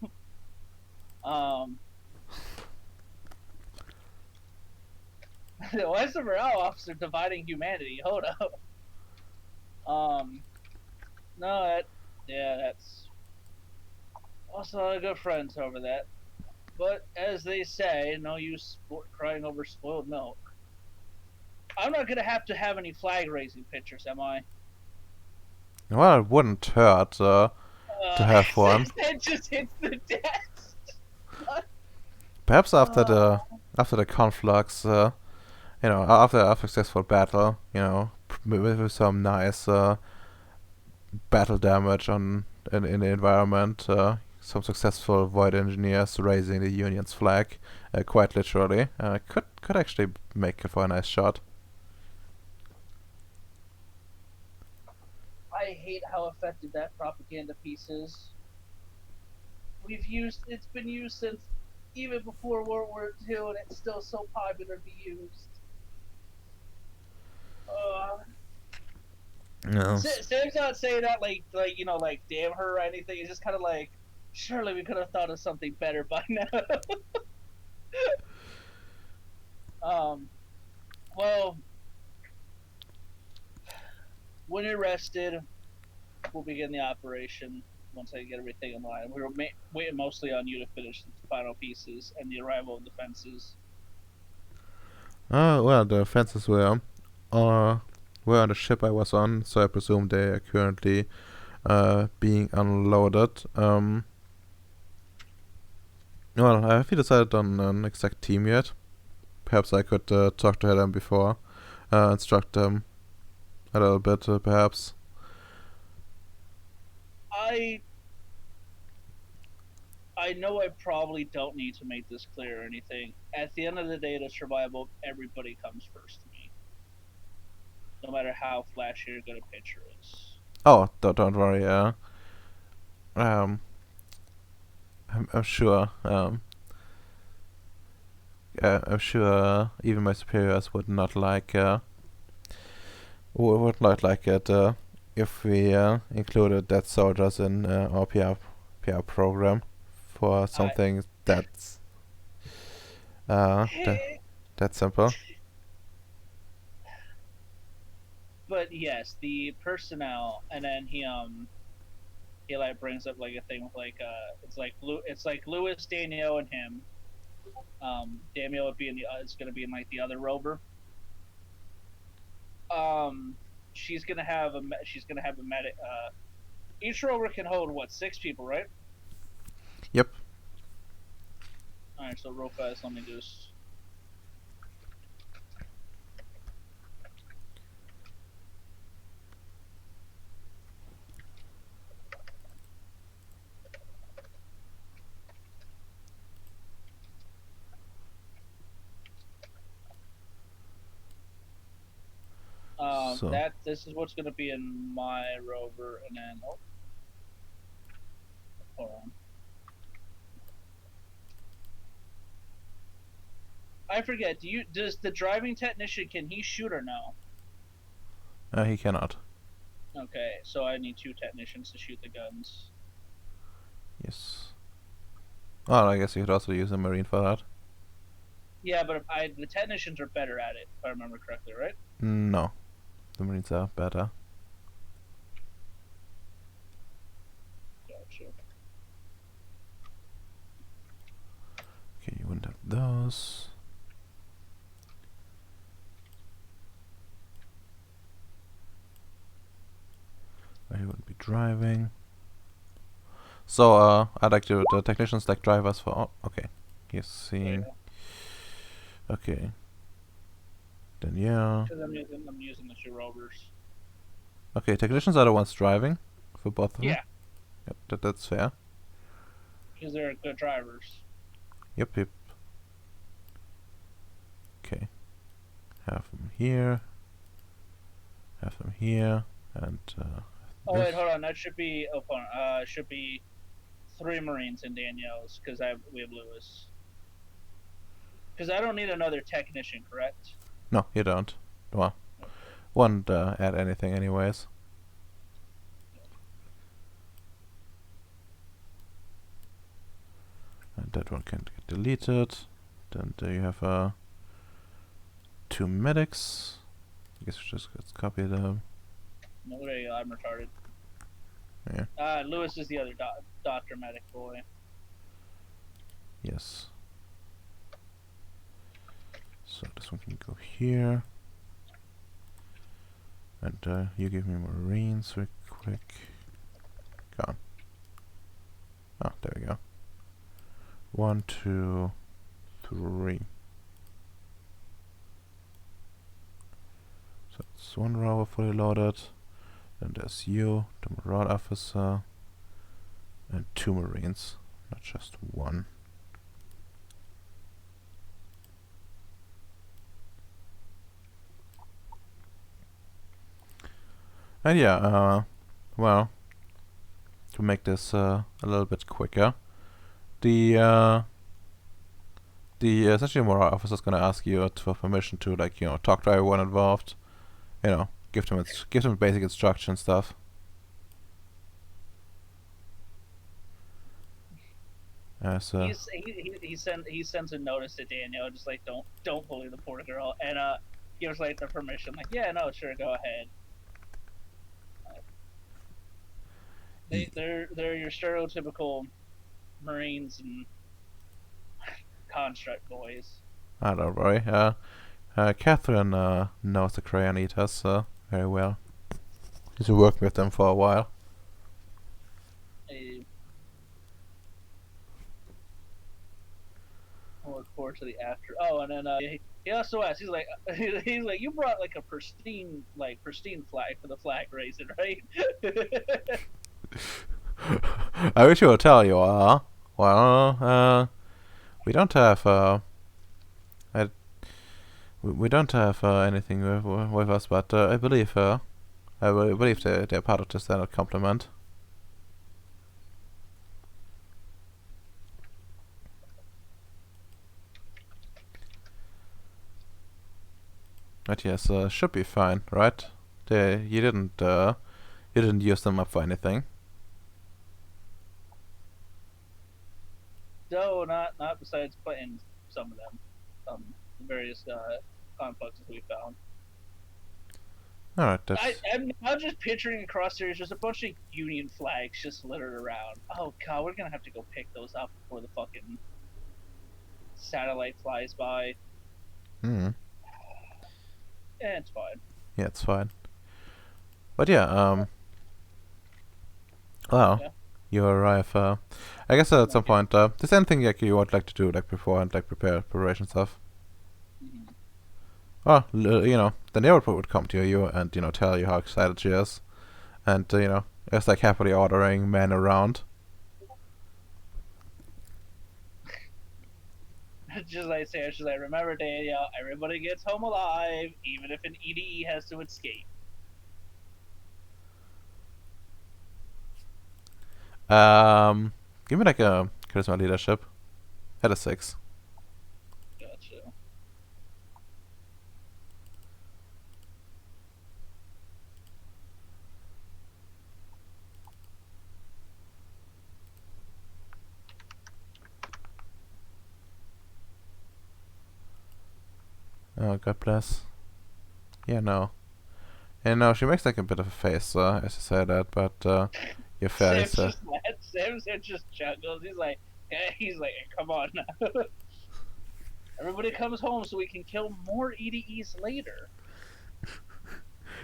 Why is the morale officer dividing humanity? Hold up. No, that's also a good friends over that. But as they say, no use crying over spoiled milk. I'm not gonna have to have any flag raising pictures, am I? Well, it wouldn't hurt to have one. It just hits the desk. Perhaps after the conflux, after a successful battle, with some nice battle damage in the environment, some successful void engineers raising the Union's flag, quite literally, could actually make it for a nice shot. I hate how effective that propaganda piece is. It's been used since even before World War II, and it's still so popular to be used. No. Sam's not saying that like damn her or anything. It's just kind of like, surely we could have thought of something better by now. Well, when you're rested, we'll begin the operation once I get everything in line. We were waiting mostly on you to finish the final pieces and the arrival of the fences. Well, the fences were on the ship I was on, so I presume they are currently being unloaded. Well, have you decided on an exact team yet? Perhaps I could talk to them before, instruct them a little bit, perhaps. I know I probably don't need to make this clear or anything. At the end of the day, the survival, everybody comes first to me. No matter how flashy or good a picture is. Oh, don't worry. I'm sure. I'm sure even my superiors would not like it if we included dead soldiers in our PR program for something that's that simple. But yes, the personnel, and then he like brings up like a thing with like it's like Louis, Daniel, and him. Daniel would be in it's gonna be in like the other rover. She's gonna have a medic. Each rover can hold what, 6 people, right? Yep. All right, so real fast, let me just. So. This is what's going to be in my rover, and then hold on. I forget. Does the driving technician, can he shoot or no? He cannot. Okay, so I need 2 technicians to shoot the guns. Yes. Well, I guess you could also use a marine for that. Yeah, but the technicians are better at it, if I remember correctly, right? No, the marines are better. Gotcha. Okay, you wouldn't have those. He wouldn't be driving. So, I'd like to the technicians like drivers for. Oh, okay, he's seeing. Okay. Then yeah. Because I'm using the two rovers. Okay, technicians are the ones driving for both of them. Yeah, Yep, that's fair. because they're good drivers. Yep, yep. Okay. Have them here. Have them here, and Oh wait, this. hold on. That should be opponent. Should be 3 Marines in Danielle's because we have Lewis. Because I don't need another technician, correct? No, you don't. Well, won't add anything anyways. And that one can get deleted. Then there you have 2 medics. I guess we just let's copy them. No, there you go. I'm retarded. Yeah. Lewis is the other doctor medic boy. Yes. So this one can go here. And you give me Marines real quick. Gone. Oh, there we go. 1, 2, 3. So it's 1 rover fully loaded. Then there's you, the morale officer, and 2 Marines, not just 1. And yeah, well, to make this a little bit quicker, the essentially morale officer is gonna ask you for permission to talk to everyone involved, give them basic instruction stuff. So He sends a notice to Danielle, just like don't bully the poor girl, and gives like the permission, like yeah, no, sure, go ahead. They're your stereotypical Marines and construct boys. I don't worry. Catherine knows the Crayon Eaters very well. She's been working with them for a while. I'll look forward to the after. Oh, and then he also asks. He's like, you brought like a pristine flag for the flag raising, right? I wish I would tell you. We don't have we don't have anything with us, but I believe they're part of the standard complement. But yes, should be fine, right? You didn't use them up for anything. No, not besides putting some of them, various complexes we found. All right, that's. I'm just picturing across there, just a bunch of Union flags just littered around. Oh god, we're gonna have to go pick those up before the fucking satellite flies by. Hmm. Yeah, it's fine. Yeah, it's fine. But yeah, well, Yeah. you arrive. I guess at some point, there's anything you would like to do, like beforehand, like preparation stuff. Mhm. Well, the neighbor would come to you and tell you how excited she is, and just like happily ordering men around. Just like Sarah, she's like, remember, Danielle, everybody gets home alive, even if an EDE has to escape. Give me like a charisma leadership. At a 6. Gotcha. Oh, God bless. Yeah, no. And no, she makes like a bit of a face as you say that, but you're fairly Sam just chuckles. He's like, come on now. Everybody comes home so we can kill more EDEs later.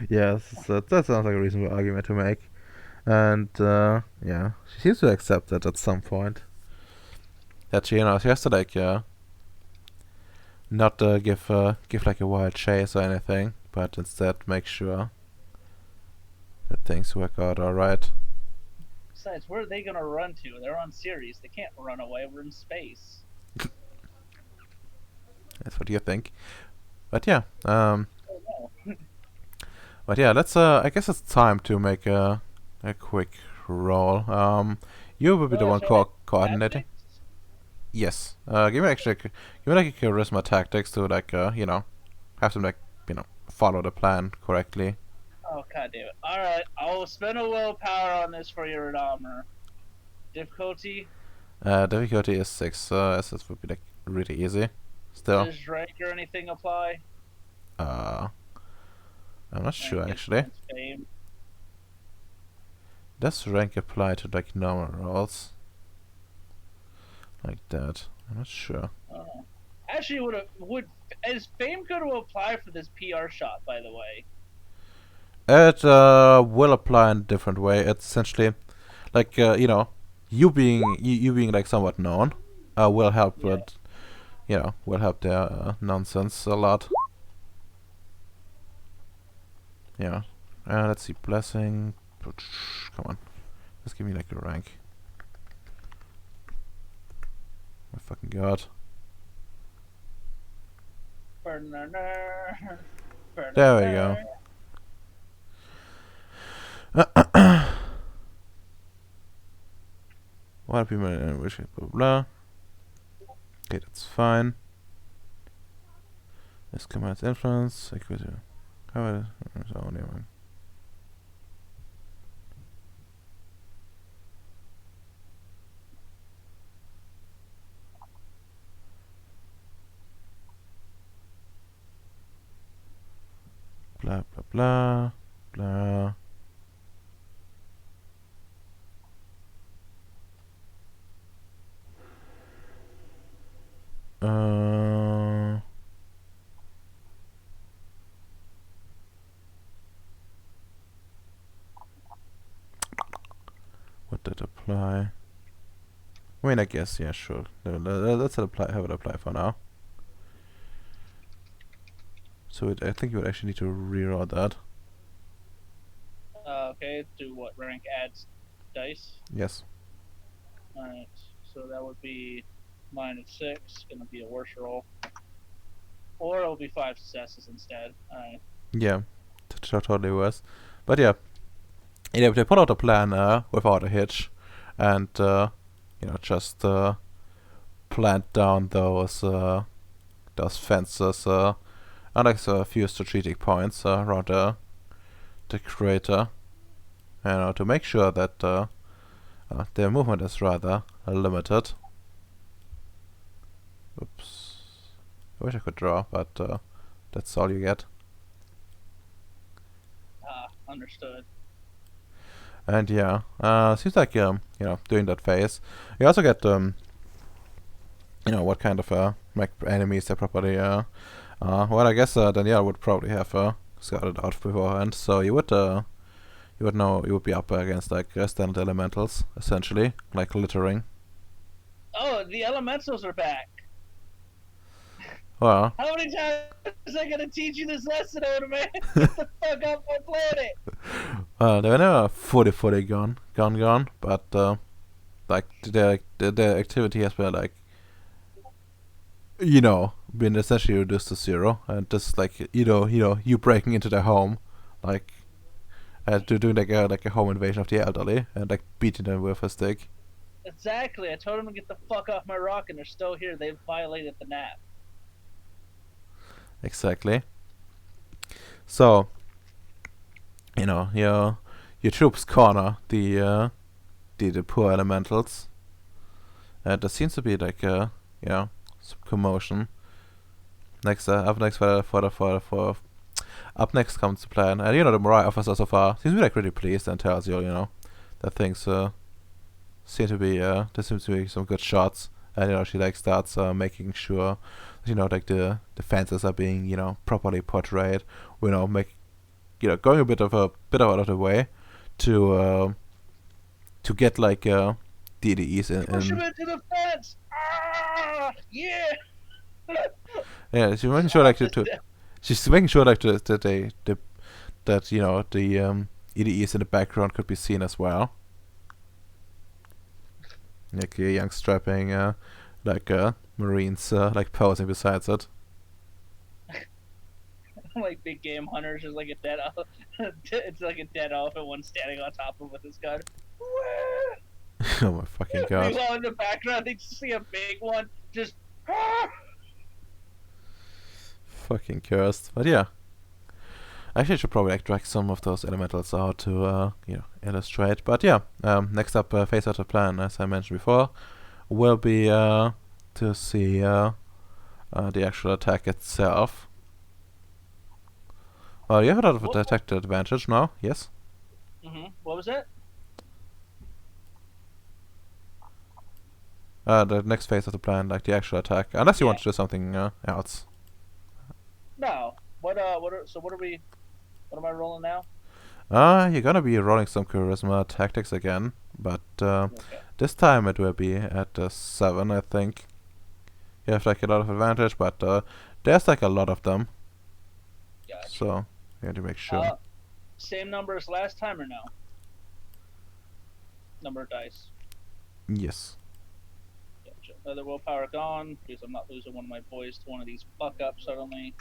Yes, that sounds like a reasonable argument to make. And yeah, she seems to accept it at some point. That she has to like not give like a wild chase or anything, but instead make sure that things work out alright. Besides, where are they gonna run to? They're on Ceres. They can't run away. We're in space. That's what you think. But yeah, Oh no. but yeah, let's I guess it's time to make a quick roll. You will be the one coordinating. Tactics? Yes. Give me like a charisma tactics to like have them like follow the plan correctly. Oh god damn it! All right, I'll spend a willpower on this for your armor. Difficulty. Difficulty is 6. As this would be like really easy. Still, Does rank or anything apply? I'm not sure Rank, actually. influence, fame. Does rank apply to like normal rolls? Like that? I'm not sure. Actually, would is fame going to apply for this PR shot? By the way. It will apply in a different way. It's essentially like you being like somewhat known will help Yeah. with will help their nonsense a lot. Yeah. Let's see, blessing. Come on, just give me like a rank. My fucking god. There we go. Why people wish blah blah. Okay, that's fine. This commands influence. Equity. How about it? So anyway. Blah blah blah blah. What did apply? I mean, I guess, yeah, sure. Let's have it apply for now. So I think you would actually need to reroll that. Okay, do what? Rank adds dice. Yes. Alright, so that would be -6, gonna be a worse roll. Or it'll be 5 successes instead. Alright. Yeah, totally was. But yeah, they put out a plan without a hitch, and just plant down those fences and like a few strategic points around the crater, to make sure that their movement is rather limited. Oops. I wish I could draw, but that's all you get. Understood. And yeah, seems like during that phase, you also get what kind of like enemies they properly well, I guess Danielle would probably have scouted out beforehand, so you would know you would be up against like standard elementals essentially, like littering. Oh, the elementals are back. Well, How many times am I gonna teach you this lesson, old man? Get the fuck off my planet! they were never fully gone, but like their activity has been like been essentially reduced to 0, and just like you breaking into their home, like doing like a home invasion of the elderly and like beating them with a stick. Exactly. I told them to get the fuck off my rock, and they're still here. They've violated the nap. Exactly. So, your troops corner the poor elementals. There seems to be like some commotion. Up next comes the plan, and the morale officer so far seems to be like really pleased and tells you that things seem to be there seems to be some good shots, and she like starts making sure like the fences are being properly portrayed, going a bit out of the way to to get like DDEs Push him in into the fence. Ah, yeah. yeah, she's making sure like This to de- she's making sure like that that you know the EDEs in the background could be seen as well. Like a young strapping like Marines like posing besides it. like big game hunters, just like a dead. It's like a dead elephant, one standing on top of him with his gun. Oh my fucking god. Meanwhile, in the background, they see a big one just. Fucking cursed. But yeah. Actually, I should probably like drag some of those elementals out to you know, illustrate. But yeah, next up, phase out of plan, as I mentioned before, will be to see the actual attack itself. Well, you have a lot of What- detected advantage now, yes? What was that? The next phase of the plan, like the actual attack, unless you want Yeah. to do something else. No. What are we? What am I rolling now? You're gonna be rolling some charisma tactics again, but Okay. this time it will be at 7, I think. You have like a lot of advantage, but there's like a lot of them, Gotcha. so you have to make sure. Same number as last time or no? Number of dice. Yes. Gotcha. Another willpower gone because I'm not losing one of my boys to one of these fuck ups suddenly.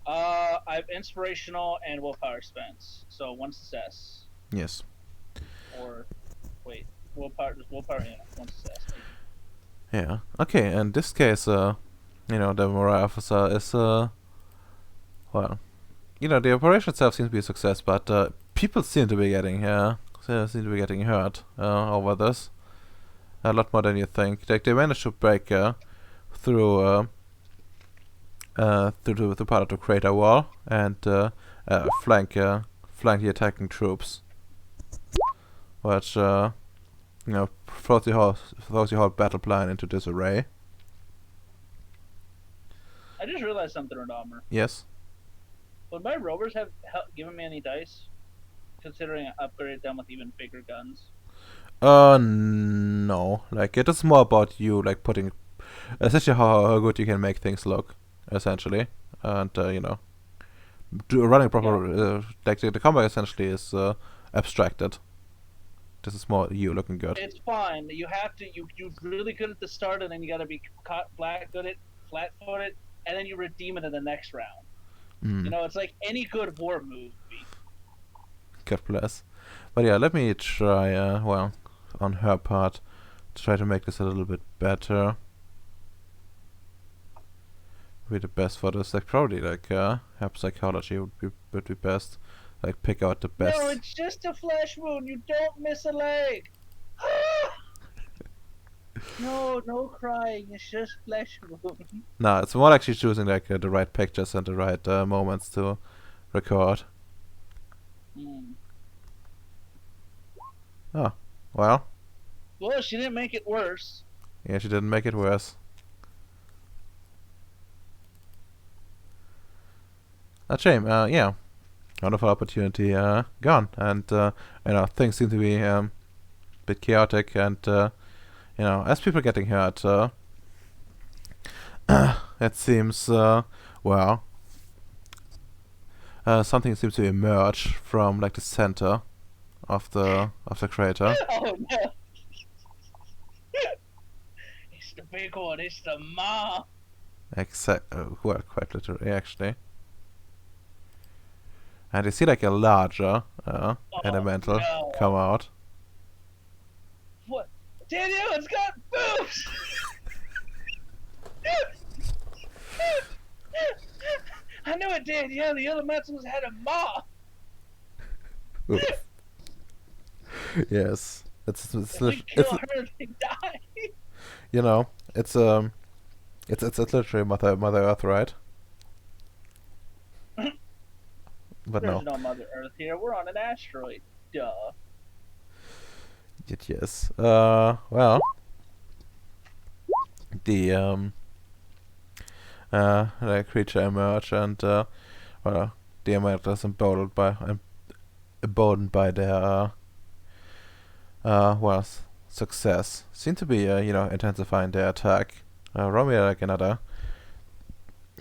I have inspirational and willpower spent, so one success. Yes. Or wait, willpower? Yeah, one success. Yeah. Okay. In this case, you know, the morale officer is well, you know, the operation itself seems to be a success, but people seem to be getting hurt over this. A lot more than you think. Like they managed to break through through the part of the crater wall and flank the attacking troops, which you know, throws the whole battle plan into disarray. I just realized something, Redomer. Yes. Would my rovers have given me any dice? Considering I upgraded them with even bigger guns. No. Like it is more about you, like putting, essentially how good you can make things look, essentially, and you know, running proper. Like the combat essentially is abstracted. This is more you looking good. It's fine. You have to. You're really good at the start, and then you got to be flat-footed, and then you redeem it in the next round. Mm. You know, it's like any good war movie. God bless. But yeah, let me try, well, on her part, to try to make this a little bit better. Be the best for this. Like, probably, like, help psychology would be best. Like, pick out the best. No, it's just a flesh wound. You don't miss a leg. No crying. It's just flesh wound. No, it's more actually choosing, like, the right pictures and the right moments to record. Oh, well. Well, she didn't make it worse. Yeah, she didn't make it worse. A shame. Yeah. Wonderful opportunity gone. And, you know, things seem to be a bit chaotic. And, you know, as people getting hurt, it seems, well, something seems to emerge from, like, the center of the crater. Oh no! It's the big one. It's the mom. Well, quite literally, actually. And you see, like, a larger elemental no. come out. What? Daniel, it's got boobs. I knew it did. Yeah, the elementals had a mom. Oof. Yes, it's If we kill her, they die. you know, it's literally Mother Earth, right? But There's no. no Mother Earth here. We're on an asteroid. Duh. Yes. Well, the creature emerged and well, the emerald is emboldened by emboldened by their well, success, seem to be intensifying their attack. Roll me like another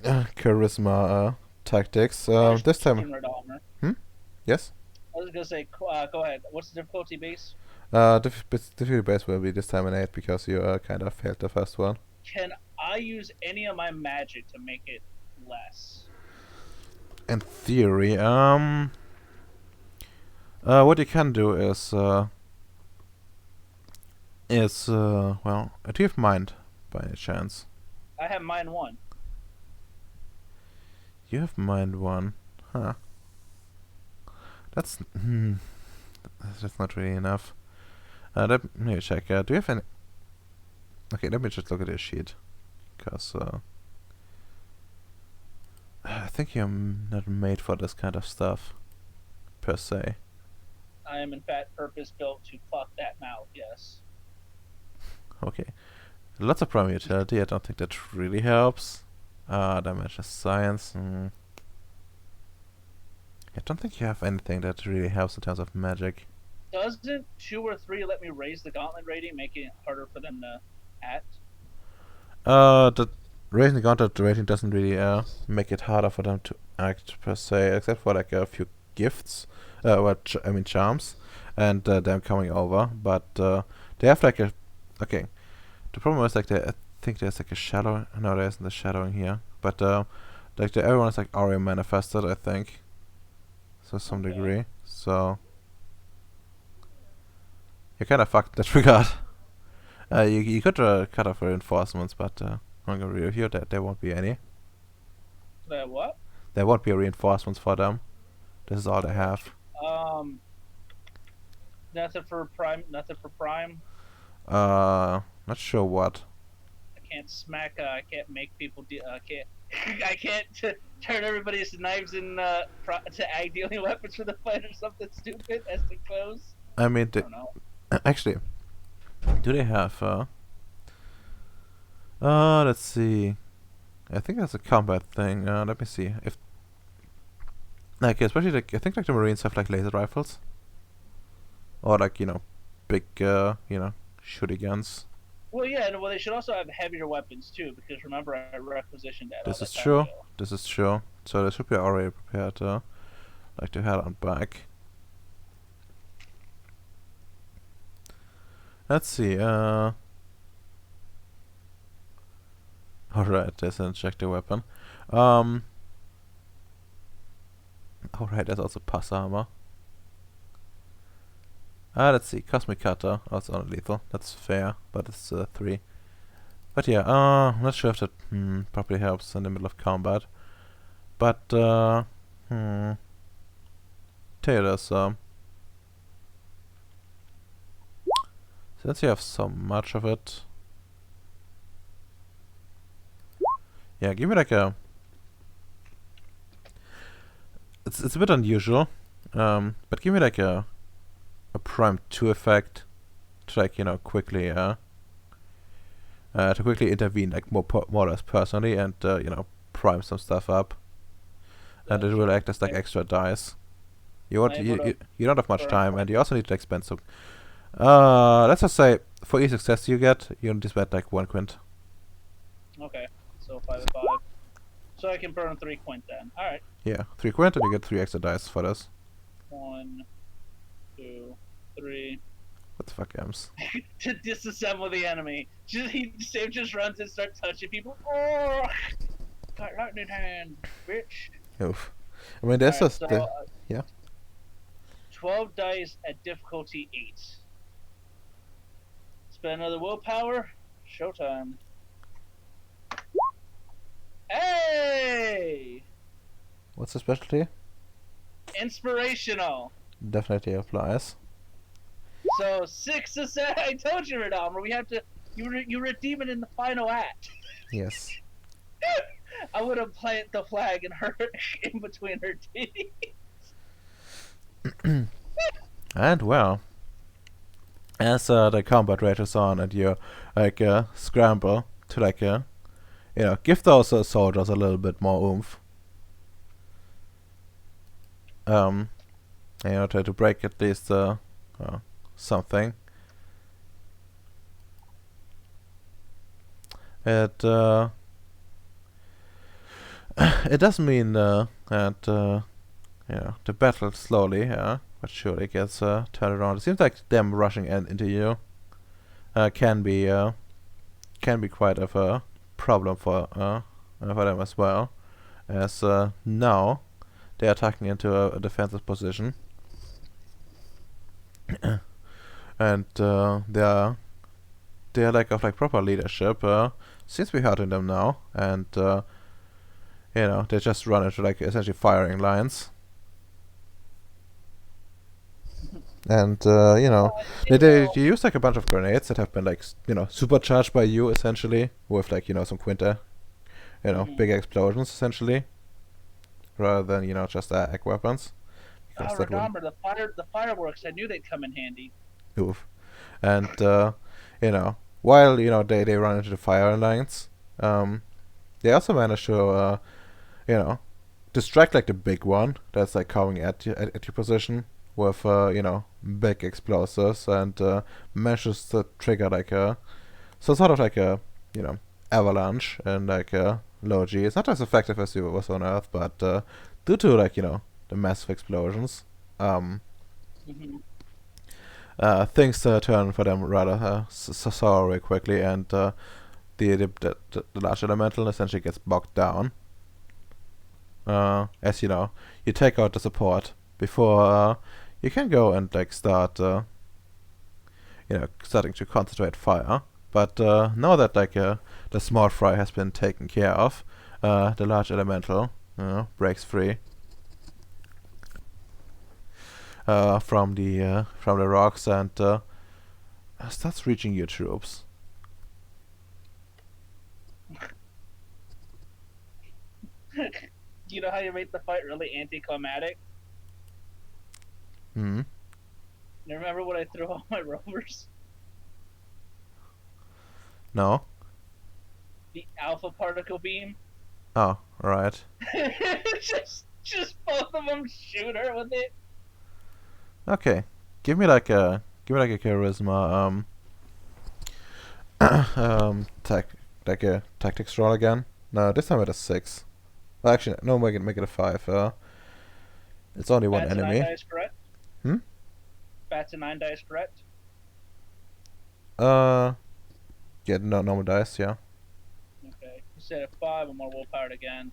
charisma tactics. This time, Red armor. yes. I was gonna say, go ahead. What's the difficulty base? Difficulty base will be this time an 8 because you kind of failed the first one. Can I use any of my magic to make it less? In theory, what you can do is well, do you have mind by any chance? I have mine 1. You have mind 1, huh? That's that's not really enough. Let me check. Do you have any? Okay, let me just look at your sheet, cause I think you're not made for this kind of stuff, per se. I am in fact purpose built to fuck that mouth. Yes. Okay. Lots of prime utility. I don't think that really helps. Damage is science. I don't think you have anything that really helps in terms of magic. Doesn't 2 or 3 let me raise the gauntlet rating, making it harder for them to act? The raising the gauntlet rating doesn't really make it harder for them to act per se, except for like a few gifts. I mean charms, and them coming over. But they have like a okay. The problem is like I think there's like a shadow. No, there isn't a shadowing here. But like everyone is like already manifested, I think. So some Okay. degree. So you're kind of fucked in that regard. You could cut off reinforcements, but I'm gonna review that there won't be any. What? There won't be reinforcements for them. This is all they have. Nothing for prime. Nothing for prime. Not sure what. I can't smack. I can't make people. I can't. I can't turn everybody's knives in to ideally weapons for the fight or something stupid as to close. I mean, I don't know. actually, do they have? Let's see. I think that's a combat thing. Let me see if, like, especially like I think like the Marines have like laser rifles, or like big shooty guns. Well, yeah. Well, they should also have heavier weapons too, because remember I requisitioned that. This all is that time true. ago. This is true. So they should be already prepared. Like to head on back. Let's see. Alright, there's an injector weapon. Alright, there's also pass armor. Let's see. Cosmic Cutter. Oh, it's only lethal. That's fair, but it's 3. But yeah, I'm not sure if that probably helps in the middle of combat. But, tell you this, since you have so much of it, yeah, give me like a. It's a bit unusual, but give me like a prime 2 effect to like quickly to quickly intervene like more or less personally and prime some stuff up, and it will act as like extra dice. You don't have much time, and you also need to expend some. Let's just say for each success you get, you need to spend like 1 quint. Okay, so 5 and 5. So I can burn 3 quint then. All right. Yeah, 3 quint, and you get 3 extra dice for this. 1, 2, 3. What the fuck, Ems? To disassemble the enemy. Sam just runs and starts touching people. Oh, got lightning hand, bitch. Oof. I mean, there's Alright, a. Yeah. 12 dice at difficulty 8. Spend another willpower. Showtime. Hey! What's the specialty? Inspirational. Definitely applies. So 6 success. I told you, Redomer. We have to. You redeem it in the final act. Yes. I would have planted the flag in her in between her teeth. And well, as the combat rages on and you like scramble to like give those soldiers a little bit more oomph. try to break at least something. It it doesn't mean that the battle slowly, but surely gets turned around. It seems like them rushing into you can be quite of a problem for them as well, as now they are attacking into a defensive position, and their lack of proper leadership seems to be hurting them now, and they just run into essentially firing lines. And they use a bunch of grenades that have been supercharged by you essentially with some big explosions essentially, rather than just egg weapons. Oh, remember the fireworks. I knew they'd come in handy. Oof. And while they run into the fire lines, they also manage to distract the big one that's coming at your position with big explosives, and manages to trigger some sort of a avalanche and low G. It's not as effective as it was on Earth, but due to the massive explosions, things turn for them rather sour very quickly, and the large elemental essentially gets bogged down. As you take out the support before you can go and start starting to concentrate fire. But now that the small fry has been taken care of, the large elemental breaks free from the rocks and starts reaching your troops. You know how you make the fight really anticlimactic? Hmm. You remember when I threw all my rovers? No. The alpha particle beam. Oh, right. just both of them shoot her with it. Okay. Give me a charisma a tactics roll again. No, this time at a 6. Well, actually, no, make it a 5. It's only one Bats and enemy. 9 dice, correct? Hmm? Bats and 9 dice, correct? Yeah, no, normal dice, yeah. Okay. You said a 5, I'm more willpowered again.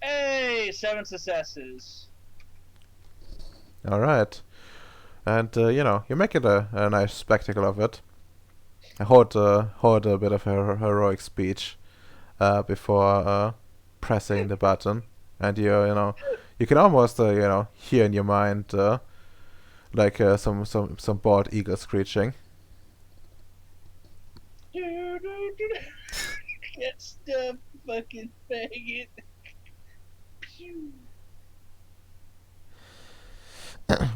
Hey! 7 successes. Alright. And, you make it a nice spectacle of it. I hold a bit of a heroic speech before pressing the button. And you can almost, hear in your mind some bald eagle screeching. Get stuffed, fucking faggot. Pew.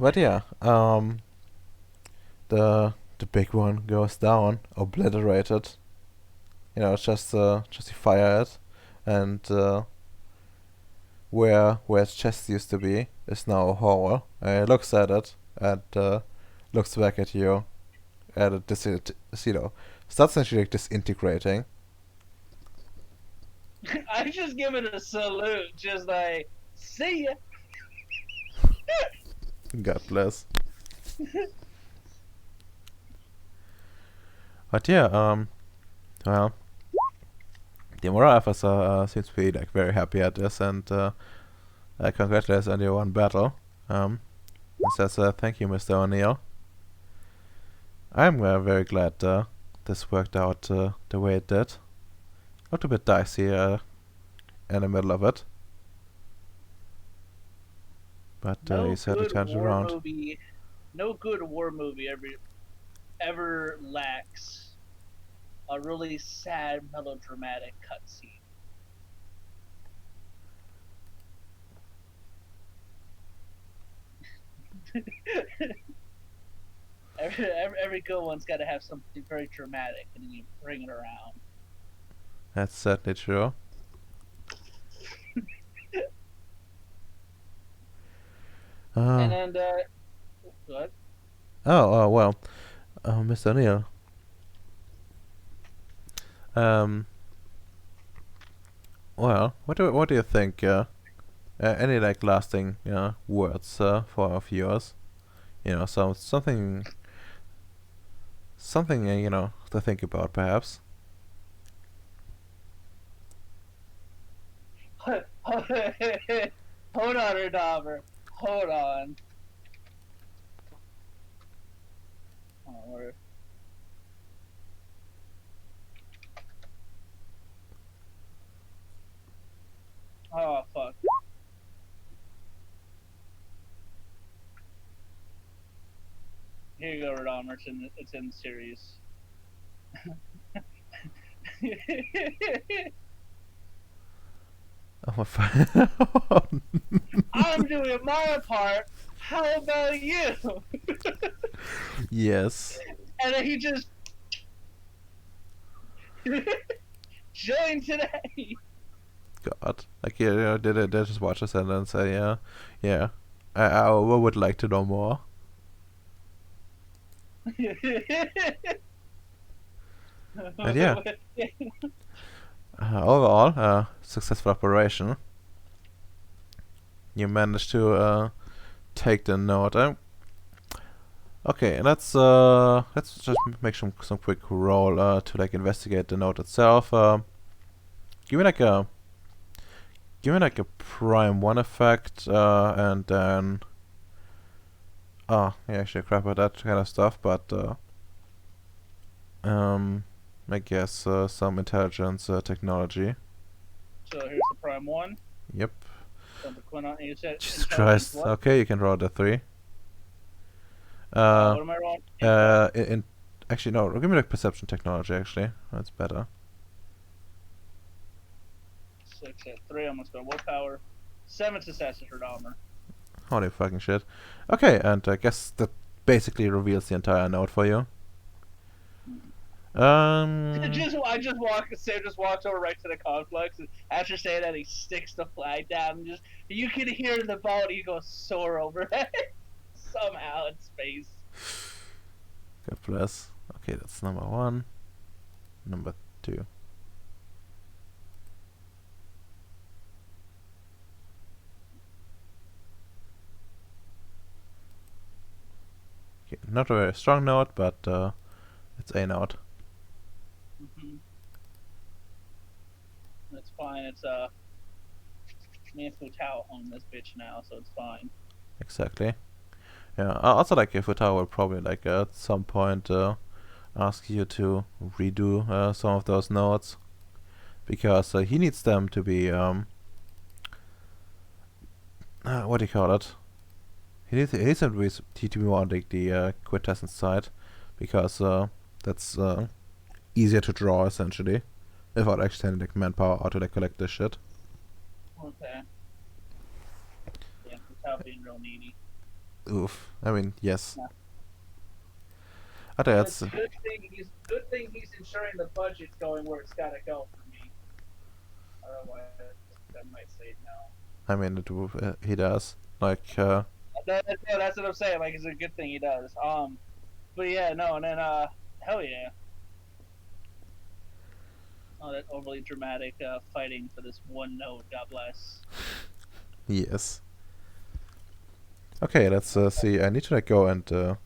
But yeah, the big one goes down, obliterated. Just you fire it, and where its chest used to be is now a hole. It looks at it and looks back at you, and it starts actually disintegrating. I just give it a salute, just like, see ya. God bless. But yeah, well, the Mora Alpha seems to be very happy at this, and congratulations on your one battle. It says thank you, Mr. O'Neill. I'm very glad this worked out the way it did. Looked a bit dicey in the middle of it, but you said it turned around. No good war movie ever lacks a really sad, melodramatic cutscene. every good one's got to have something very dramatic, and then you bring it around. That's certainly true. And Uh, then what? well, Mr. Neil. Um, well, what do you think? Any like lasting words for our viewers? Something to think about perhaps. Hold on, Redover. Hold on. Oh, where- oh fuck. Here you go, Redover. It's in the series. Oh my fuck. I'm doing my part. How about you? Yes. And then he just joined today. God. Like they just watch us and then say yeah. I would like to know more. And yeah. Overall, successful operation. You managed to take the note. Okay, let's just make some quick roll to like investigate the note itself. Give me like a prime one effect, and then yeah, actually crap about that kind of stuff, but I guess some intelligence technology. So here's the prime one. Yep. From the Quinton, you said Jesus intelligence Christ. what? Okay, you can roll the 3. What am I rolling? In actually no, give me like perception technology. Actually, that's better. 6 at 3. I'm gonna spend willpower. 7 successes for Dahmer. Holy fucking shit. Okay, and I guess that basically reveals the entire note for you. I just walk. Sam just walks over right to the complex, and after saying that, he sticks the flag down, and just you can hear the body go soar overhead somehow in space. God bless. Okay, that's number 1. Number 2. Okay, not a very strong note, but it's a note. Mm-hmm. That's fine. It's me and Futao own this bitch now, so it's fine. Exactly. Yeah. Also, like if Futao will probably like at some point ask you to redo some of those notes because he needs them to be what do you call it? He needs them to be more on like the quintessence side because that's easier to draw essentially without actually sending like manpower out to like collect this shit. Okay. Yeah, Futao being real needy. Oof. I mean, yes. Yeah. I think It's that's good thing he's ensuring the budget's going where it's gotta go for me. Otherwise, I might say no. I mean, he does. Like, No, that's what I'm saying. Like, it's a good thing he does. But yeah, no, and then hell yeah. Oh, that overly dramatic fighting for this one note. God bless. yes. Okay, let's see. I need to like go and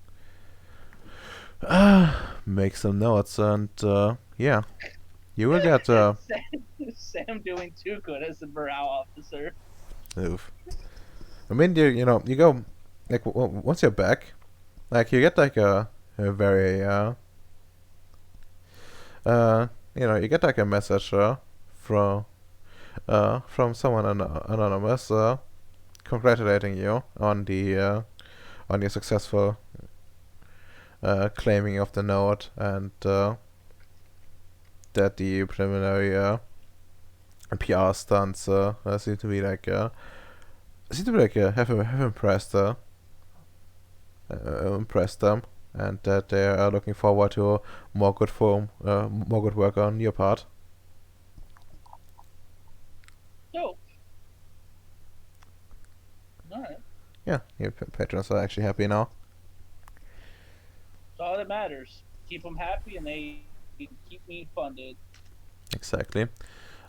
make some notes, and yeah, you will get. Sam doing too good as the morale officer. Oof. I mean, you go like once you're back, like you get like a very you get like a message from someone anonymous congratulating you on your successful claiming of the note and that the preliminary PR stunts seem to be like have impressed impressed them, and that they are looking forward to more good work on your part. Dope. Alright. yeah, your patrons are actually happy now. That's all that matters. Keep them happy, and they keep me funded. Exactly.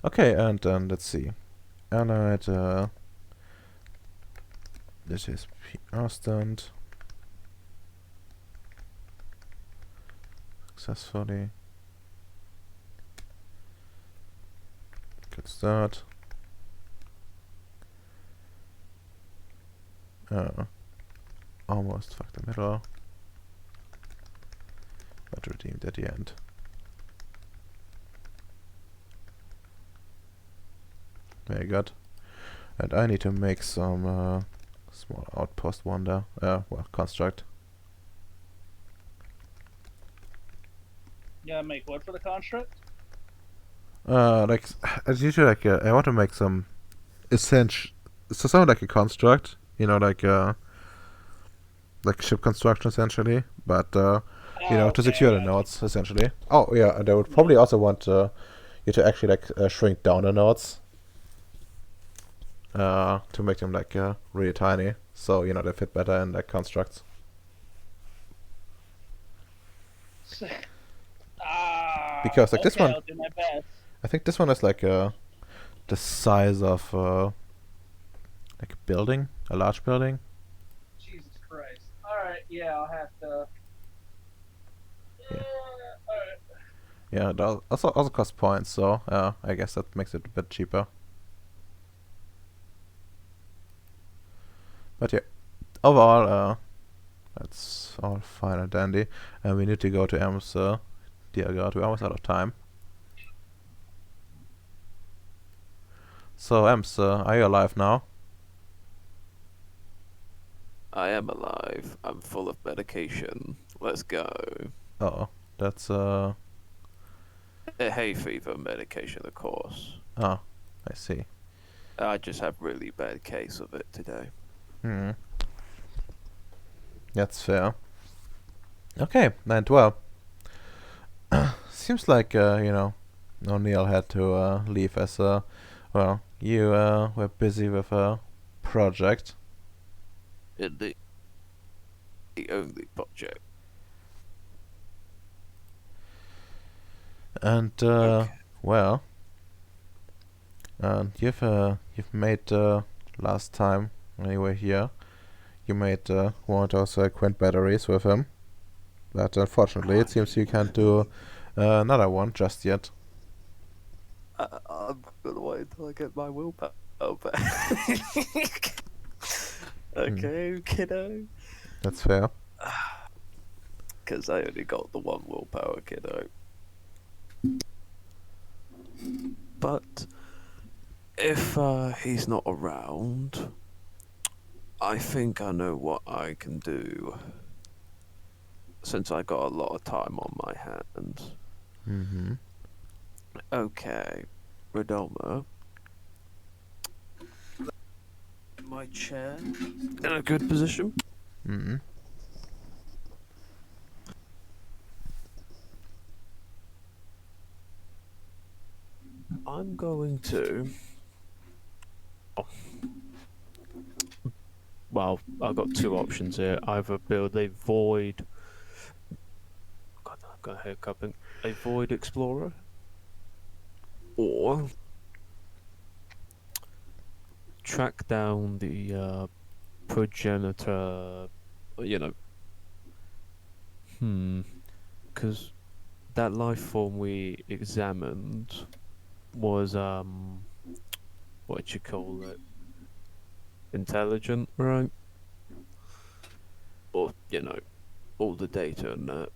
Okay, and let's see. Allied, this is PR stunt. Successfully. Good start. Almost fucked the middle. But redeemed at the end. Very good. And I need to make some small outpost wonder. Well, construct. Yeah, make what for the construct? Like as usual, like I want to make some essential, so something like a construct, you know, like ship construction essentially, but you know, to Okay, secure I the got nodes essentially. Oh yeah, and I would probably also want you to actually like shrink down the nodes to make them like really tiny, so you know they fit better in like constructs. you. Because like this Okay, one, I'll do my best. I think this one is like the size of like a building, a large building. Jesus Christ. Alright, yeah, I'll have to. Yeah. Alright. Yeah, it also costs points, so I guess that makes it a bit cheaper. But yeah, overall, that's all fine and dandy. And we need to go to Ems, dear God, we're almost out of time. So Ems, are you alive now? I am alive. I'm full of medication. Let's go. Oh, that's A hay fever medication, of course. oh, I see. I just have really bad case of it today. Hmm. That's fair. Okay, and well, seems like you know, O'Neill had to leave as well, you were busy with a project. Indeed. The only project. And Okay. well, you've made last time when you were here, you made one of those quint batteries with him, but unfortunately it seems you can't do another one just yet. I'm gonna wait until I get my willpower back. Okay, kiddo. That's fair. Because I only got the one willpower, kiddo. But if he's not around, I think I know what I can do. Since I got a lot of time on my hands. Mm-hmm. Okay, Redoma. My chair in a good position. Mm-hmm. I'm going to. Well, I've got two options here. Either build a void. God, I've got hiccuping. A void explorer, or track down the progenitor. You know, because that life form we examined was what you call it, intelligent, right? Or all the data and that.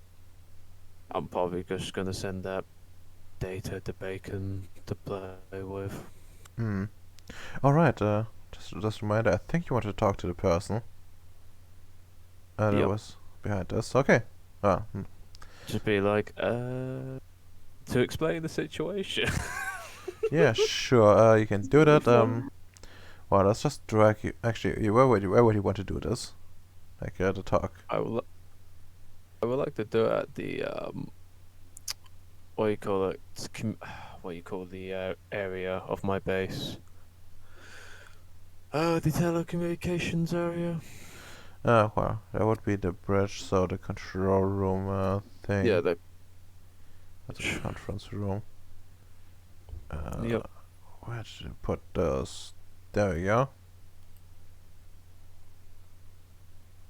I'm probably just gonna send that data to Bacon to play with. Mm. All right. Just a reminder. I think you want to talk to the person that Yep. was behind us. Okay. Ah. Just be like, to explain the situation. Yeah, sure. You can do that. Well, let's just drag you. Actually, where would you want to do this? Like the talk. I would like to do it at the what do you call it? What do you call the area of my base? The telecommunications area. Well, that would be the bridge, so the control room thing. Yeah, they. That's a conference room. Yep. Where did you put those? There we go.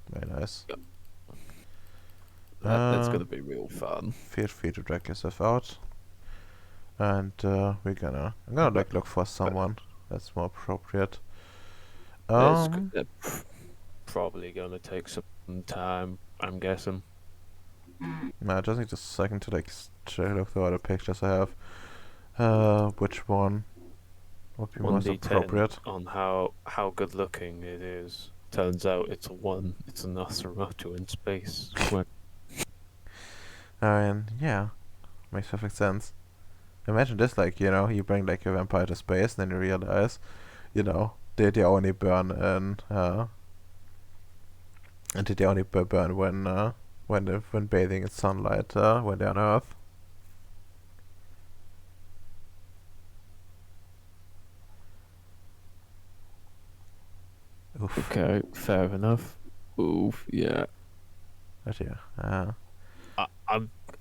Very nice. Yep. That's Uh, gonna be real fun. Feel free to drag yourself out. And I'm gonna like look for someone that's more appropriate. They're probably gonna take some time, I'm guessing. I just need a second to like look through all the pictures I have. Which one would be most 1d10 appropriate? on how good looking it is. Turns out it's a 1. It's a Nosferatu in space. And yeah, makes perfect sense. Imagine this, like, you bring like a vampire to space, and then you realize, they only burn and they only burn when bathing in sunlight, when they're on Earth. Oof. Okay, fair enough. Oof, yeah. But yeah.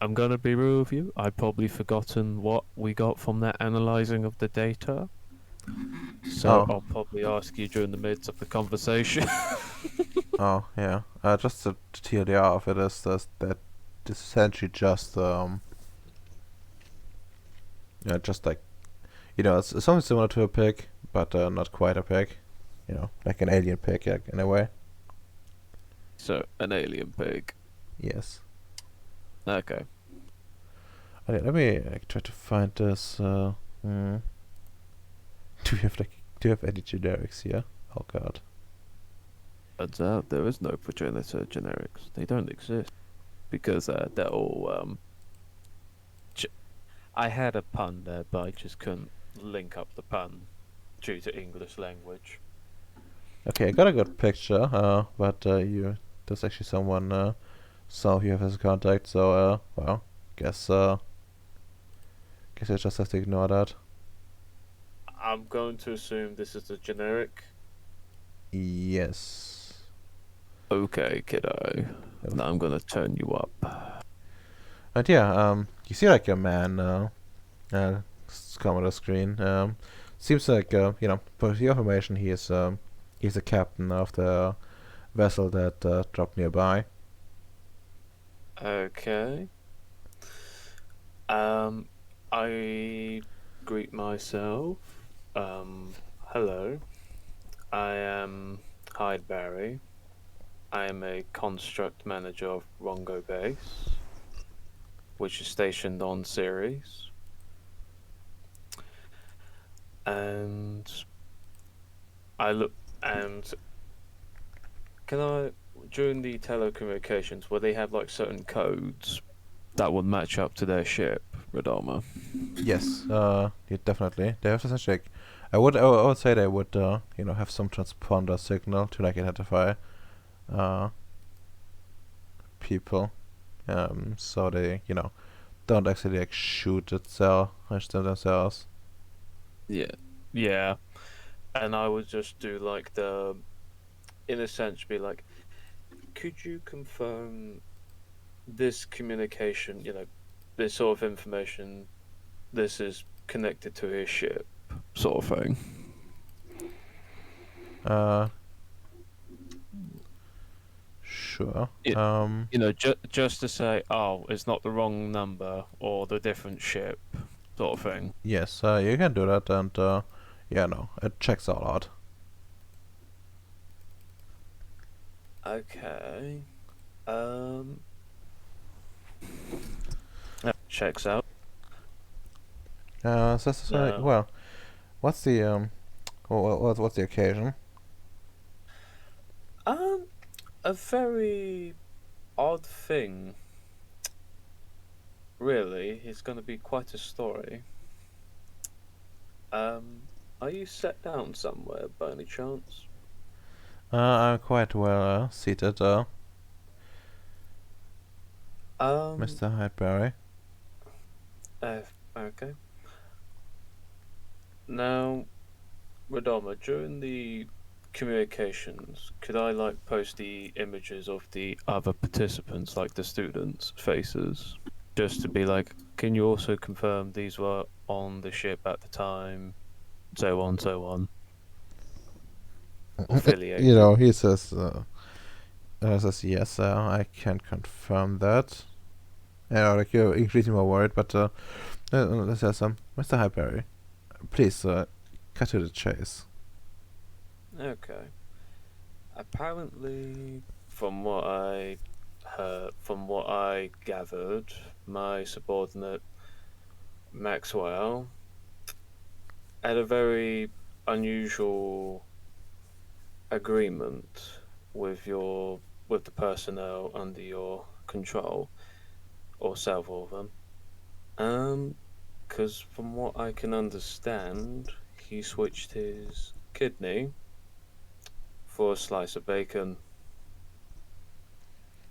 I'm gonna be real with you. I'd probably forgotten what we got from that analyzing of the data. So Oh. I'll probably ask you during the midst of the conversation. Oh yeah. Just the TLDR of it is that it's essentially just just like it's something similar to a pig, but not quite a pig. Like an alien pig, in a way. So an alien pig. Yes. Okay. Okay, let me try to find this. Do you have any generics here? Oh god. Turns out there is no progenitor generics. They don't exist because they're all. I had a pun there, but I just couldn't link up the pun due to English language. Okay, I got a good picture. But there's actually someone you have as a contact. So well, guess I just have to ignore that. I'm going to assume this is the generic. Yes. Okay, kiddo. Now I'm gonna turn you up. But yeah, you see like a man come on the screen. Seems like for your information, he's the captain of the vessel that dropped nearby. Okay. I greet myself. Hello. I am Hyde Barry. I am a construct manager of Rongo Base, which is stationed on Ceres. And I look and during the telecommunications, will they have like certain codes that would match up to their ship, Radama? Yes, yeah, definitely. They have essentially like, I would say they would have some transponder signal to like identify people, so they don't actually like shoot themselves. Yeah. And I would just do like in a sense, be like, could you confirm this communication, this sort of information, this is connected to his ship, sort of thing. Sure. Just to say, oh, it's not the wrong number or the different ship, sort of thing. Yes, you can do that, and yeah, no, it checks all out. Okay. That checks out. Well, what's the what's the occasion? A very odd thing. Really, it's going to be quite a story. Are you set down somewhere by any chance? I'm quite well seated, Mr. Hydeberry. Okay. Now, Radoma, during the communications, could I like post the images of the other participants, like the students' faces, just to be like, can you also confirm these were on the ship at the time, so on, so on, affiliated? He says yes, I can confirm that. Like you're increasingly more worried, but says Mr. Highberry, please cut to the chase. Okay. Apparently, from what I heard, from what I gathered, my subordinate Maxwell had a very unusual agreement with the personnel under your control, or several of them. Because from what I can understand, he switched his kidney for a slice of bacon.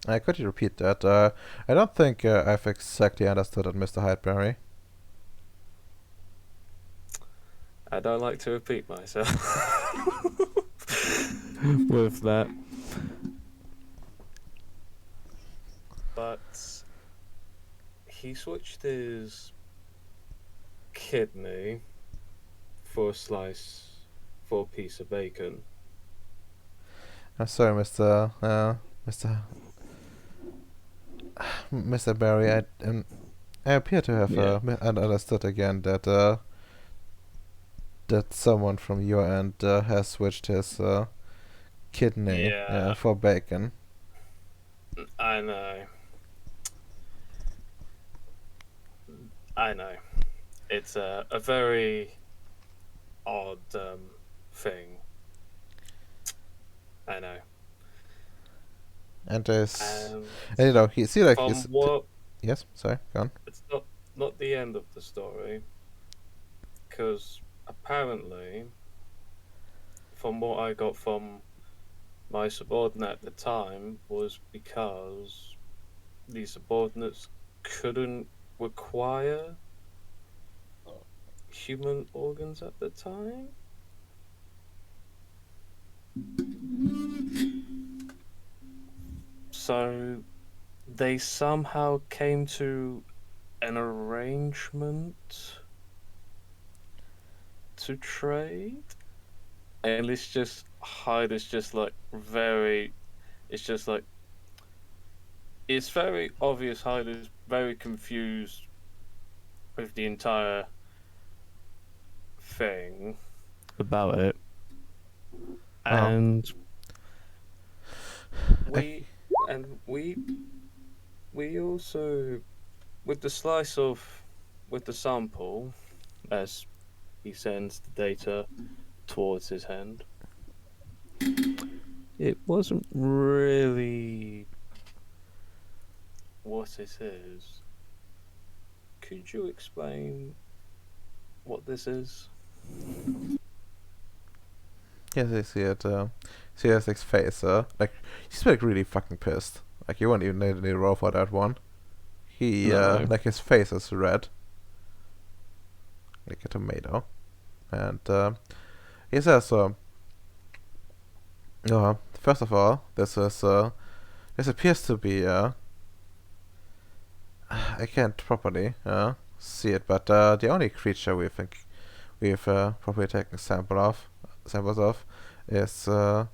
Could you repeat that? I don't think I've exactly understood it, Mr. Highberry. I don't like to repeat myself with that. But he switched his kidney for a piece of bacon. I'm sorry, Mr. Barry. I appear to have Yeah. understood again that that someone from your end has switched his kidney Yeah, for bacon. I know. I know. It's a very odd thing. I know. And there's, And and, he see like from he's what yes. Sorry, go on. it's not the end of the story, because apparently, from what I got from my subordinate at the time, was because the subordinates couldn't require human organs at the time. So they somehow came to an arrangement to trade, and it's just Hyde is just like very. It's just like it's very obvious. Hyde is very confused with the entire thing about it, and we and we also with the slice of with the sample as he sends the data towards his hand. It wasn't really what it is. Could you explain what this is? Yes, I see it. See his face. Like he's like really fucking pissed. Like you won't even need a roll for that one. He No. like his face is red, like a tomato, and he says, first of all, this appears to be I can't properly see it, but the only creature we've properly taken samples of is a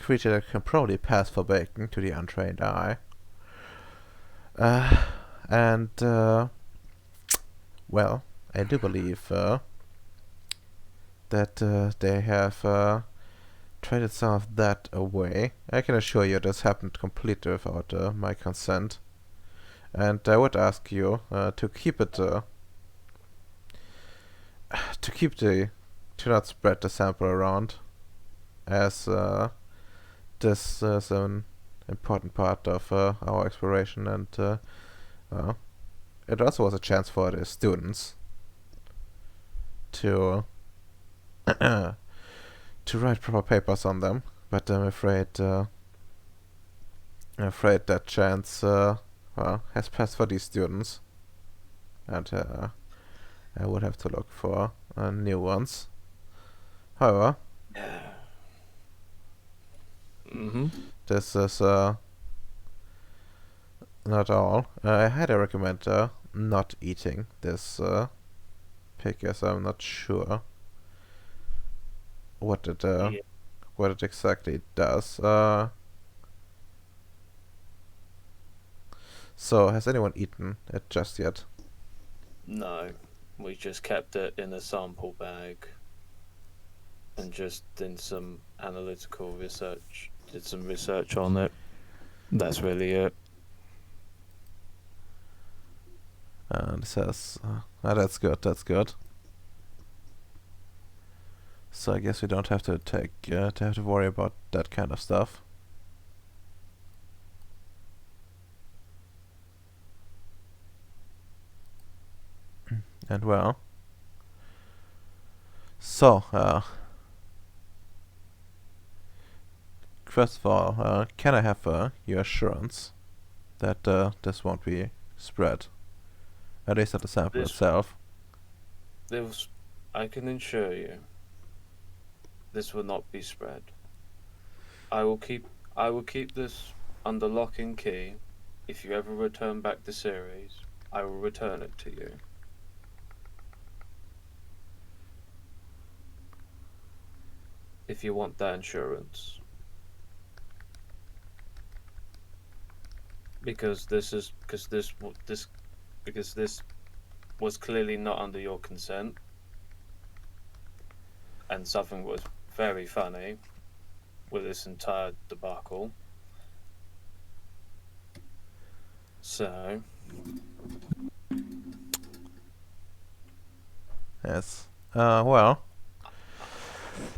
creature that can probably pass for bacon to the untrained eye. And well, I do believe that they have traded some of that away. I can assure you this happened completely without my consent. And I would ask you to keep it to not spread the sample around, as this is an important part of our exploration, and it also was a chance for the students to to write proper papers on them. But I'm afraid that chance has passed for these students, and I would have to look for new ones. However, Mm-hmm. This is not all. I highly recommend not eating this pig, as I'm not sure what it Yeah. what it exactly does. So has anyone eaten it just yet? No, we just kept it in a sample bag and just did some analytical research. Did some research on it. That's really it. And it says, that's good. That's good. So I guess we don't have to have to worry about that kind of stuff. And well, so first of all, can I have your assurance that this won't be spread, at least at the sample This itself? This, I can assure you, this will not be spread. I will keep this under lock and key. If you ever return back to Ceres, I will return it to you. If you want that insurance. Because this was clearly not under your consent, and something was very funny with this entire debacle. So Yes. Well,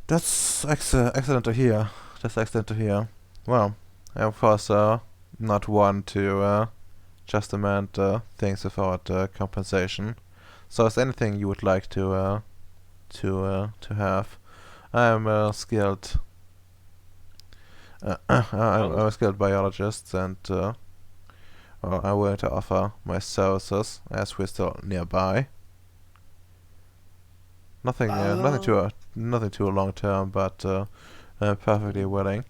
that's excellent to hear. That's excellent to hear. Well, I of course not one to just demand things without compensation. So, is there anything you would like to have? I'm a skilled. I'm a skilled biologist, and well, I'm willing to offer my services as we're still nearby. Nothing too long term, but I'm perfectly willing.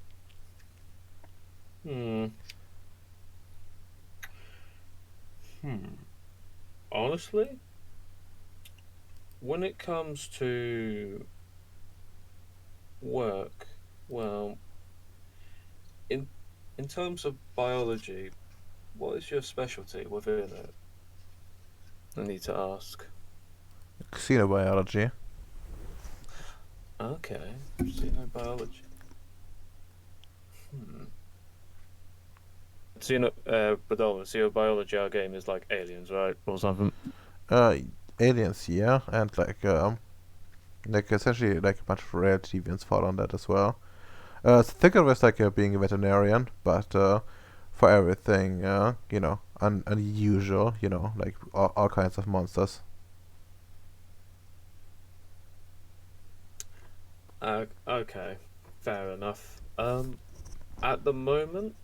Hmm. Honestly, when it comes to work, well, in in terms of biology, what is your specialty within it? I need to ask. Xenobiology. Okay, xenobiology. Hmm. But xenobiology, our game is like aliens, right, or something. Uh, aliens, yeah, and like essentially like a bunch of rare deviants fall on that as well. So think of it as like being a veterinarian, but for everything, unusual, like all kinds of monsters. Okay, fair enough. At the moment,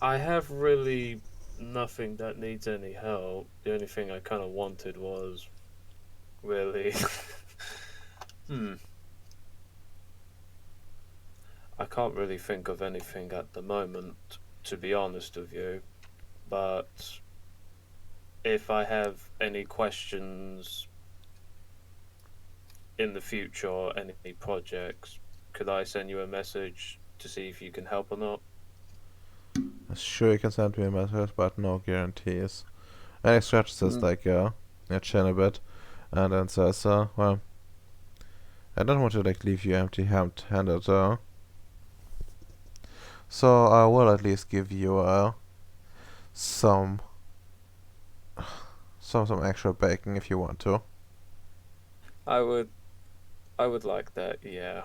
I have really nothing that needs any help. The only thing I kind of wanted was really. hmm. I can't really think of anything at the moment, to be honest with you. But if I have any questions in the future or any projects, could I send you a message to see if you can help or not? Sure, you can send me a message, but no guarantees. And he scratches his like a chin a bit, and then says, "Well, I don't want to like leave you empty-handed. So I will at least give you some some extra bacon if you want to." I would, I would like that. Yeah.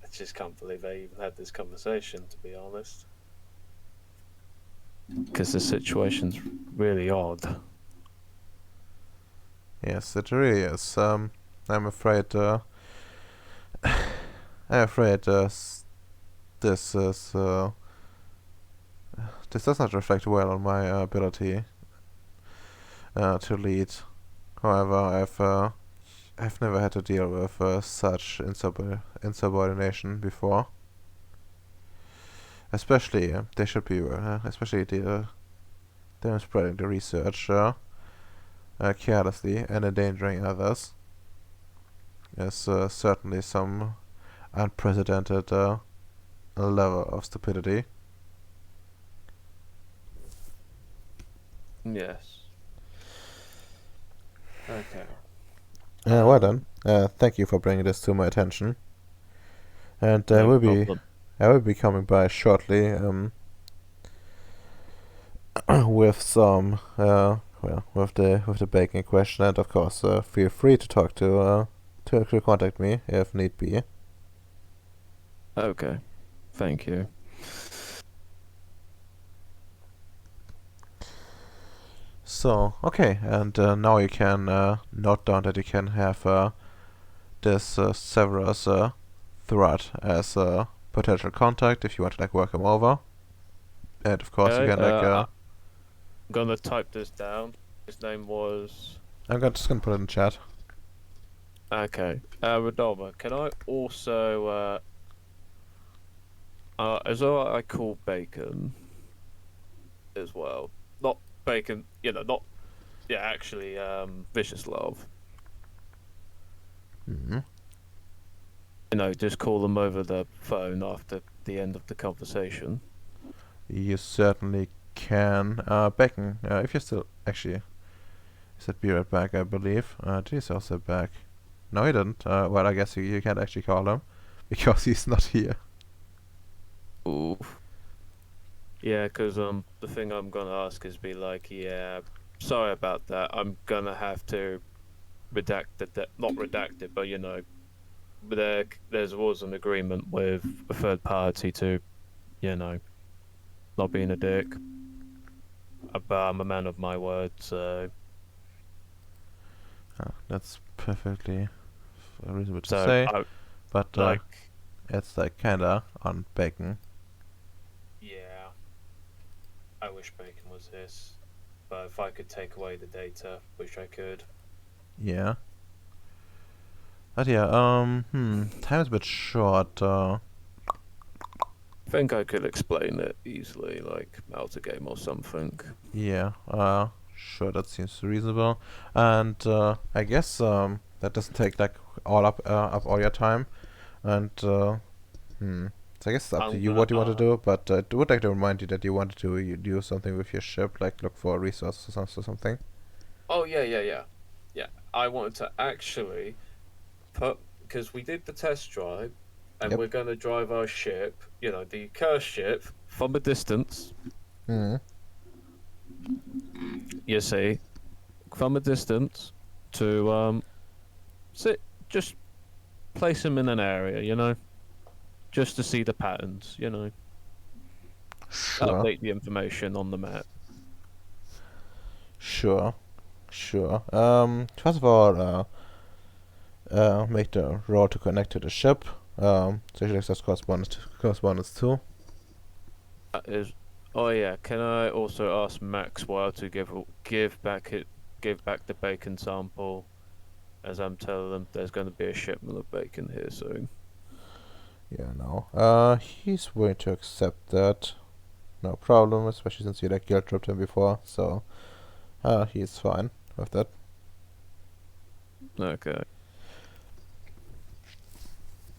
I just can't believe I even had this conversation, to be honest. Because the situation's really odd. Yes, it really is. I'm afraid. I'm afraid this is this does not reflect well on my ability to lead However, I've never had to deal with such insubordination before. Especially, they should be, especially them spreading the research carelessly and endangering others is certainly some unprecedented level of stupidity. Yes. Okay. Well then, thank you for bringing this to my attention. And No problem. I will be coming by shortly with some with the baking question, and of course feel free to talk to contact me if need be. Okay. Thank you. So okay, and now you can note down that you can have this Severus thread as a potential contact if you want to like work him over, and of course you Okay, can like I'm gonna type this down. His name was. just gonna put it in chat. Okay. Rodolma, can I also as well I call Bacon as well. Not Bacon, not actually Vicious Love. Mm-hmm. Just call them over the phone after the end of the conversation. You certainly can. Bacon, if you're still actually, he said be right back, I believe. Did he say also back? No, he didn't. Well, I guess you can't actually call him because he's not here. Ooh. Yeah, because the thing I'm gonna ask is be like, yeah, sorry about that. I'm gonna have to redact not redact it, but there was an agreement with a third party to, not being a dick. But I'm a man of my word, so. That's perfectly reasonable to So say, but like, it's like kinda on Bacon. yeah, I wish Bacon was this, but if I could take away the data, wish I could. Yeah. But yeah, time's a bit short. I think I could explain it easily, like out a game or something. Yeah, sure, that seems reasonable. And I guess that doesn't take like up all your time. And so I guess it's up to you what you want to do. But I would like to remind you that you wanted to do something with your ship, like look for resources or something. Oh yeah. I wanted to actually because we did the test drive, and Yep. we're going to drive our ship, the cursed ship, from a distance. Hmm. You see, from a distance to just place him in an area, just to see the patterns, Sure. update the information on the map. Sure. First of all, make the roll to connect to the ship. So you access correspondence too. Oh yeah, can I also ask Maxwell to give back the bacon sample, as I'm telling them there's going to be a shipment of bacon here soon. Yeah, no. He's willing to accept that. No problem, especially since you like guilt tripped him before, so he's fine with that. Okay.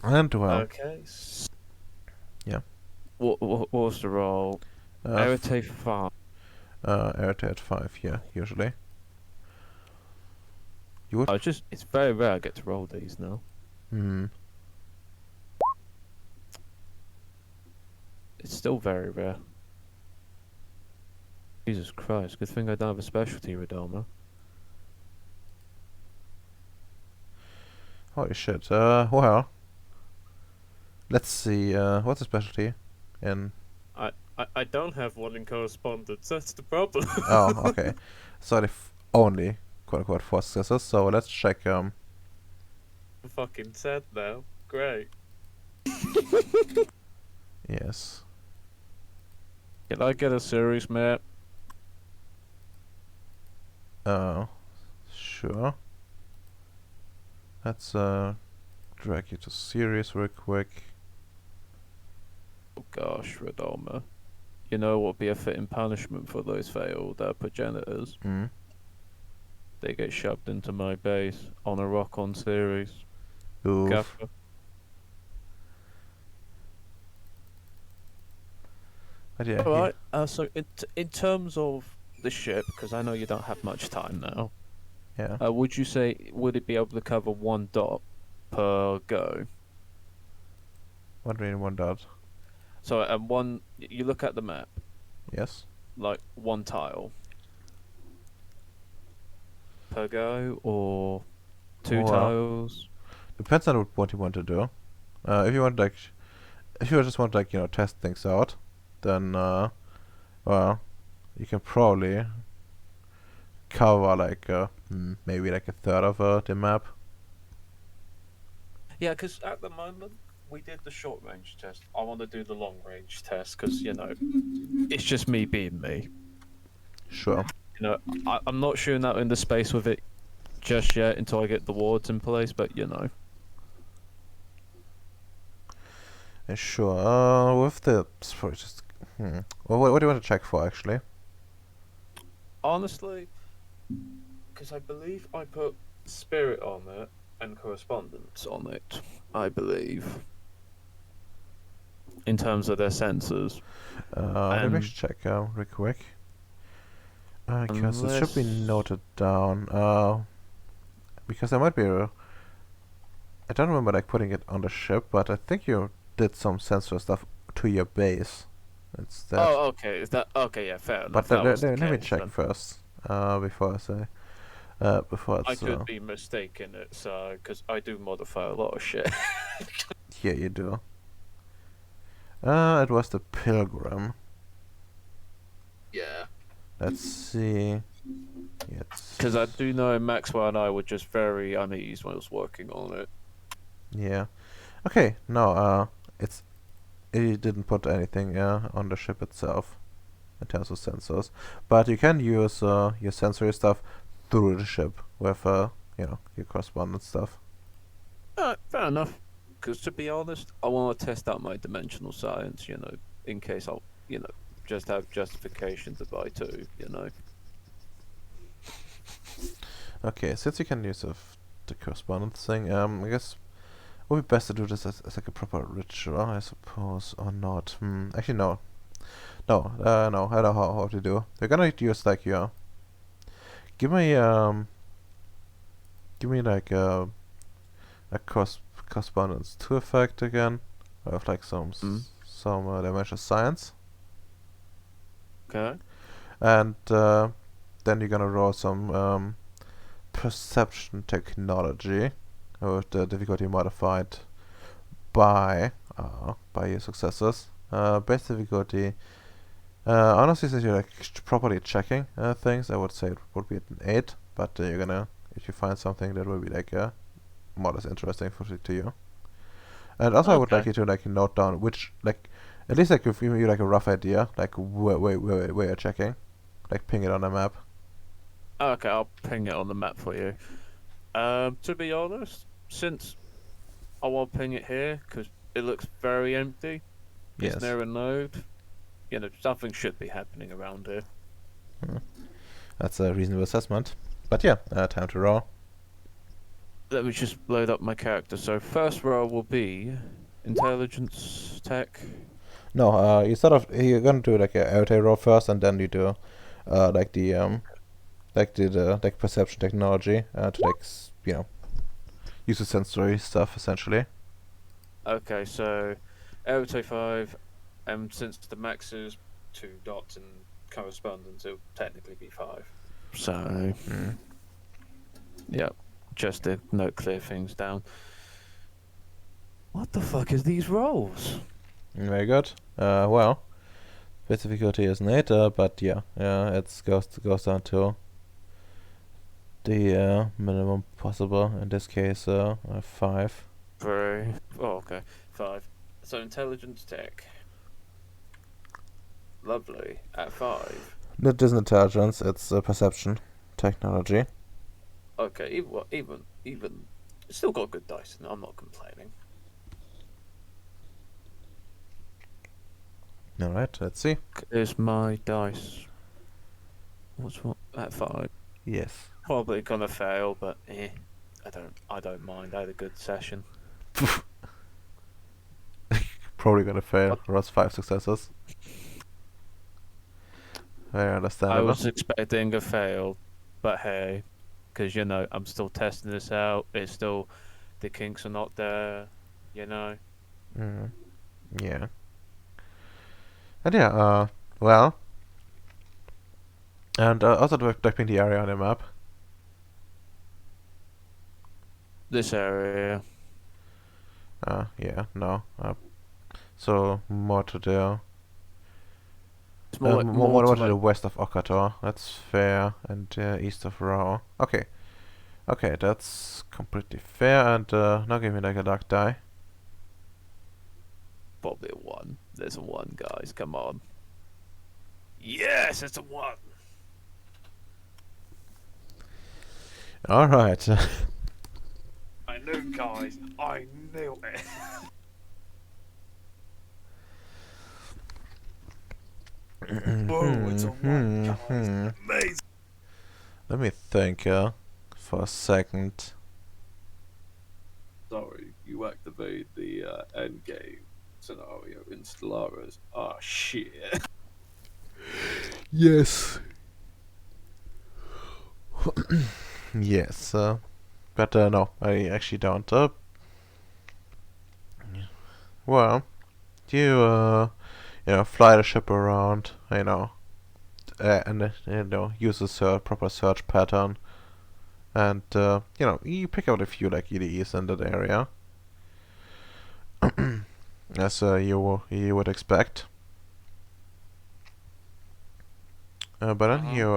And well, Okay. Yeah. What was the roll? Irritate 5. Irritate 5, yeah, usually. You would? It's very rare I get to roll these now. It's still very rare. Jesus Christ, good thing I don't have a specialty, Radoma. Holy shit. Well. Let's see, what's a specialty? I don't have one in correspondence, that's the problem. Oh, okay. So they've only, quote-unquote, 4 successes, so let's check, I'm fucking sad now. Great. yes. Can I get a Ceres map? Sure. Let's drag you to Ceres real quick. Oh gosh, Radoma. You know what would be a fitting punishment for those failed progenitors? Mm. They get shoved into my base on a rock on Ceres. Oof. Gaffer. But yeah, Alright, so in terms of the ship, because I know you don't have much time now, yeah. would you say, would it be able to cover 1 dot per go? What do you mean 1 dot? So, you look at the map, Yes. like 1 tile per go, or 2 Well, tiles? depends on what you want to do. If you want like, if you just want like test things out, then well, you can probably cover like maybe like a third of the map. Yeah, because at the moment, we did the short range test. I want to do the long range test, because, it's just me being me. Sure. I'm not shooting out into space with it just yet until I get the wards in place, but Sure. With the sorry, just what do you want to check for actually? honestly, because I believe I put spirit on it and correspondence on it, I believe, in terms of their sensors. Let me And check real quick. Because it should be unless- noted down. Because there might be I don't remember like putting it on the ship, but I think you did some sensor stuff to your base. It's that. Oh, okay. Is that okay? Yeah, fair enough. But That was the let me case, check then. first. Before I say. Before I it's. could be mistaken it, so because I do modify a lot of shit. Yeah, you do. It was the Pilgrim. Yeah. Let's see. Yes. Because I do know Maxwell and I were just very uneasy when I was working on it. Yeah. Okay. No. It didn't put anything on the ship itself in terms of sensors, but you can use your sensory stuff through the ship with your correspondence stuff. Fair enough. Because to be honest, I want to test out my dimensional science, in case I'll, just have justification to buy two, Okay, since you can use the correspondence thing, I guess it would be best to do this as like a proper ritual, I suppose, or not. Actually, no. No, no, I don't know how to do. You're gonna use like your. Give me like a correspondence 2 effect again, with like some dimensional science, Okay. and then you're gonna roll some perception technology with the difficulty modified by your successes. Base difficulty. Honestly, since you're like properly checking things, I would say it would be at an 8. But you're gonna, if you find something that will be like more or less interesting to you. And also, I would like you to like note down which like at least like give you like a rough idea like where you're checking, like ping it on the map. Okay, I'll ping it on the map for you. To be honest, since I want to ping it here because it looks very empty, Yes. it's near a node. Something should be happening around here. That's a reasonable assessment. But yeah, time to roll. Let me just load up my character. So first roll will be intelligence tech. No, you're gonna do like a airtime roll first, and then you do like the like perception technology to like use the sensory stuff essentially. Okay, so Aerotay 5, since the max is 2 dots and correspondence, it would technically be 5. So, yeah, just to note clear things down. What the fuck is these rolls? Very good. Well, base difficulty is an 8, but yeah, it goes down to the minimum possible. In this case, 5. 3. Oh, okay. 5. So intelligence tech. Lovely. At 5. It isn't intelligence, it's perception technology. okay, even, still got good dice, and I'm not complaining. Alright, let's see. Is my dice? What's what at 5? Yes. Probably gonna fail, but I don't mind. I had a good session. Probably gonna fail. What? Ross 5 successes. Very I understandable. was expecting a fail, but hey, because I'm still testing this out. It's still the kinks are not there, Mm. Yeah. And yeah, well, and also developing the area on the map. This area. Yeah, no. So more to the It's more more to to the like. west of Okator. That's fair, and east of Rao. Okay, okay, that's completely fair. And now give me like a dark die. Probably a 1. There's a 1, guys. Come on. Yes, it's a 1. All right. I knew, guys. I knew it. Whoa, it's a 1, guys. Amazing. Let me think for a second. Sorry, you activate the end game scenario in Stellaris. Oh shit. Yes. Yes. But no, I actually don't. Well, you fly the ship around, and use a proper search pattern, and you pick out a few like EDEs in that area, as you would expect. But then you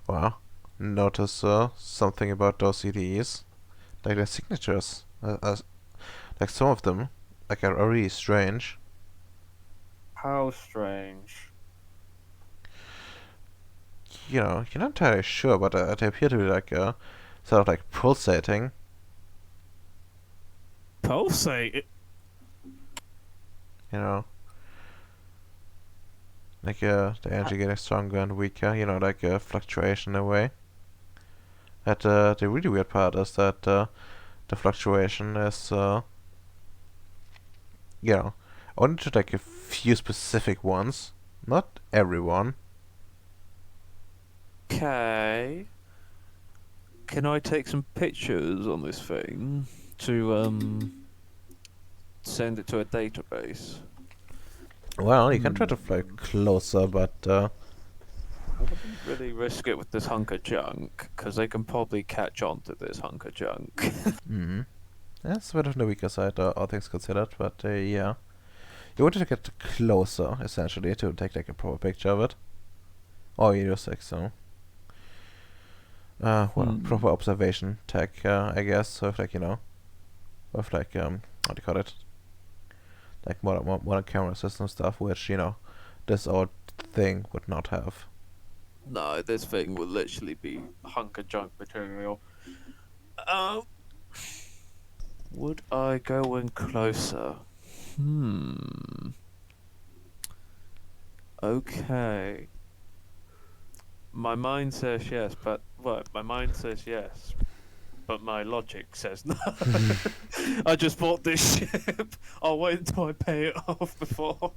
well notice something about those EDEs, like their signatures, like some of them are really strange. How strange. You're not entirely sure, but they appear to be like sort of like pulsating. Pulsate. You know, like the energy getting stronger and weaker. Like a fluctuation in a way. And the really weird part is that the fluctuation is only to like a few specific ones, not everyone. Okay. Can I take some pictures on this thing to send it to a database? Well, you can try to fly closer, but I wouldn't really risk it with this hunk of junk, because they can probably catch on to this hunk of junk. that's a bit of the weaker side, all things considered. But yeah, you want to get closer, essentially, to take like a proper picture of it, or you use like some proper observation tech, I guess. So if with like what do you call it? Like modern camera system stuff, which this old thing would not have. No, this thing will literally be hunk of junk material. Would I go in closer? Okay. My mind says yes, but my mind says yes, but my logic says no. I just bought this ship. I'll wait until I pay it off before.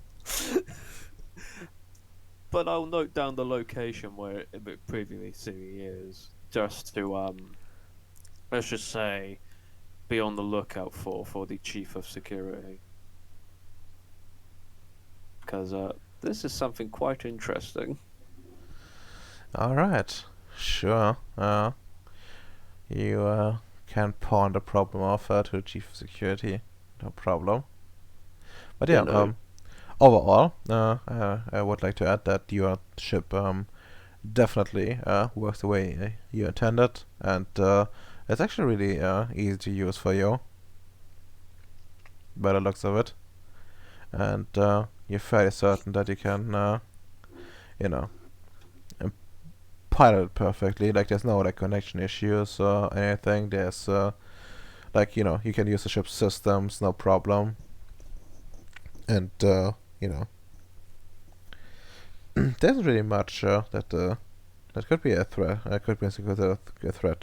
But I'll note down the location where it previously is, just to let's just say, be on the lookout for the chief of security, because this is something quite interesting. All right, sure. You can pawn the problem off to the chief of security, no problem. But yeah, overall, I would like to add that your ship definitely works the way you intended, and it's actually really easy to use for you, by the looks of it. And you're fairly certain that you can, piloted perfectly. Like there's no like connection issues or anything. There's like you can use the ship's systems, no problem. And you know, there isn't really much that could be a threat. Could be a threat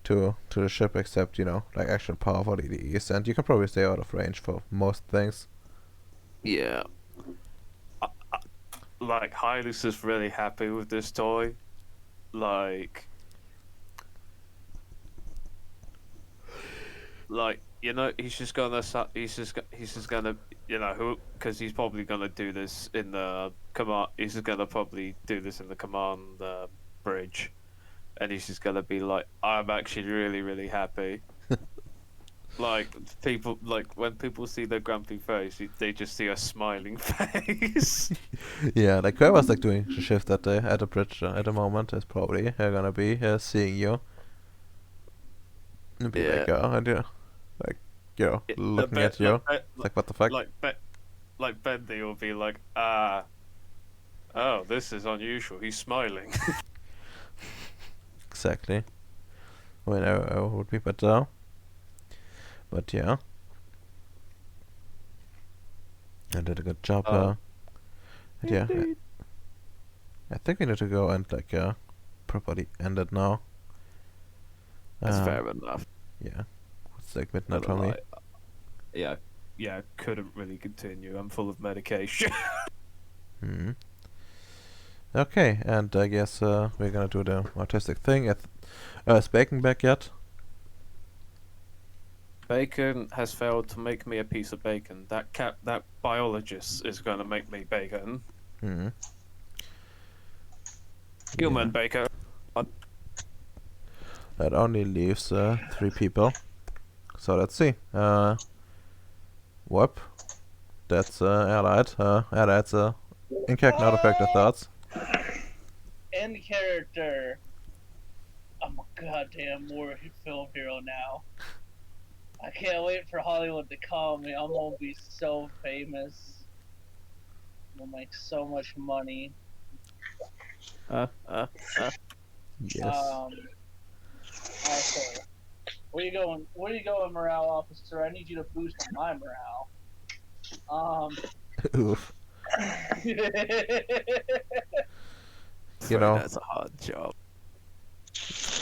to the ship, except like actual powerful EDEs, and you can probably stay out of range for most things. Yeah. Like, Hylius is really happy with this toy. Like, he's just gonna, because he's probably gonna do this in the command. He's just gonna probably do this in the command bridge, and he's just gonna be like, "I'm actually really, really happy." Like when people see their grumpy face, they just see a smiling face. Yeah, like whoever's like doing the shift at the bridge at the moment is probably gonna be seeing you and be Yeah. like, like looking at you, like what the fuck? Like Bendy will be like, oh, this is unusual. He's smiling. Exactly. I mean, I would be better. But yeah, I did a good job. And yeah, I think we need to go and like properly end it now. That's fair enough. Yeah, it's like midnight for me. Yeah, couldn't really continue. I'm full of medication. Hmm. Okay, and I guess we're gonna do the artistic thing. Is Bacon back yet? Bacon has failed to make me a piece of bacon. That biologist is gonna make me bacon. Hmm. Human bacon. That only leaves 3 people. So let's see. Whoop. That's Allied. Allied's in-character, not effective thoughts. End character. I'm a goddamn war film hero now. I can't wait for Hollywood to call me. I'm gonna be so famous. I'm gonna make so much money. Yes. Okay. Where you going? Where you going, morale officer? I need you to boost my morale. Oof. That's a hard job.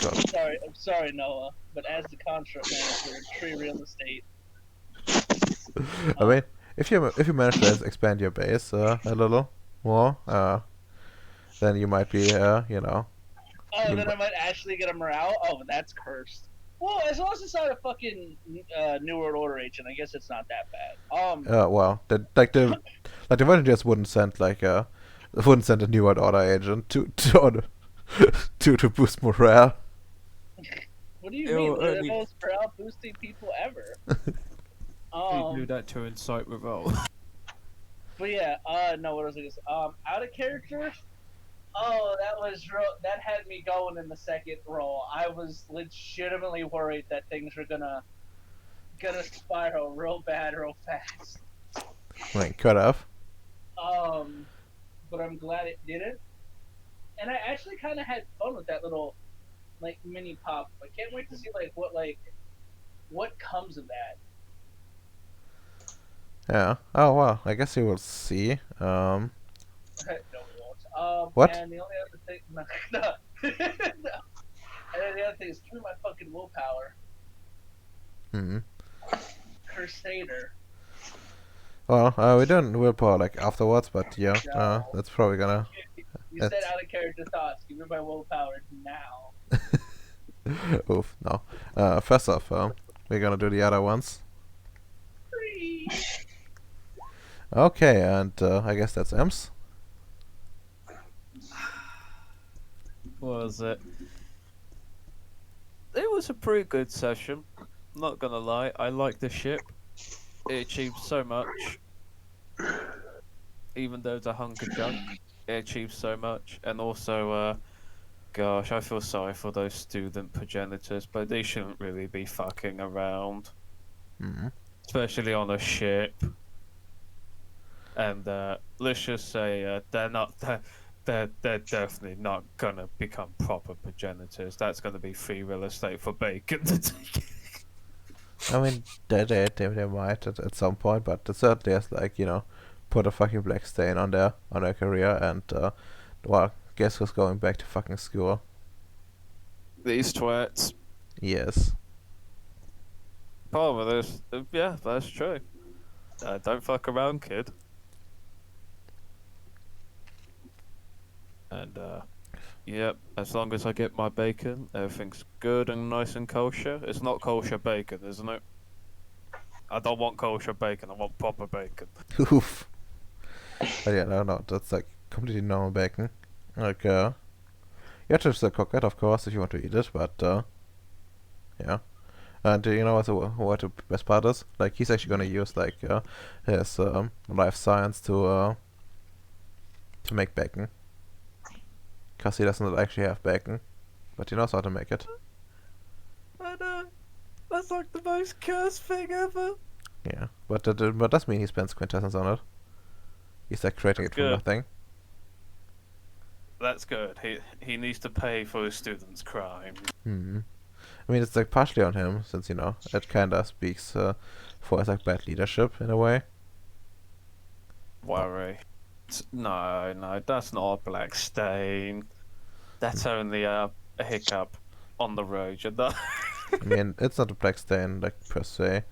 I'm sorry, Noah, but as the construct manager in Tree Real Estate, I mean, if you manage to expand your base a little more, then you might be Oh, then I might actually get a morale. Oh, that's cursed. Well, as long as it's not a fucking New World Order agent, I guess it's not that bad. well, the Avengers wouldn't send a New World Order agent to boost morale. What do you mean? They're the most morale boosting people ever. You do that to incite revolt. But yeah, no, what was I gonna say? Out of character. Oh, that had me going in the second roll. I was legitimately worried that things were gonna spiral real bad, real fast. Like cut off. But I'm glad it didn't. And I actually kind of had fun with that little, like, mini pop. I can't wait to see what comes of that. Yeah. Oh well. I guess you will see. No, we won't. What? And the only other thing, no. And then the other thing is, give me my fucking willpower. Hmm. Crusader. Well, we don't willpower like afterwards, but yeah, No. that's probably gonna. You said out of character thoughts. Give me my willpower now. Oof, no. First off, we're gonna do the other ones. Okay, and I guess that's Ems. What was it? It was a pretty good session. Not gonna lie, I like the ship. It achieved so much. Even though it's a hunk of junk, it achieved so much. And also, gosh, I feel sorry for those student progenitors, but they shouldn't really be fucking around. Mm-hmm. Especially on a ship. And let's just say they're they're definitely not gonna become proper progenitors. That's gonna be free real estate for bacon to take. I mean, they might at some point, but it certainly has like put a fucking black stain on their career, and well, guess who's going back to fucking school? These twats. Yes. Problem with this, yeah, that's true. Don't fuck around, kid. And yep, as long as I get my bacon, everything's good and nice and kosher. It's not kosher bacon, isn't it? I don't want kosher bacon. I want proper bacon. Oof. But yeah, no, that's like completely normal bacon. Like, you have to still cook it, of course, if you want to eat it, but, yeah. And you know what the best part is? Like, he's actually gonna use, like, his, life science to make bacon. Because he doesn't actually have bacon, but he knows how to make it. I know. That's like the most cursed thing ever. Yeah, but but does mean he spends quintessence on it. He's like creating it from Good. nothing. That's good. He needs to pay for his students' crime. I mean, it's like partially on him, since it kinda speaks for his like bad leadership in a way. Worry. No, that's not a black stain. That's only a hiccup on the road, you know? I mean, it's not a black stain like per se.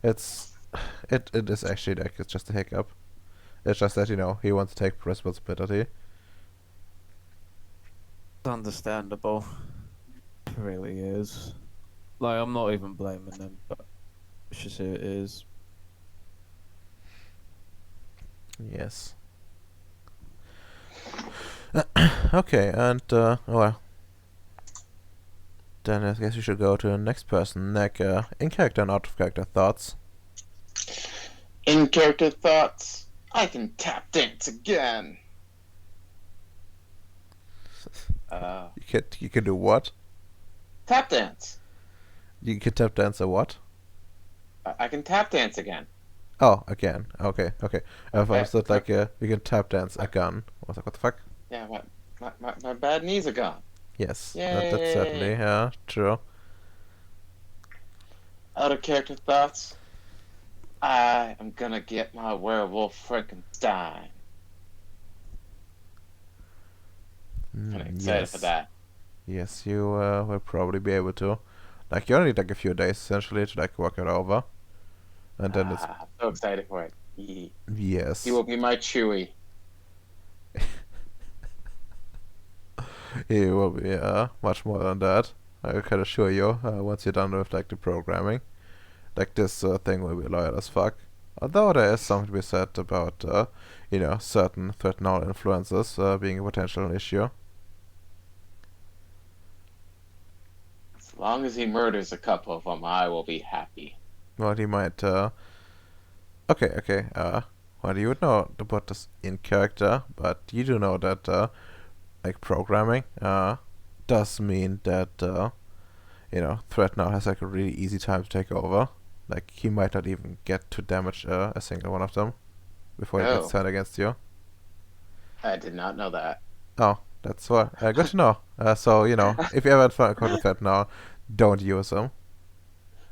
It's it is actually like it's just a hiccup. It's just that he wants to take responsibility. It's understandable. It really is. Like, I'm not even blaming them, but it's just who it is. Yes. Okay, and well, then I guess we should go to the next person. Nick, in character and out of character thoughts. In character thoughts. I can tap dance again. You can do what? Tap dance. You can tap dance a what? I can tap dance again. Oh, again. Okay. I Okay. thought like you can tap dance a gun. I was like, what the fuck? Yeah, my bad knees are gone. Yes, Yay. that's certainly true. Out of character thoughts. I am gonna get my werewolf Frankenstein. I'm excited Yes. for that. Yes, you will probably be able to. Like, you only need like a few days essentially to like work it over, and then it's I'm so excited for it. He yes. will be my Chewie. He will be much more than that. I can assure you. Once you're done with like the programming, like this thing will be loyal as fuck. Although there is something to be said about certain threatened influences being a potential issue. As long as he murders a couple of them, I will be happy. Well, he might. Okay. Well, you would know about this in character, but you do know that like programming does mean that Threat now has like a really easy time to take over. Like he might not even get to damage a single one of them before he gets Oh. turned against you. I did not know that. Oh, that's what. Good to know. So if you ever encounter Threat now, don't use them.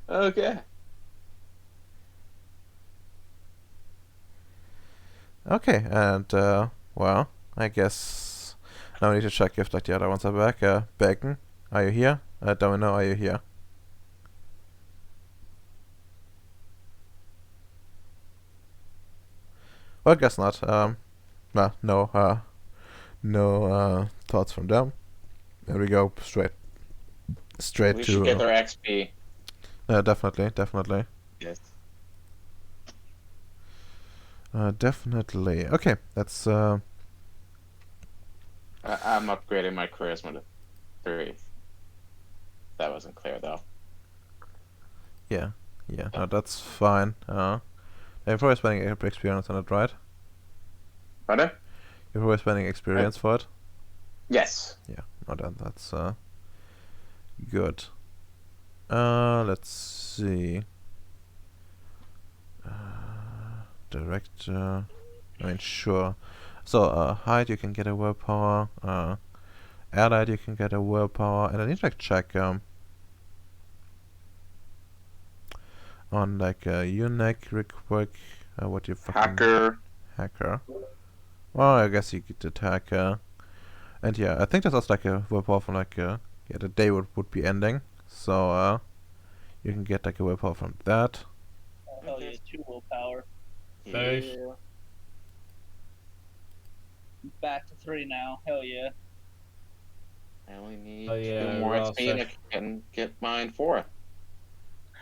Okay. Okay, and well, I guess now we need to check if like the other ones are back. Bacon, are you here? Domino, are you here? Well, I guess not. No thoughts from them. There we go, straight We should get to. their XP. Definitely. Yes. Definitely. Okay, that's I'm upgrading my charisma to 3. That wasn't clear though. yeah. No, that's fine. You're probably spending experience on it, right? Pardon? You're probably spending experience for it. Yes. Yeah. No, that's good. Let's see. Director. I mean, sure. So, height, you can get a willpower. Allied, you can get a willpower. And I need to like check on like Unique real quick. What you fucking hacker. Well, I guess you get attacker. And yeah, I think that's also like a willpower from like yeah, the day would be ending. So you can get like a willpower from that. Oh, hell yeah, 2 willpower. Yeah. Back to 3 now. Hell yeah. I only need Oh, yeah, 2 more well, XP and I can get mine 4.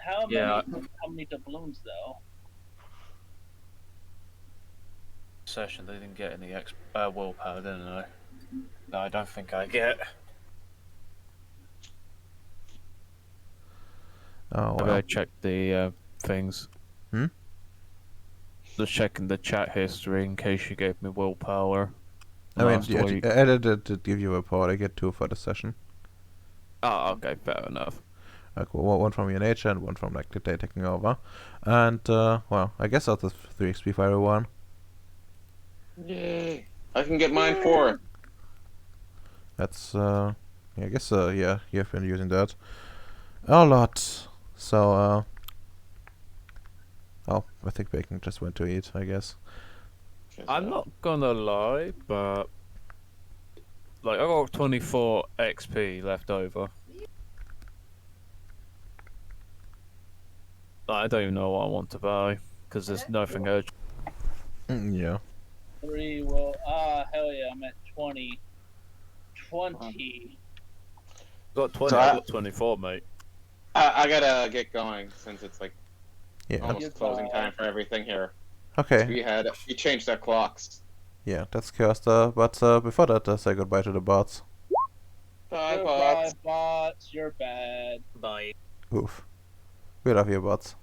How many? Yeah. How many doubloons though? Session, they didn't get any willpower, didn't they? No, I don't think I get. Oh I well. better check the things. Hmm? Just checking the chat history in case you gave me willpower. I mean, last yeah, week. I did give you a willpower. I get 2 for the session. Oh, okay, fair enough. Like one from your nature and one from like the day taking over. And well, I guess that's 3 XP for everyone. Yay! I can get mine 4. That's yeah, I guess yeah, you have been using that a lot. So oh, I think Bacon just went to eat, I guess. I'm not gonna lie, but like I got 24 XP left over. I don't even know what I want to buy because there's nothing urgent. Yeah. 3 will. Hell yeah, I'm at 20. 20. Got 20. So I I- got 24, mate. I gotta get going since it's like Yeah. almost closing time for everything here. Okay. We changed our clocks. Yeah, that's cursed. But before that, say goodbye to the bots. Bye, Goodbye, bots. bots. You're bad. Bye. Oof. We love you, bots.